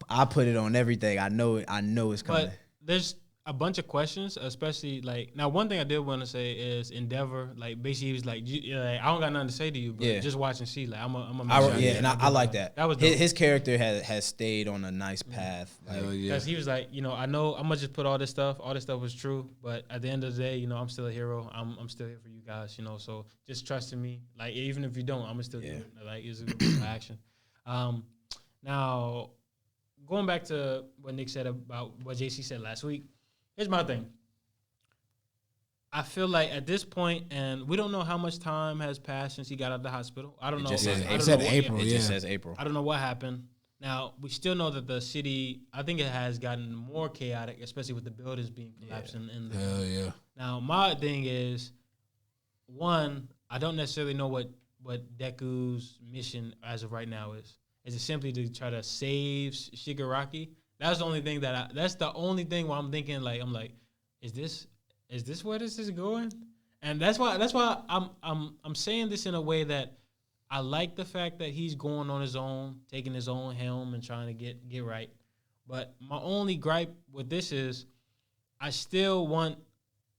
I put it on everything. I know it's coming. But there's a bunch of questions, especially like now. One thing I did want to say is Endeavor. Like basically, he was like, I don't got nothing to say to you, but just watch and see. Like I'm a I like that. That was his character has stayed on a nice path. Because he was like, I know I'm gonna just put all this stuff. All this stuff was true, but at the end of the day, I'm still a hero. I'm still here for you guys. So just trust in me. Like even if you don't, I'm gonna still do it. Like it's a good action. Now going back to what Nick said about what JC said last week. Here's my thing. I feel like at this point, and we don't know how much time has passed since he got out of the hospital. I don't know. It just says April. I don't know what happened. Now, we still know that the city, I think it has gotten more chaotic, especially with the buildings being collapsed. Hell yeah. Now, my thing is, one, I don't necessarily know what Deku's mission as of right now is. Is it simply to try to save Shigaraki? That's the only thing that's the only thing where I'm thinking I'm like, is this where this is going? And that's why I'm saying this in a way that I like the fact that he's going on his own, taking his own helm and trying to get right. But my only gripe with this is I still want,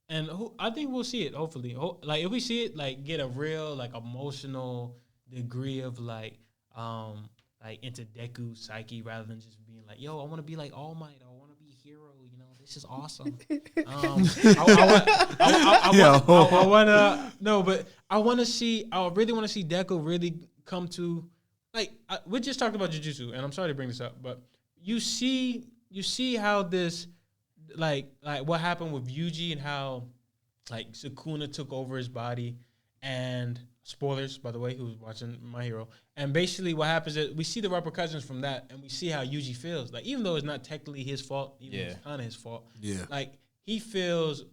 and I think we'll see it hopefully. Like if we see it, get a real emotional degree of into Deku's psyche rather than just being like, yo, I want to be like All Might. I want to be a hero. This is awesome. I really want to see Deku really come to, we just talked about Jujutsu, and I'm sorry to bring this up, but you see how this, what happened with Yuji and how, Sukuna took over his body, and spoilers, by the way, who's watching My Hero. And basically what happens is we see the repercussions from that, and we see how Yuji feels. Even though it's not technically his fault, even though it's kind of his fault. Yeah. He feels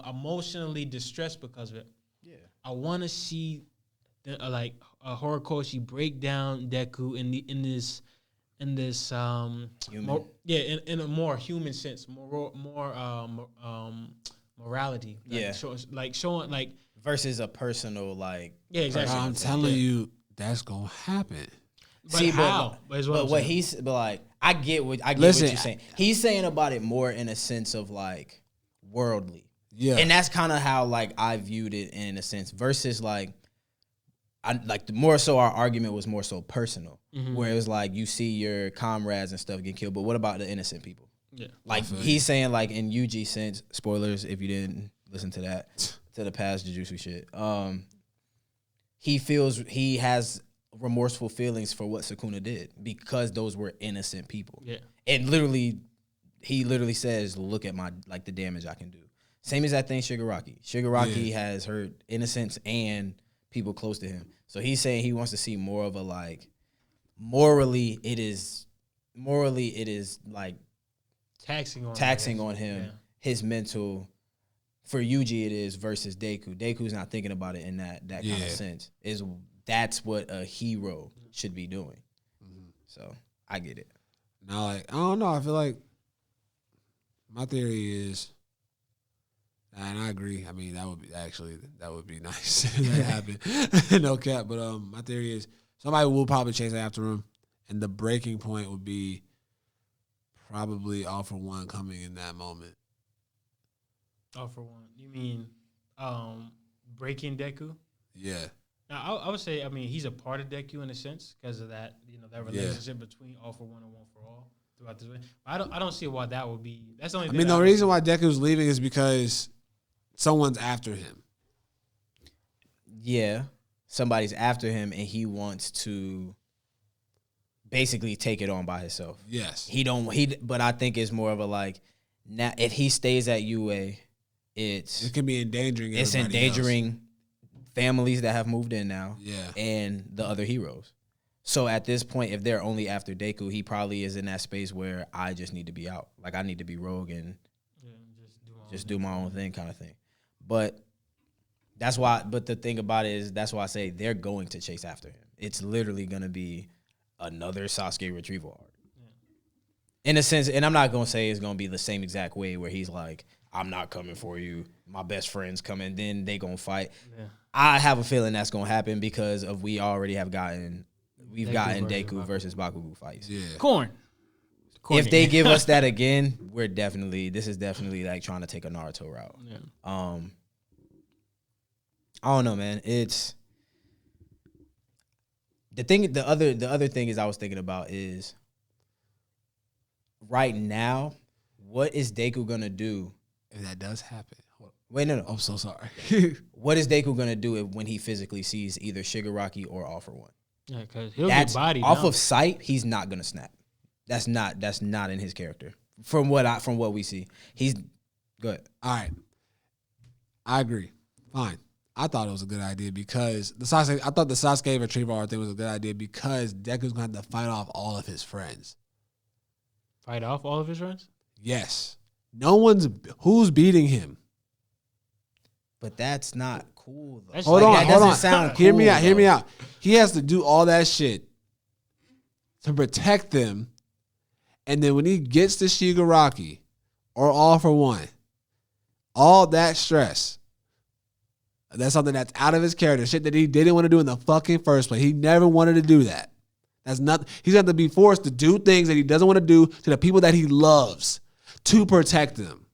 emotionally distressed because of it. Yeah. I want to see Horikoshi break down Deku in this in a more human sense, more morality. Showing versus a personal exactly. I'm telling you, that's gonna happen. But how? I get what you're saying. He's saying about it more in a sense of worldly. Yeah. And that's kind of how I viewed it in a sense versus more so our argument was more so personal, where it was you see your comrades and stuff get killed, but what about the innocent people? Yeah. He's saying in Yuji sense, spoilers if you didn't listen to that, to the past Jujutsu shit. He has remorseful feelings for what Sukuna did because those were innocent people. Yeah. And he literally says, look at my the damage I can do. Same as that thing Shigaraki has hurt innocents and people close to him. So he's saying he wants to see more of a morally it is taxing on him, his mental. For Yuji it is versus Deku. Deku's not thinking about it in that kind of sense. That's what a hero should be doing. Mm-hmm. So I get it. Now I don't know, I feel like my theory is And I agree. I mean, that would be nice if that happened. No cap. But my theory is somebody will probably chase after him, and the breaking point would be probably All for One coming in that moment. All for One. You mean breaking Deku? Yeah. Now, I would say, I mean, he's a part of Deku in a sense because of that, that relationship between All for One and One for All throughout this way. I don't see why that would be. That's the only. I mean, the reason why Deku's leaving is because someone's after him. Yeah, somebody's after him, and he wants to basically take it on by himself. Yes. But I think it's more of a like, now if he stays at UA, it can be endangering. It's endangering families that have moved in now. Yeah. And the other heroes. So at this point, if they're only after Deku, he probably is in that space where I just need to be out. Like I need to be rogue and just do my own thing kind of thing. But that's why. But the thing about it is, that's why I say they're going to chase after him. It's literally going to be another Sasuke retrieval arc. Yeah. In a sense, and I'm not going to say it's going to be the same exact way where he's like, I'm not coming for you. My best friend's coming. Then they going to fight. Yeah. I have a feeling that's going to happen because of we've gotten Deku versus Bakugo fights. Yeah. Corny. If they give us that again, this is definitely like trying to take a Naruto route. Yeah. I don't know, man. It's the other thing is I was thinking about is right now, what is Deku gonna do if that does happen? Wait, no. I'm so sorry. What is Deku gonna do when he physically sees either Shigaraki or All for One? Yeah, because he'll get bodied off down. of sight. He's not gonna snap. That's not in his character. From what we see, he's good. All right, I agree. Fine. I thought it was a good idea because I thought the Sasuke retrieval arc thing was a good idea because Deku's going to have to fight off all of his friends. Fight off all of his friends? Yes. Who's beating him? But that's not cool, though. Hold on. That doesn't sound cool. Hear me out. He has to do all that shit to protect them. And then when he gets to Shigaraki or All for One, all that stress, that's something that's out of his character. Shit that he didn't want to do in the fucking first place. He never wanted to do that. That's not. He's going to be forced to do things that he doesn't want to do to the people that he loves to protect them.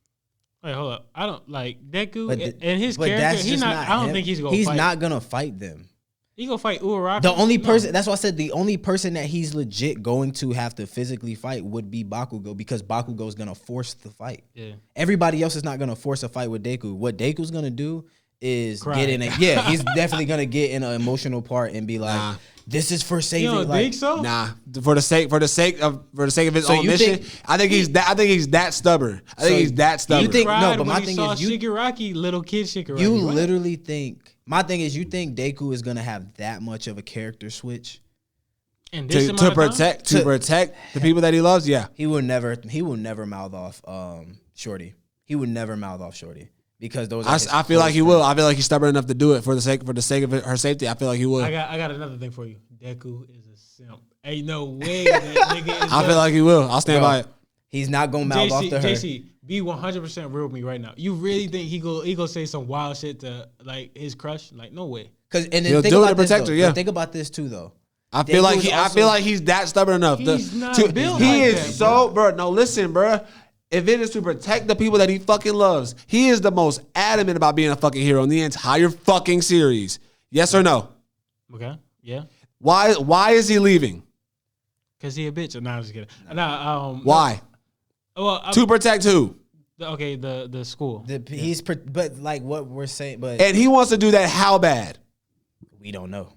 Wait, hold up. I don't like Deku and his character. He's not. I don't think he's going to fight. He's not going to fight them. He gonna fight Uraraka. The only person, that's why I said the only person that he's legit going to have to physically fight would be Bakugo because Bakugo's gonna force the fight. Yeah. Everybody else is not gonna force a fight with Deku. What Deku's gonna do is he's definitely gonna get in an emotional part and be like, this is for saving. You don't think so? Nah, for the sake of his own mission. I think he's that stubborn. I think he's that stubborn. You think no? But my thing is Shigaraki, little kid Shigaraki. You literally think. My thing is, you think Deku is gonna have that much of a character switch to protect the people that he loves? Yeah, he will never mouth off Shorty. He would never mouth off Shorty because those. I feel like he will. I feel like he's stubborn enough to do it for the sake of her safety. I feel like he will. I got another thing for you. Deku is a simp. Ain't no way that nigga is. I feel like he will. I'll stand by it. He's not gonna mouth off to her. JC, be 100% real with me right now. You really think he go say some wild shit to like his crush? Like no way. Because and then he'll think do about it to protect her. Yeah. Think about this too, though. I feel like he's that stubborn enough. He's not built he like is that, so, bro. No, listen, bro. If it is to protect the people that he fucking loves, he is the most adamant about being a fucking hero in the entire fucking series. Yes or no? Okay. Yeah. Why is he leaving? Because he a bitch. No, I'm just kidding. No, why? Well, to protect who? The school. But like what we're saying, and he wants to do that. How bad? We don't know.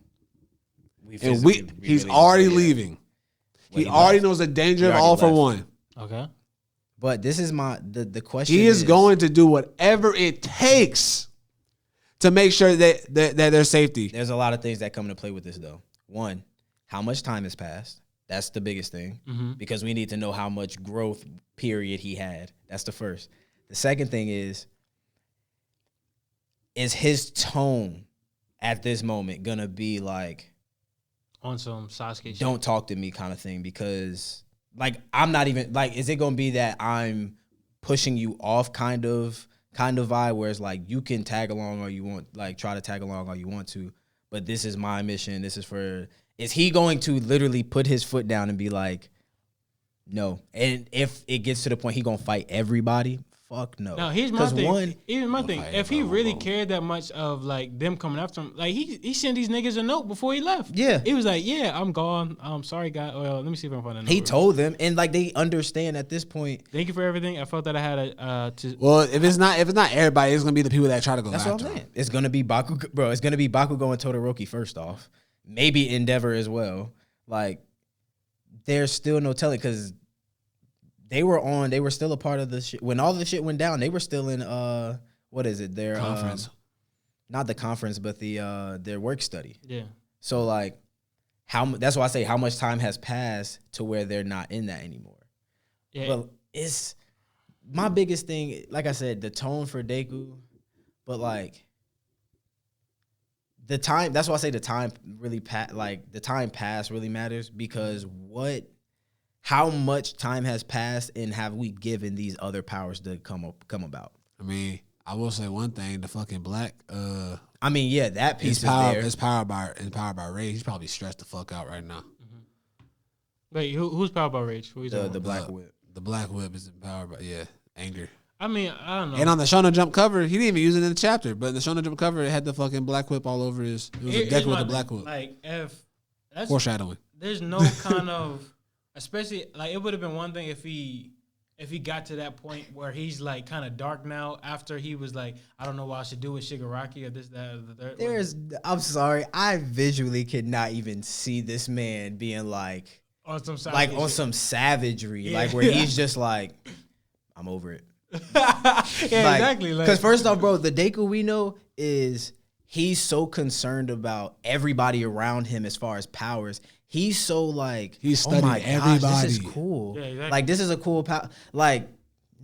He's already leaving. He already knows the danger of All for One. Okay. But this is the question. He is going to do whatever it takes to make sure that their safety. There's a lot of things that come into play with this, though. One, how much time has passed? That's the biggest thing because we need to know how much growth period he had. That's the first. The second thing is his tone at this moment gonna be like on some Sasuke shit? Don't talk to me kind of thing because like I'm not even like is it gonna be that I'm pushing you off kind of kind of vibe where it's like you can tag along all you want, like try to tag along all you want to, but this is my mission. This is for. Is he going to literally put his foot down and be like, no? And if it gets to the point he gonna fight everybody, fuck no. No, here's my thing. Here's my thing. If he really cared that much of like them coming after him, like he sent these niggas a note before he left. Yeah, he was like, "Yeah, I'm gone. I'm sorry, guys. Well, let me see if I can find a note." He told them, and like they understand at this point. Thank you for everything. I felt that I had a. Well, if it's not everybody, it's gonna be the people that try to go. That's after what I'm saying. him. It's gonna be Bakugo, bro. It's gonna be Bakugo and Todoroki first off. Maybe Endeavor as well. Like, there's still no telling because. They were still a part of the shit. When all the shit went down, they were still in, what is it? Their conference. Not the conference, but their work study. Yeah. So, like, that's why I say how much time has passed to where they're not in that anymore. Yeah. Well, it's my biggest thing, like I said, the tone for Deku, but, like, the time, that's why I say the time really, the time passed really matters because how much time has passed and have we given these other powers to come about? I mean, I will say one thing: the fucking black. I mean, yeah, that piece is there. It's powered by Rage. He's probably stressed the fuck out right now. Mm-hmm. Wait, who's powered by Rage? The Black Whip. The Black Whip is powered by anger. I mean, I don't know. And on the Shonen Jump cover, he didn't even use it in the chapter. But in the Shonen Jump cover, it had the fucking Black Whip all over his. It was a Deku with the Black Whip. Like if that's foreshadowing. There's no kind of. Especially, like, it would have been one thing if he got to that point where he's, like, kind of dark now after he was like, I don't know what I should do with Shigaraki or this, that, or the third. I'm sorry. I visually could not even see this man being, like, on some savagery. Yeah. Like, where he's just like, I'm over it. Exactly. Because first off, bro, the Deku we know is he's so concerned about everybody around him as far as powers. He's so like, he's studying everybody. This is cool. Yeah, exactly. Like, this is a cool power. Like,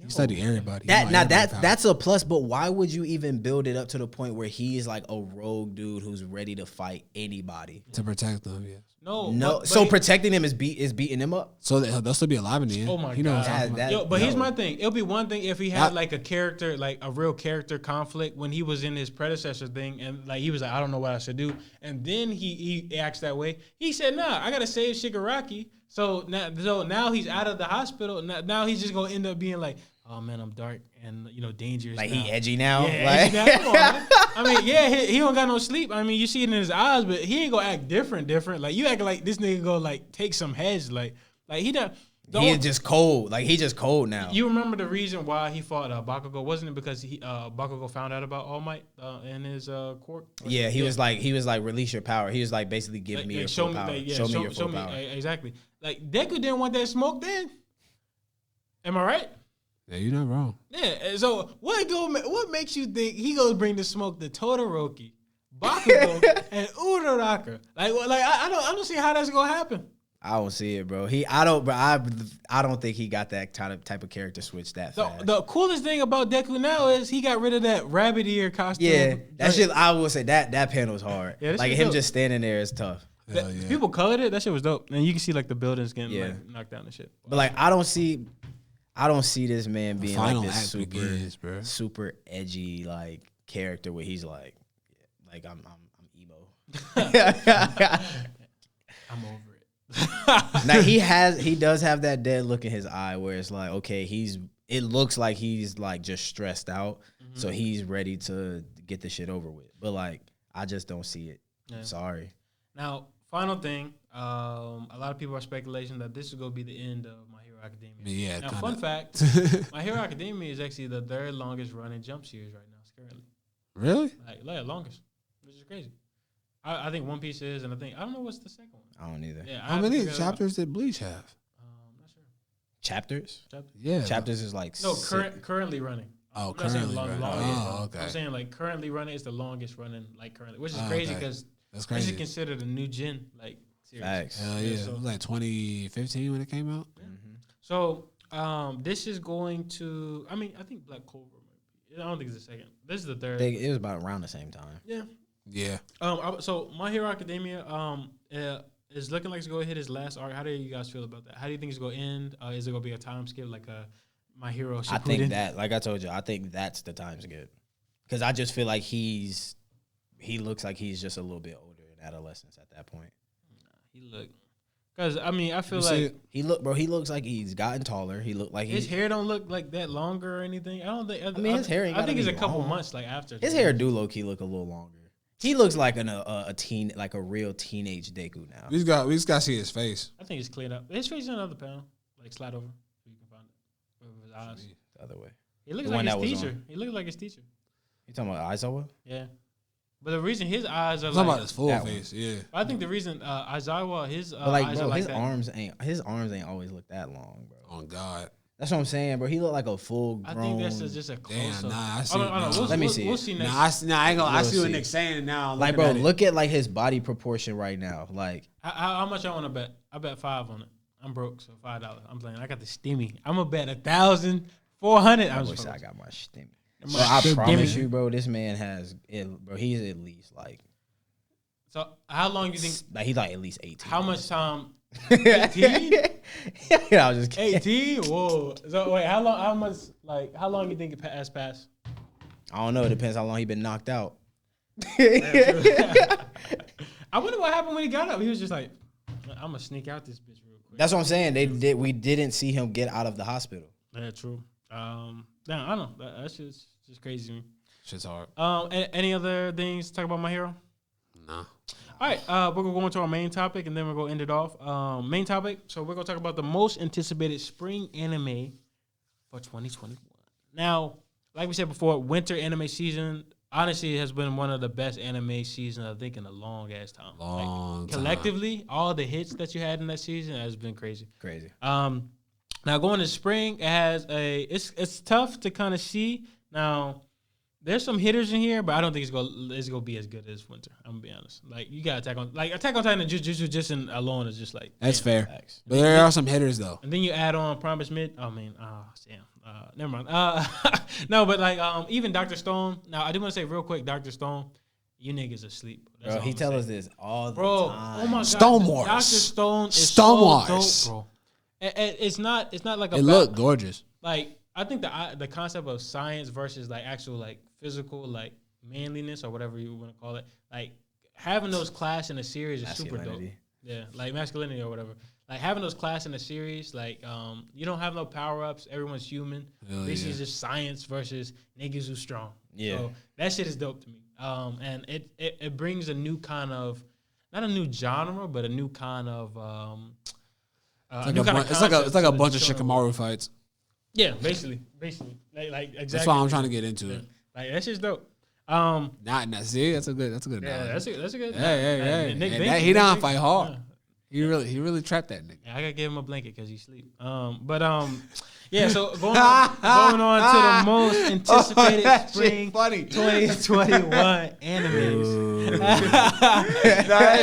he studied everybody. That's a plus. But why would you even build it up to the point where he's like a rogue dude who's ready to fight anybody to protect them? Yeah. No. So protecting him is beating him up. So they'll still be alive in the end. Oh my god. But here's my thing. It'll be one thing if he had like a character, like a real character conflict when he was in his predecessor thing, and like he was like, I don't know what I should do, and then he acts that way. He said, nah, I gotta save Shigaraki. So now he's out of the hospital. Now he's just gonna end up being like, oh man, I'm dark and dangerous. Like now. He edgy now. Yeah, like. edgy now. Come on, man. I mean, yeah, he don't got no sleep. I mean, you see it in his eyes, but he ain't gonna act different. Like you act like this nigga go like take some heads. Like he done. He is just cold. Like he just cold now. You remember the reason why he fought Bakugo? Wasn't it because Bakugo found out about All Might in his court? Yeah, he was like release your power. He was like basically give me your full power. Show me your full power. Exactly. Like Deku didn't want that smoke then. Am I right? Yeah, you're not wrong. Yeah. So what makes you think he gonna bring the smoke to Todoroki, Bakugo, and Uraraka? Like I don't see how that's gonna happen. I don't see it, bro. I don't think he got that type of character switch that fast. The coolest thing about Deku now is he got rid of that rabbit ear costume. Yeah, that shit. I will say that panel was hard. Yeah, like him just standing there is tough. People colored it. That shit was dope, and you can see like the buildings getting like knocked down and shit. But like I don't see this man being like this super edgy like character where he's like I'm emo. I'm over it. Now he does have that dead look in his eye where it's like, okay, it looks like he's like just stressed out, so he's ready to get the shit over with. But like, I just don't see it. Yeah. Sorry. Now, final thing, a lot of people are speculating that this is gonna be the end of My Hero Academia. Yeah. Now, fun fact, My Hero Academia is actually the third longest running Jump series right now. Currently. Really? Like longest, which is crazy. I think One Piece is, and I don't know what's the second one. I don't either. Yeah, how many chapters did Bleach have? I'm not sure. Chapters? Yeah. Chapters is like currently running. Oh, currently running. Oh, okay. I'm saying like currently running is the longest running like currently, which is crazy because this is considered a new gen like series. Facts. Hell yeah. So, it was like 2015 when it came out. Yeah. Mm-hmm. So this is going to. I mean, I think Black Clover might be. I don't think it's the second. This is the third. It was about around the same time. Yeah. Yeah. So My Hero Academia is looking like it's going to hit its last arc. How do you guys feel about that? How do you think it's going to end? Is it going to be a time skip like a My Hero Shippuden. I think that, like I told you, I think that's the time skip. Because I just feel like he looks like he's just a little bit older in adolescence at that point. He look. Because, I mean, I feel You like see it? He looks like he's gotten taller. He looked like his hair don't look like that longer or anything. I don't think. I mean, his hair ain't I think gotta it's be a couple long. months like after. his hair do low key look a little longer. He looks like a real teenage Deku now. We just got to see his face. I think it's cleared up. His face is another panel. Like, slide over. So you can find it. With his eyes. The other way. He looks The like one his that was teacher. on. He looks like his teacher. You talking about Aizawa? Yeah. But the reason his eyes are I'm talking like, about his full that one. face. Yeah. I think the reason Aizawa, his But like, eyes bro, are like his that. arms ain't always look that long, bro. Oh God. That's what I'm saying, bro. He looked like a full grown. I think that's just a close Damn, up. nah, I see it now. Let me see We'll it. see next. I ain't gonna. I We'll see what see. Nick's saying now. Like, looking bro, at it. look at like his body proportion right now. Like, How much I want to bet? I bet 5 on it. I'm broke, so $5. I'm playing. I got the stimmy. I'm gonna bet 1,400. I I'm wish just I fucking- got my stimmy. My Bro, I stimmy. promise you, bro, this man has it, bro. He's at least like So how long you think? he's like at least 18. How much time? 18? Yeah, I was just kidding. 18? Whoa. So wait, how long? How much? Like how long you think it has passed? I don't know. It depends how long he been knocked out. I wonder what happened when he got up. He was just like, I'm gonna sneak out this bitch real quick. That's what I'm saying. We didn't see him get out of the hospital. Yeah, true. Damn, I don't know. That's just crazy to me. Shit's hard. Any other things to talk about My Hero? Nah. All right, we're gonna go into our main topic and then we're gonna end it off. Main topic. So we're gonna talk about the most anticipated spring anime for 2021. Now, like we said before, winter anime season honestly has been one of the best anime seasons I think in a long ass time. Long time. Collectively, all the hits that you had in that season has been crazy. Crazy. Now going to spring, it has it's tough to kind of see. Now, there's some hitters in here, but I don't think it's gonna be as good as winter. I'm gonna be honest. Like you got Attack on Titan and Jujutsu just in alone is just like That's damn. fair. But there are some hitters though. And then you add on Promise Mid. I mean, damn. Never mind. No, but like even Dr. Stone. Now I do want to say real quick, Dr. Stone, you niggas asleep. That's Bro, all he I'm tell saying. us this all the Bro, time. oh my god, Stone Wars. Dr. Stone is Stone so Wars. dope, bro. It's not like a It looked gorgeous. like I think the concept of science versus like actual like physical like manliness or whatever you want to call it, like having those class in a series is super dope. Masculinity. Yeah, like masculinity or whatever. Like having those class in a series, like you don't have no power ups. Everyone's human. Hell This yeah. is just science versus niggas who strong. Yeah. So that shit is dope to me. And it brings a new kind of not a new genre, but a new kind of It's like a bunch of Shikamaru fights. Yeah, basically, like exactly. That's why I'm trying to get into it. Like that shit's dope. See, that's a good. Yeah, analogy. that's a good. Hey. Nick, And thank that, you, he Nick, don't thank you. fight hard. Yeah. He really trapped that nigga. Yeah, I gotta give him a blanket because he sleep. Yeah. So going on to the most anticipated that spring shit funny. 2021 animes. Hey,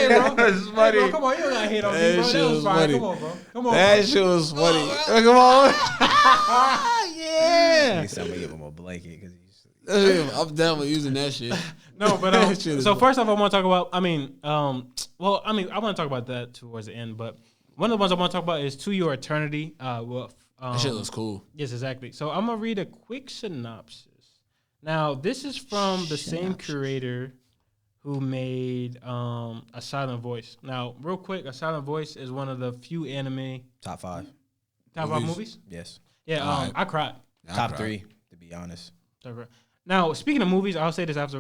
bro. That's funny. Hey, bro, come on, you don't gotta hate on me, That bro. shit That was was fine. funny. Come on, bro. Come on. That shit was funny. Come on. Yeah. I'm gonna give him a blanket because he's. I'm definitely using that shit. No, but That shit is so funny. first off, I want to talk about. I want to talk about that towards the end. But one of the ones I want to talk about is To Your Eternity. That shit looks cool. Yes, exactly. So I'm gonna read a quick synopsis. Now, this is from the same creator who made A Silent Voice. Now, real quick, A Silent Voice is one of the few anime Top 5. top 5 movies. Yes. Yeah, Alright. I cried. Top 3, to be honest. Now, speaking of movies, I'll say this after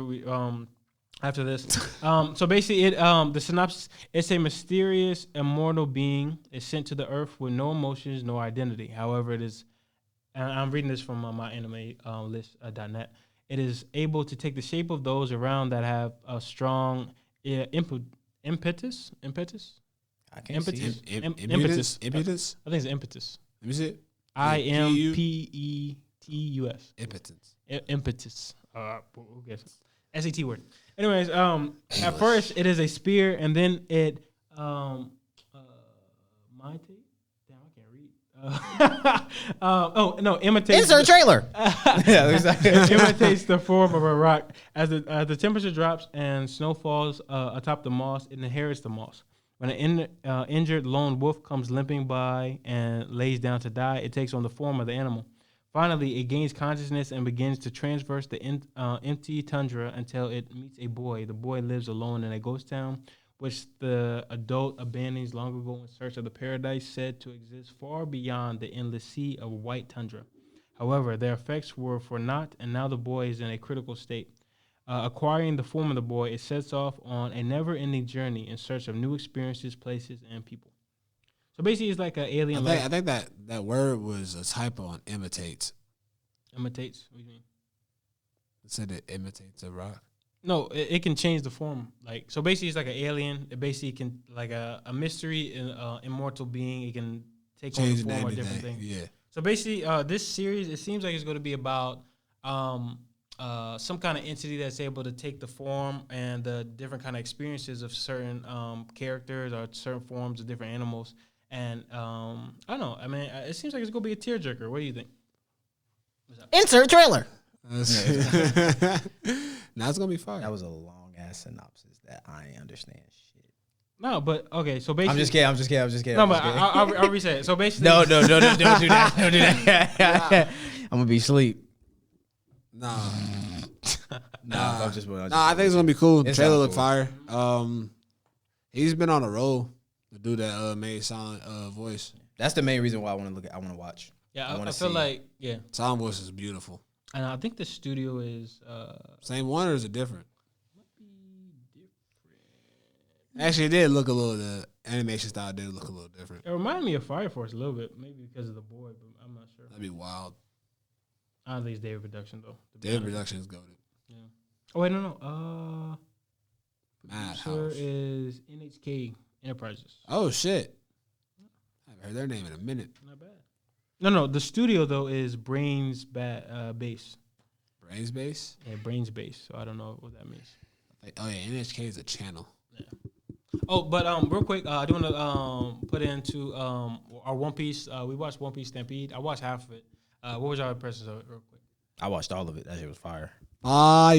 this. So basically, the synopsis: it's a mysterious, immortal being is sent to the earth with no emotions, no identity. However, it is, and I'm reading this from my anime list.net. It is able to take the shape of those around that have a strong impetus. I can't see Impetus. it. Impetus. Impetus. I think it's impetus. Let me see it. Impetus. Impotence. Impetus. Who gets it? SAT word. Anyways, at first it is a spear, and then it imitate. Damn, I can't read. Imitates. Insert trailer. Yeah, exactly. Imitates the form of a rock. As the temperature drops and snow falls atop the moss, it inherits the moss. When an injured lone wolf comes limping by and lays down to die, it takes on the form of the animal. Finally, it gains consciousness and begins to traverse the empty tundra until it meets a boy. The boy lives alone in a ghost town, which the adult abandons long ago in search of the paradise said to exist far beyond the endless sea of white tundra. However, their effects were for naught, and now the boy is in a critical state. Acquiring the form of the boy, it sets off on a never-ending journey in search of new experiences, places, and people. So basically, it's like an alien. I think that word was a typo on imitates. Imitates? What do you mean? It said it imitates a rock. No, it can change the form. Like, so basically, it's like an alien. It basically can, like a mystery, immortal being. It can take Change on the form of different things. Yeah. So basically, this series, it seems like it's going to be about some kind of entity that's able to take the form and the different kind of experiences of certain characters or certain forms of different animals. And I don't know. I mean, it seems like it's going to be a tearjerker. What do you think? Insert trailer. Now it's gonna be fire. That was a long ass synopsis that I ain't understand shit. No, but okay. So basically, I'm just kidding. No, but I'll reset it. So basically, no, don't do that. Don't do that. I'm gonna be asleep. Nah. I think it's gonna be cool. The It trailer sounds look cool. fire. He's been on a roll to do that made silent voice. That's the main reason why I want to look at. I want to watch. Yeah, I I feel like Silent voice is beautiful. and I think the studio is Same one or is it different? Actually, it did look a little. The animation style did look a little different. It reminded me of Fire Force a little bit, maybe because of the boy, but I'm not sure. That'd be wild. I don't think it's David Production though. David Production is goated. Yeah. Oh wait, no. Madhouse. Producer is NHK Enterprises. Oh shit! I haven't heard their name in a minute. Not bad. No. The studio though is Brains Base. Brains Base. Yeah, Brains Base. So I don't know what that means. Oh yeah, NHK is a channel. Oh, but real quick, I do want to put into our One Piece. We watched One Piece Stampede. I watched half of it. What was your impressions of it, real quick? I watched all of it. That shit was fire. Fire.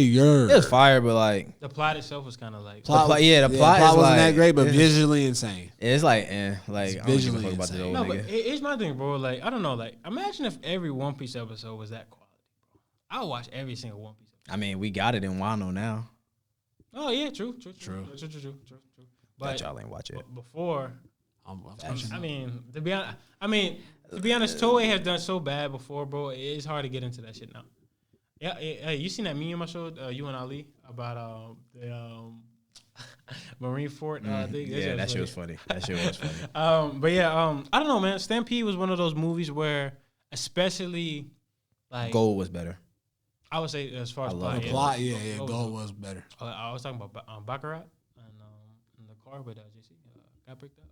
It was fire, but like The plot itself was kind of like the plot is wasn't like, that great, but it's- visually insane. It's like, like It's I don't give a visually fuck about this insane. old no, nigga. but here's my thing, bro. Like I don't know. Like imagine if every One Piece episode was that quality, bro. I would watch every single One Piece episode. I mean, we got it in Wano now. Oh yeah, true. But y'all ain't watch it. Before, I'm I mean, to be honest, Toei has done so bad before, bro. It's hard to get into that shit now. Yeah, you seen that meme I showed you and Ali about the Marine Fort thing? Yeah, that shit was funny. That shit was funny. But yeah, I don't know, man. Stampede was one of those movies where, especially, like Gold was better. I would say as far as I love the plot, plot. Yeah, Gold was better. I was talking about Baccarat and in the car with JC got picked up.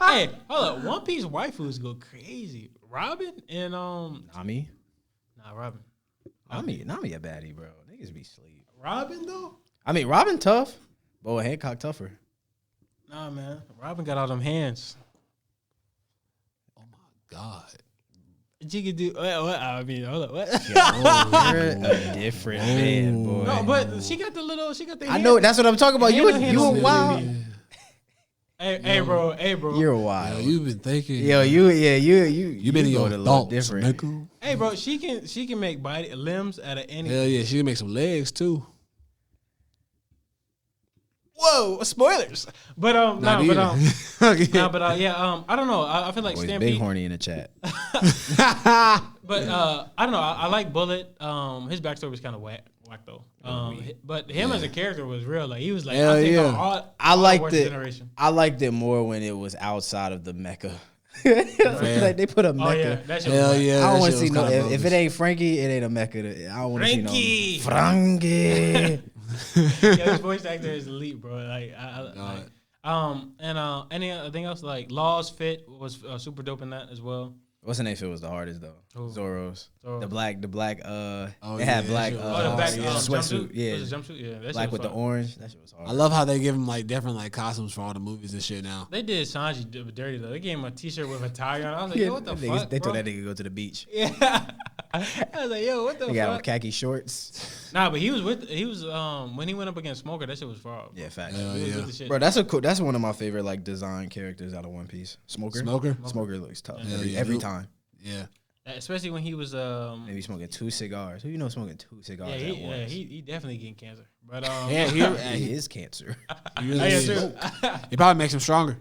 Hey, hold up. One Piece waifus go crazy. Robin and Nami Robin. Nami a baddie, bro. Niggas be sleep. Robin though? I mean, Robin tough, but Hancock tougher. Nah, man. Robin got all them hands. Oh my god. She could do. What? I mean, hold up. What? You're a different man, boy. No, but she got the little. She got the. I know. That's what I'm talking about. You a wild. Hey, bro. You're Yo, wild. you've been thinking. You been in your going a little thoughts, different. nigga. Hey, bro. She can make body limbs out of any. Hell yeah, she can make some legs too. Whoa, spoilers. But I don't know. I feel like Boys, Stampede. big horny in the chat. But I don't know. I like Bullet. His backstory was kind of whack though. But him as a character was real. Like he was like, Hell I think yeah. I liked it. Generation. I liked it more when it was outside of the Mecca. Like they put a Mecca. Oh yeah, that shit Hell was yeah. I don't that want shit to see was no. kinda If it bogus. ain't Frankie, it ain't a Mecca. I don't want to see no Frankie. Yeah, his voice actor is elite, bro. Like, anything else like Law's Fit was super dope in that as well. What's the name? It was the hardest though. Who? Zoro's. Zoro. The black. It yeah, had black. that shit was- Oh, the back sweatsuit. jumpsuit. Yeah, Was it jumpsuit? Yeah, that black shit was with the fire. orange. That shit was hard. I love how they give him like different like costumes for all the movies and shit now. They did Sanji dirty though. They gave him a T-shirt with a tie on. I was like, yo, what the fuck, They bro? told that nigga go to the beach. Yeah. I was like, yo, what the They got him fuck? khaki shorts. Nah, but he was when he went up against Smoker, that shit was far. Yeah, facts. Hell He was yeah. with the shit. Bro, that's one of my favorite like design characters out of One Piece. Smoker. Smoker looks tough Hell yeah, every dude. time. Yeah. Especially when he was Maybe smoking 2 cigars. Who you know smoking 2 cigars at once? he definitely getting cancer. But He is cancer. It probably makes him stronger.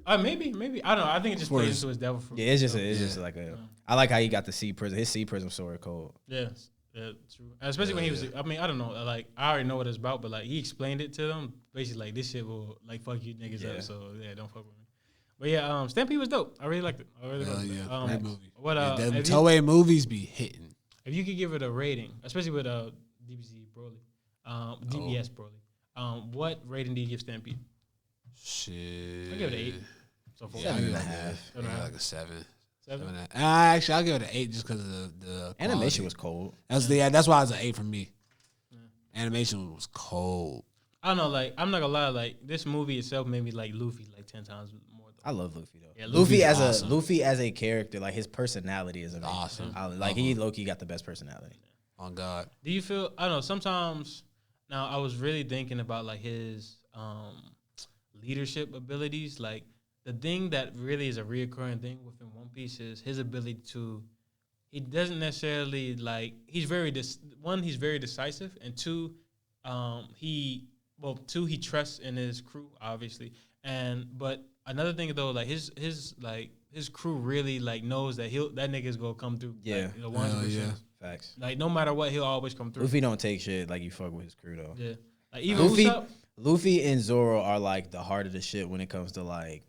Maybe I don't know. I think it just plays into his devil fruit. Yeah, it's just like a. I like how he got the C prism. His C prism story cold. Yeah, true. Especially when he was. I mean, I don't know. Like I already know what it's about, but like he explained it to them. Basically, like this shit will like fuck you niggas up. So yeah, don't fuck with me. But yeah, Stampede was dope. I really liked it. I really liked it. Great movie. What them Toei movies be hitting. If you could give it a rating, especially with DBZ Broly, DBS Broly, what rating do you give Stampede? Shit. I give it an 8. So far. 7.5. Like a 7. 7? Actually, I'll give it an 8 just because of the Animation was cold. That's why it's an 8 for me. Yeah. Animation was cold. I don't know, like I'm not gonna lie, like this movie itself made me like Luffy like 10 times more. I love Luffy though. Yeah, Luffy as a character, like his personality is amazing. Awesome. He low-key got the best personality. Oh God. Do you feel? I don't know. Sometimes now I was really thinking about like his leadership abilities. Like the thing that really is a reoccurring thing within One Piece is his ability to. He doesn't necessarily like. He's very he's very decisive, and two, he trusts in his crew obviously, but another thing though, like his crew really like knows that that nigga's gonna come through. Yeah, like, 100%. Facts. Like no matter what, he'll always come through. Luffy don't take shit like you fuck with his crew though. Yeah, like even Luffy and Zoro are like the heart of the shit when it comes to like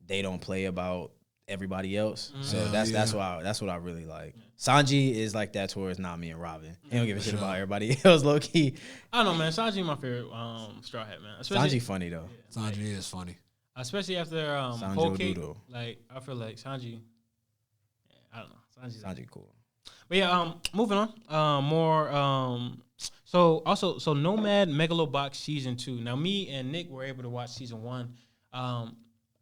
they don't play about everybody else. Mm-hmm. So that's what I really like. Yeah. Sanji is like that towards Nami and Robin. He don't give a shit about everybody else, low key. I don't know, man. Sanji my favorite Straw Hat, man. Sanji funny though. Yeah, Sanji is funny. Especially after Whole Cake. Like I feel like Sanji. Yeah, I don't know. Sanji cool. But yeah, moving on. More. So Nomad Megalobox season 2. Now me and Nick were able to watch season 1.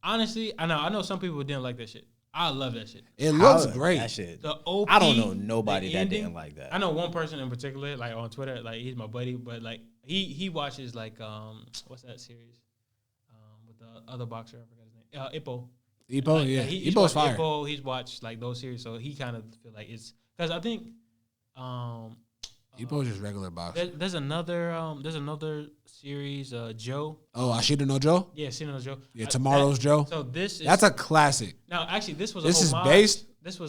Honestly, I know some people didn't like that shit. I love that shit. It looks great. That shit. The OP, I don't know nobody that didn't like that. I know one person in particular, like on Twitter, like he's my buddy, but like he watches like what's that series? With the other boxer, I forgot his name. Ippo. Ippo, like, yeah. Ippo's fire. Ippo, he's watched like those series, so he kind of feel like it's because I think Ippo's just regular boxer. There's another series, Joe. Oh, Ashita no Joe? Yeah, Ashita no Joe. Yeah, Tomorrow's Joe. So that's a classic. Now, actually, this was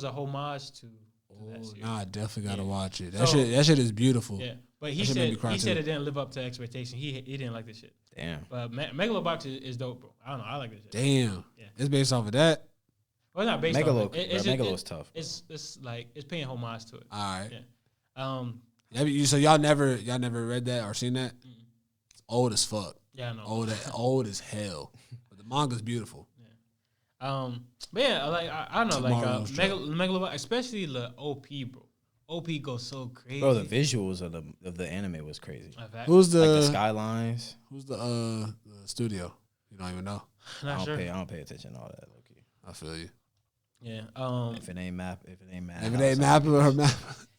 a homage to that series. Nah, I definitely gotta watch it. That shit is beautiful. Yeah, but he said it didn't live up to expectation. He didn't like this shit. Damn. But Megalobox is dope, bro. I don't know. I like this shit. Damn. Yeah. It's based off of that. Well, it's not based off it. Megalo's tough. It's like it's paying homage to it. All right. Yeah. So y'all never read that or seen that? Mm-mm. It's old as fuck. Yeah, I know. Old as hell. But the manga's beautiful. Yeah. But yeah, like I don't know, like Megalobox, especially the OP, bro. OP goes so crazy. Bro, the visuals of the anime was crazy. Who's the like the skylines? Who's the studio? You don't even know. I don't pay attention to all that. Low key. I feel you. Yeah. If it ain't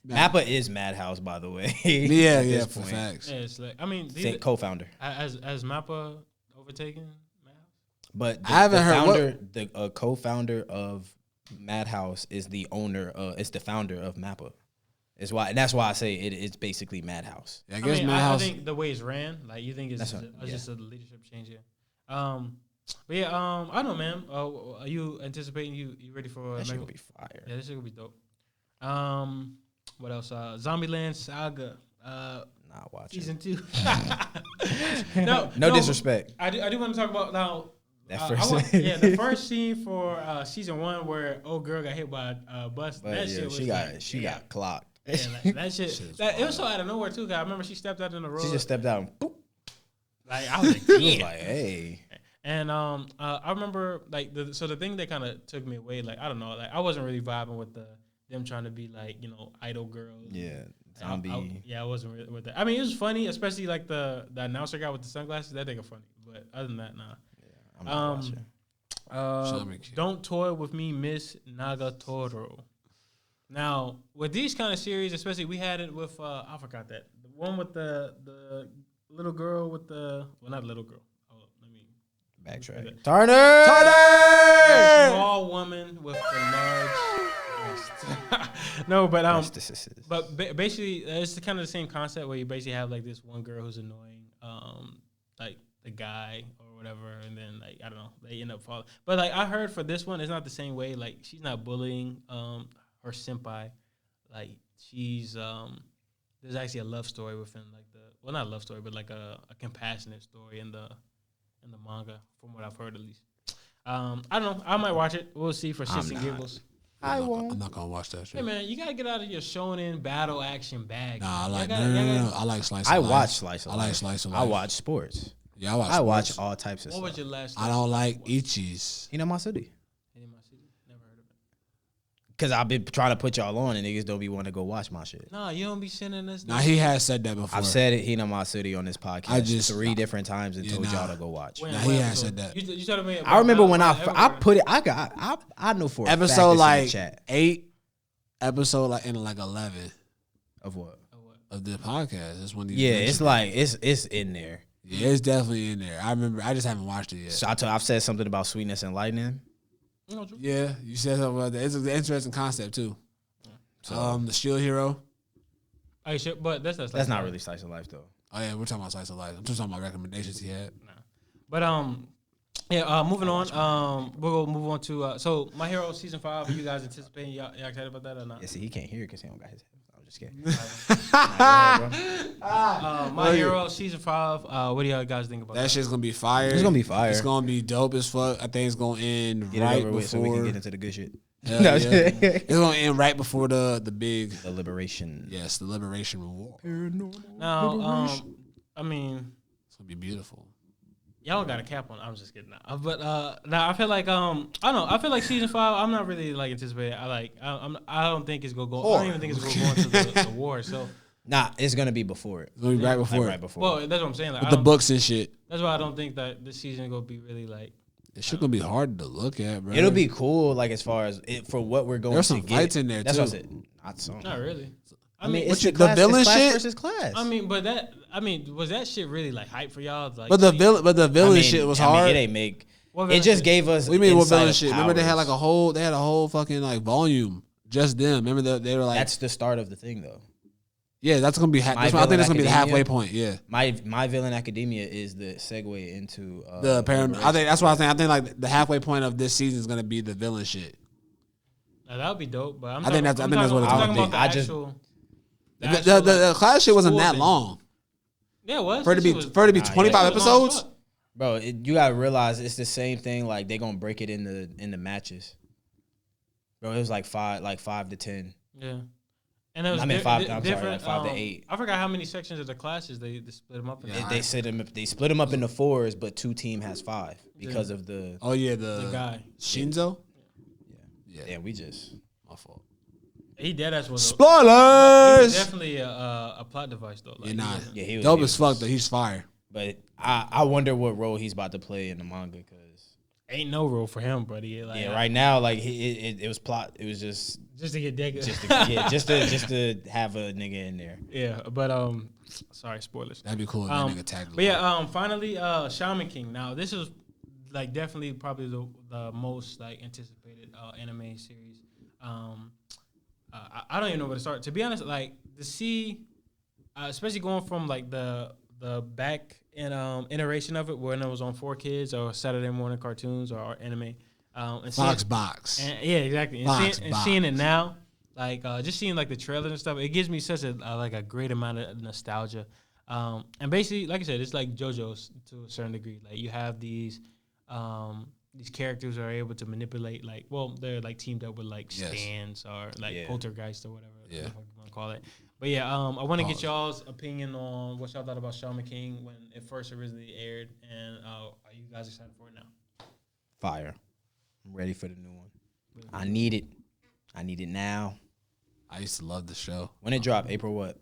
Mappa is Madhouse, by the way. yeah, for facts. Yeah, it's like I mean, co-founder. Has Mappa overtaken Madhouse? But I haven't heard the co-founder of Madhouse is the owner. It's the founder of Mappa. That's why I say it's basically Madhouse. Yeah, I think the way it's ran, like you think it's just a leadership change here. But yeah, I don't know, man. Are you anticipating? You ready for? That shit gonna be fire. Yeah, this shit gonna be dope. What else? Zombieland Saga. Not watching season 2. no disrespect. I do want to talk about now. That first the first scene for season 1 where old girl got hit by a bus. But that shit was she got clocked. Yeah, like, that shit. It was so out of nowhere too. Cause I remember she stepped out in the road. She just stepped out and boop. Like I was like, damn. Like, hey. And I remember like the thing that kind of took me away. Like I don't know. Like I wasn't really vibing with them trying to be like idol girls. Yeah. Zombie. I wasn't really with that. I mean, it was funny, especially like the announcer guy with the sunglasses. That nigga funny. But other than that, nah. Yeah, I'm not watching. Don't toy with me, Miss Nagatoro. Now, with these kind of series, especially we had it with I forgot that the one with the little girl with not little girl. Oh, let me backtrack. Turner. Small woman with the large No, but basically it's kind of the same concept where you basically have like this one girl who's annoying, like the guy or whatever, and then like I don't know, they end up falling. But like I heard for this one, it's not the same way. Like she's not bullying her senpai. Like she's there's actually a love story within like not a love story, but like a compassionate story in the manga, from what I've heard at least. I don't know. I might watch it. We'll see for shits and giggles. I'm not gonna watch that shit. Hey man, you gotta get out of your shonen battle action bag. Nah, I like no. I like slice. I watch slice of life. I like slice of life. I watch sports. Yeah, I watch. I watch all types of What stuff. was your last? I don't like Ichis. Hinamatsuri. Never heard of it. Because I've been trying to put y'all on and niggas don't be wanting to go watch my shit. Nah, you don't be sending us. Nah, he has said that before. I've said it Hinamatsuri on this podcast I just 3 different times and told y'all to go watch. When, Nah, he has said that. You told me I remember when I everywhere. put it. I know for a fact Episode it's like in the chat 8. Episode like in like 11 of what? of the podcast. That's when Yeah, it's like it's in there. Yeah, it's definitely in there. I remember. I just haven't watched it yet. So I've said something about sweetness and lightning. Yeah, you said something about that. It's an interesting concept too. The Shield Hero. Oh, shit, but that's not really slice of life though. Oh yeah, we're talking about slice of life. I'm just talking about recommendations he had. But moving on. We'll move on to so My Hero season 5. Are you guys anticipating? Y'all excited about that or not? Yeah, see, he can't hear it because he don't got his head. I'm just kidding. My Hero season 5. What do y'all guys think about that? That shit's gonna be fire. It's gonna be fire. It's gonna be dope as fuck. I think it's gonna end Get right it over with so we before. can get into the good shit. Yeah. It's gonna end right before the big. The liberation. Yes, the Liberation War. Now, I mean, It's gonna be beautiful. y'all got a cap on. I'm just kidding. But now I feel like I don't know. I feel like season 5. I'm not really like anticipating. I don't think it's gonna go. I don't even think it's gonna go into the war. So Nah, it's gonna be before it. It's gonna be right before. Like right before. well, that's what I'm saying. Like, With the books and shit. That's why I don't think that this season is gonna be really like. It's shit gonna be hard to look at, bro. It'll be cool, like as far as for what we're going. There's some to get. fights in there That's too. what I said. Not some. Not really. I mean, it's the class, villain it's class shit versus class. I mean, but was that shit really like hype for y'all? Like, But the villain shit was hard. It ain't make. What It villain just shit? gave us. What do you mean what insight villain of shit? Remember they had powers. like they had a whole fucking like volume just them. Remember they were like That's the start of the thing, though. yeah, that's gonna be. I think Villain that's gonna be the halfway Academia? point. Yeah, My Villain Academia is the segue into the pyramid. I Liberation. think that's what I think. I think like the halfway point of this season is gonna be the villain shit. Now, that would be dope. But I think that's what it's I'm gonna talking be. about the I just- actual. The class shit wasn't school that thing. long Yeah, it was. for it to be That shit for it to be Nah, 25 it was long as episodes. fuck. Bro, you gotta realize it's the same thing. Like they gonna break it in the matches. Bro, it was like 5 to 10. Yeah. And it was I mean, different. I'm sorry, like 5 to 8. I forgot how many sections of the classes they split them up in. They split them up into 4s, but 2 team has 5 because of the. Oh yeah, The guy. Shinzo. Yeah, we just. My fault. He deadass was. He was Spoilers. definitely a plot device though. Like, Yeah, nah. Yeah, he was Dope he as was- fuck though. He's fire. But I wonder what role he's about to play in the manga because ain't no role for him, buddy. Like, yeah, right now like it was plot. It was just Just to get niggas. just to have a nigga in there. Yeah, but sorry, spoilers. That'd be cool if that nigga tagged. But yeah, finally, Shaman King. Now this is like definitely probably the most like anticipated anime series. I don't even know where to start. To be honest, like to see, especially going from like the back in iteration of it when it was on 4Kids or Saturday morning cartoons or anime. And Fox Box. yeah, exactly. And, Box, seeing it now, like just seeing like the trailers and stuff, it gives me such a great amount of nostalgia. And basically, like I said, it's like JoJo's to a certain degree. Like you have these characters are able to manipulate, like, well, they're like teamed up with like stands or like poltergeist or whatever the fuck you want to call it. But yeah, I want to get y'all's opinion on what y'all thought about Shaman King when it first originally aired, and are you guys excited for it now? Fire. I'm ready for the new one. I need it. I need it now. I used to love the show. When it dropped, April what?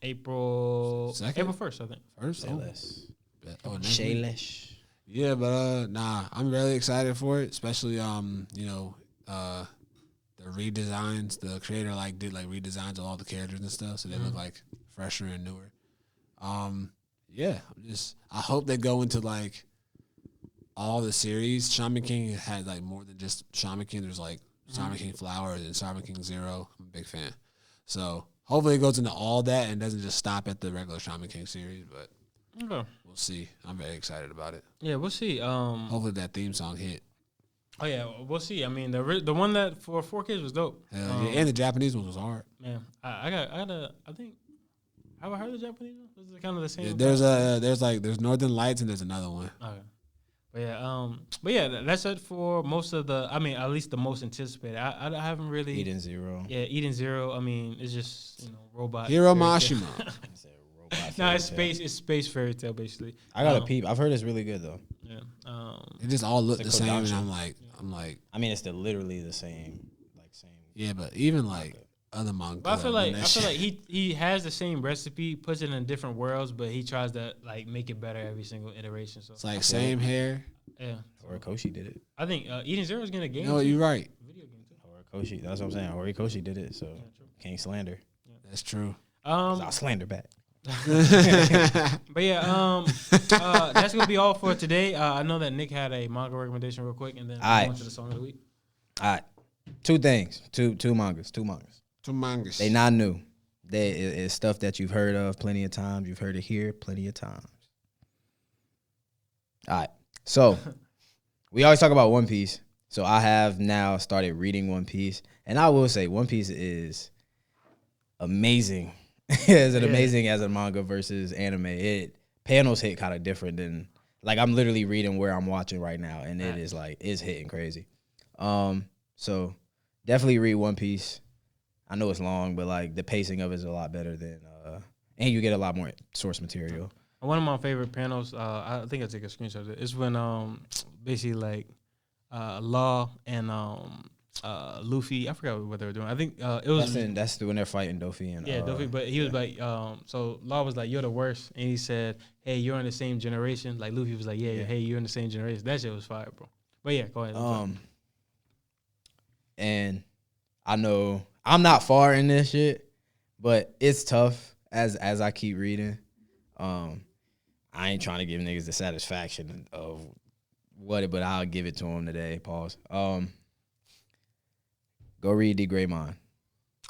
April 1st, I think. First, Shayless. next week? Shaylish. Yeah, but I'm really excited for it, especially the redesigns. The creator did redesigns of all the characters and stuff, so they look like fresher and newer. I hope they go into like all the series. Shaman King had like more than just Shaman King. There's like Simon King Flowers and Simon King Zero. I'm a big fan. So hopefully it goes into all that and doesn't just stop at the regular Simon King series. But we'll see. I'm very excited about it. Yeah, we'll see. Hopefully that theme song hit. Oh yeah, we'll see. I mean, the one that for 4Kids was dope. Hell yeah, and the Japanese one was hard. Man, I think. Have I heard the Japanese one? This is kind of the same. Yeah, there's Northern Lights and there's another one. Okay. But yeah, that's it for most of the. I mean, at least the most anticipated. I haven't really. Eden Zero. Yeah, Eden Zero. I mean, it's just robot. Hiro Mashima. No, it's space fairy tale basically. I got a peep. I've heard it's really good though. Yeah. It just all look It's the like same, and Kodansha. I'm like. I mean, it's literally the same. Yeah, but even like other manga. But I feel like he has the same recipe, puts it in different worlds, but he tries to like make it better every single iteration. So it's like same hair. Yeah. Horikoshi did it. I think Eden Zero is gonna game. No, you're right. Video game too. Horikoshi. That's what I'm saying. Horikoshi did it, so can't slander. That's true. I'll slander back. But yeah, that's gonna be all for today. I know that Nick had a manga recommendation real quick, and then we'll go into the song of the week. All right, two things, two mangas. Two mangas. They not new. It's stuff that you've heard of plenty of times. You've heard it here plenty of times. All right, so we always talk about One Piece. So I have now started reading One Piece, and I will say One Piece is amazing. It's amazing as a manga versus anime. Panels hit kind of different than like I'm literally reading where I'm watching right now, and it is like it's hitting crazy. So definitely read One Piece. I know it's long, but like the pacing of it is a lot better than and you get a lot more source material. One of my favorite panels, I think I take a screenshot of it. It's when basically like Law and Luffy, I forgot what they were doing. I think it was that's when they're fighting Doffy and Doffy. But he was like, so Law was like, "You're the worst," and he said, "Hey, you're in the same generation." Like Luffy was like, "Yeah, hey, you're in the same generation." That shit was fire, bro. But yeah, go ahead. And I know I'm not far in this shit, but it's tough as I keep reading. I ain't trying to give niggas the satisfaction of but I'll give it to them today. Pause. Go read D. Greymon.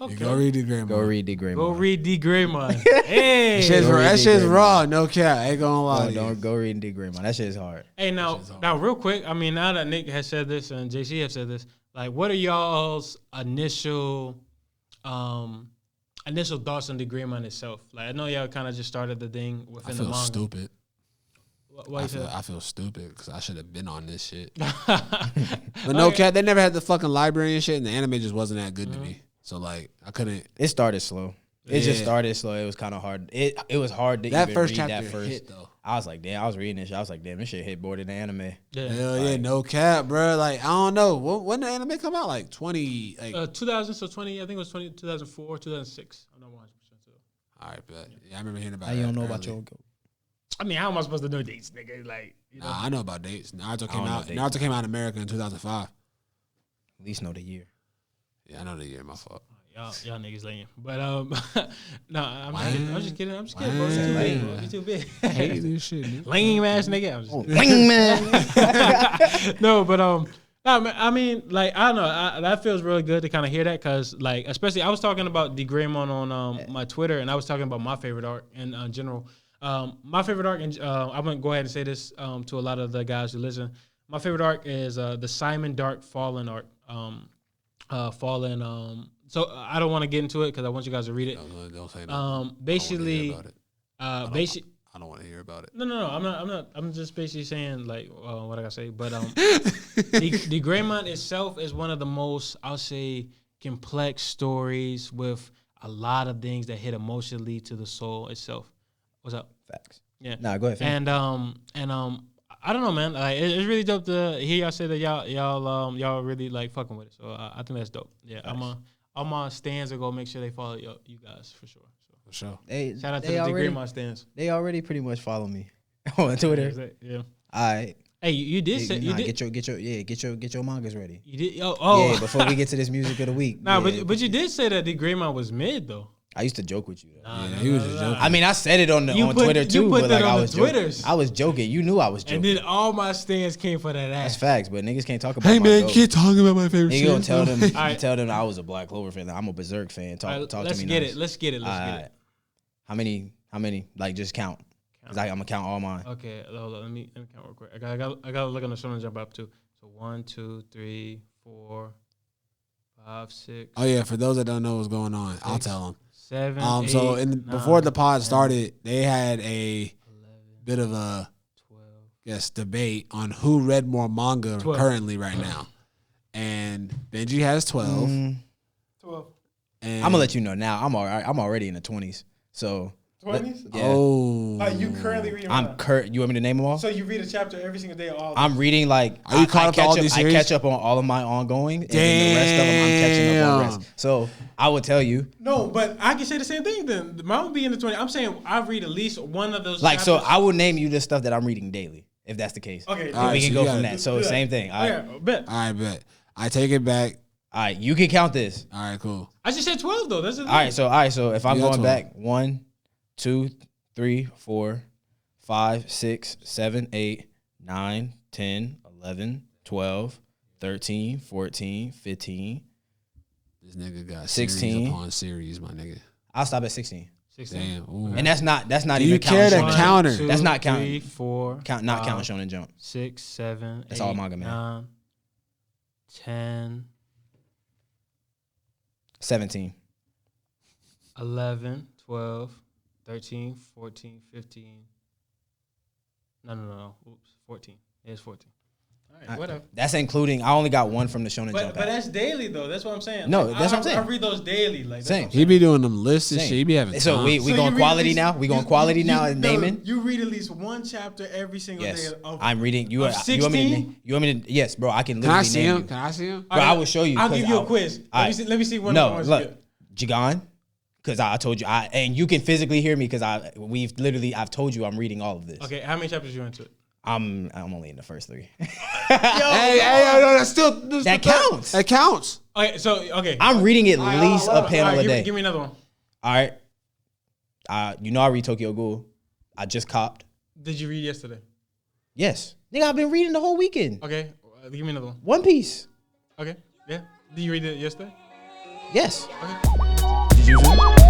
Okay. Go read D. Greymon. Go read D. Greymon. Go read D. Greymon. Hey, that shit's raw. No cap. I ain't gonna lie. Don't go read D. Greymon. That shit is hard. Hey, now real quick. I mean, now that Nick has said this and JC have said this, like, what are y'all's initial thoughts on the Greymon itself? Like, I know y'all kind of just started the thing within the manga. I feel stupid. Why I feel stupid because I should have been on this shit. But no cap, they never had the fucking library and shit, and the anime just wasn't that good to me. So like, I couldn't. It started slow. It just started slow. It was kind of hard. It was hard to even first read chapter that first. hit though. I was like, damn. I was reading this shit. I was like, damn, this shit hit more than the anime. Yeah. Hell yeah, no cap, bro. Like I don't know when did the anime come out? Like 2000, so 20. I think it was 2004, 2006. I'm not 100% sure. All right, but yeah, I remember hearing about. How you don't know about your go? I mean, how am I supposed to know dates, nigga? Like, you know. Nah, I know about dates. Naruto came know out. dates. Naruto came out in America in 2005. At least know the year. Yeah, I know the year. My fault. Y'all niggas lame. But no, I'm just kidding. I'm just kidding, bro. You too big, bro. You too big. I hate this shit, nigga. Lame ass nigga. I'm just Wing man. No, but I mean, like, I don't know. That feels really good to kind of hear that because, like, especially I was talking about D. Greymon on my Twitter, and I was talking about my favorite arc in general. My favorite arc, and I'm gonna go ahead and say this to a lot of the guys who listen. My favorite arc is the Simon Dark Fallen arc. So I don't want to get into it because I want you guys to read it. No, don't say that. Basically, I don't want to hear about it. No. I'm not. I'm just basically saying like what I gotta say. But the Greymon itself is one of the most, I'll say, complex stories with a lot of things that hit emotionally to the soul itself. What's up? Facts. Yeah. Nah, go ahead. And I don't know, man. Like, it's really dope to hear y'all say that y'all really like fucking with it. So I think that's dope. Yeah, nice. All my stands are gonna make sure they follow you guys for sure. So. For sure. Shout out to the Greymon stands. They already pretty much follow me on Twitter. Yeah. All right. Hey, you did say you did get your mangas ready. You did. Oh. Yeah, before we get to this music of the week. Nah, but you did say that the Greymon was mid though. I used to joke with you. Yeah, he was just joking. I mean, I said it on Twitter too, put but that like on I the was joking. Twitters. I was joking. You knew I was joking. And then all my stands came for that That's ass. facts, but niggas can't talk about. Hey my man, goat. keep talking about my favorite Nigga gonna series. tell them. right. Tell them I was a Black Clover fan. I'm a Berserk fan. Talk All to right, me. let's get nice. it. Let's get it. Let's get Alright. it. How many? Like just count. Cause I'm gonna count all mine. Okay, hold on. Let me count real quick. I got to look on the Shonen Jump app too. So 1, 2, 3, 4, 5, 6. Oh yeah, for those that don't know what's going on, I'll tell them. 7. 8, So 9, before the pod 10, started, they had a 11, bit of a 12. debate on who read more manga 12. currently right now, and Benji has 12. 12. And I'm gonna let you know now. I'm already in the 20s. So 20s? yeah. Oh, Like you currently reading. I'm You want me to name them all? So you read a chapter every single day. All. I'm reading like Are you caught up to all these I series? catch up on all of my ongoing, and then the rest of them I'm catching up on the rest. So I would tell you, No, but I can say the same thing then. Mine would be in the 20. I'm saying I read at least one of those like, so chapters. I will name you the stuff that I'm reading daily, if that's the case. Okay. All right, we can so go you from gotta that. So same thing. All right, Yeah, bet. all right, bet. I take it back. all right, you can count this. All right, cool. I just said 12 though. That's the thing. All right, so if I'm You got going 12. back, 1, 2, 3, 4, 5, 6, 7, 8, 9, 10, 11, 12, 13, 14, 15. This nigga got 16. series upon series, my nigga. I'll stop at 16. 16. Damn. Ooh. And that's not Do even you care counting. to Shonen counter? Jump. That's not 3, counting. 4, Not 5, counting Shonen Jump. 6, 7, That's 8, all manga, man. 9, 10, 17. 11, 12, 13, 14, 15. No. Oops, 14. It's 14. All right, whatever. That's including. I only got one from the Shonen But Jump. but app. that's daily though. That's what I'm saying. No, Like, that's what I'm saying. I read those daily. Like that's Same. what I'm He saying. be doing them lists and Same. shit. He be having So time. we So you going read quality at least- now. We going quality you- now and no, naming. You read at least one chapter every single Yes, day. I'm reading. You of want me to? 16? You want me to? Yes, bro. I can Can I literally see name him? you. Can I see him? Bro, I will show you. I'll 'cause give you a quiz. All Let me see one No, of the ones. look, Jigan, because I told you. And you can physically hear me because I've told you I'm reading all of this. Okay, how many chapters you into it? I'm only in the first 3. Hey, no, that's still That counts. That counts. Okay. I'm reading at least a panel a day. Give me another one. All right. You know I read Tokyo Ghoul. I just copped. Did you read yesterday? Yes. Nigga, I've been reading the whole weekend. Okay, give me another one. One Piece. Okay, yeah. Did you read it yesterday? Yes. Okay. Jujutsu.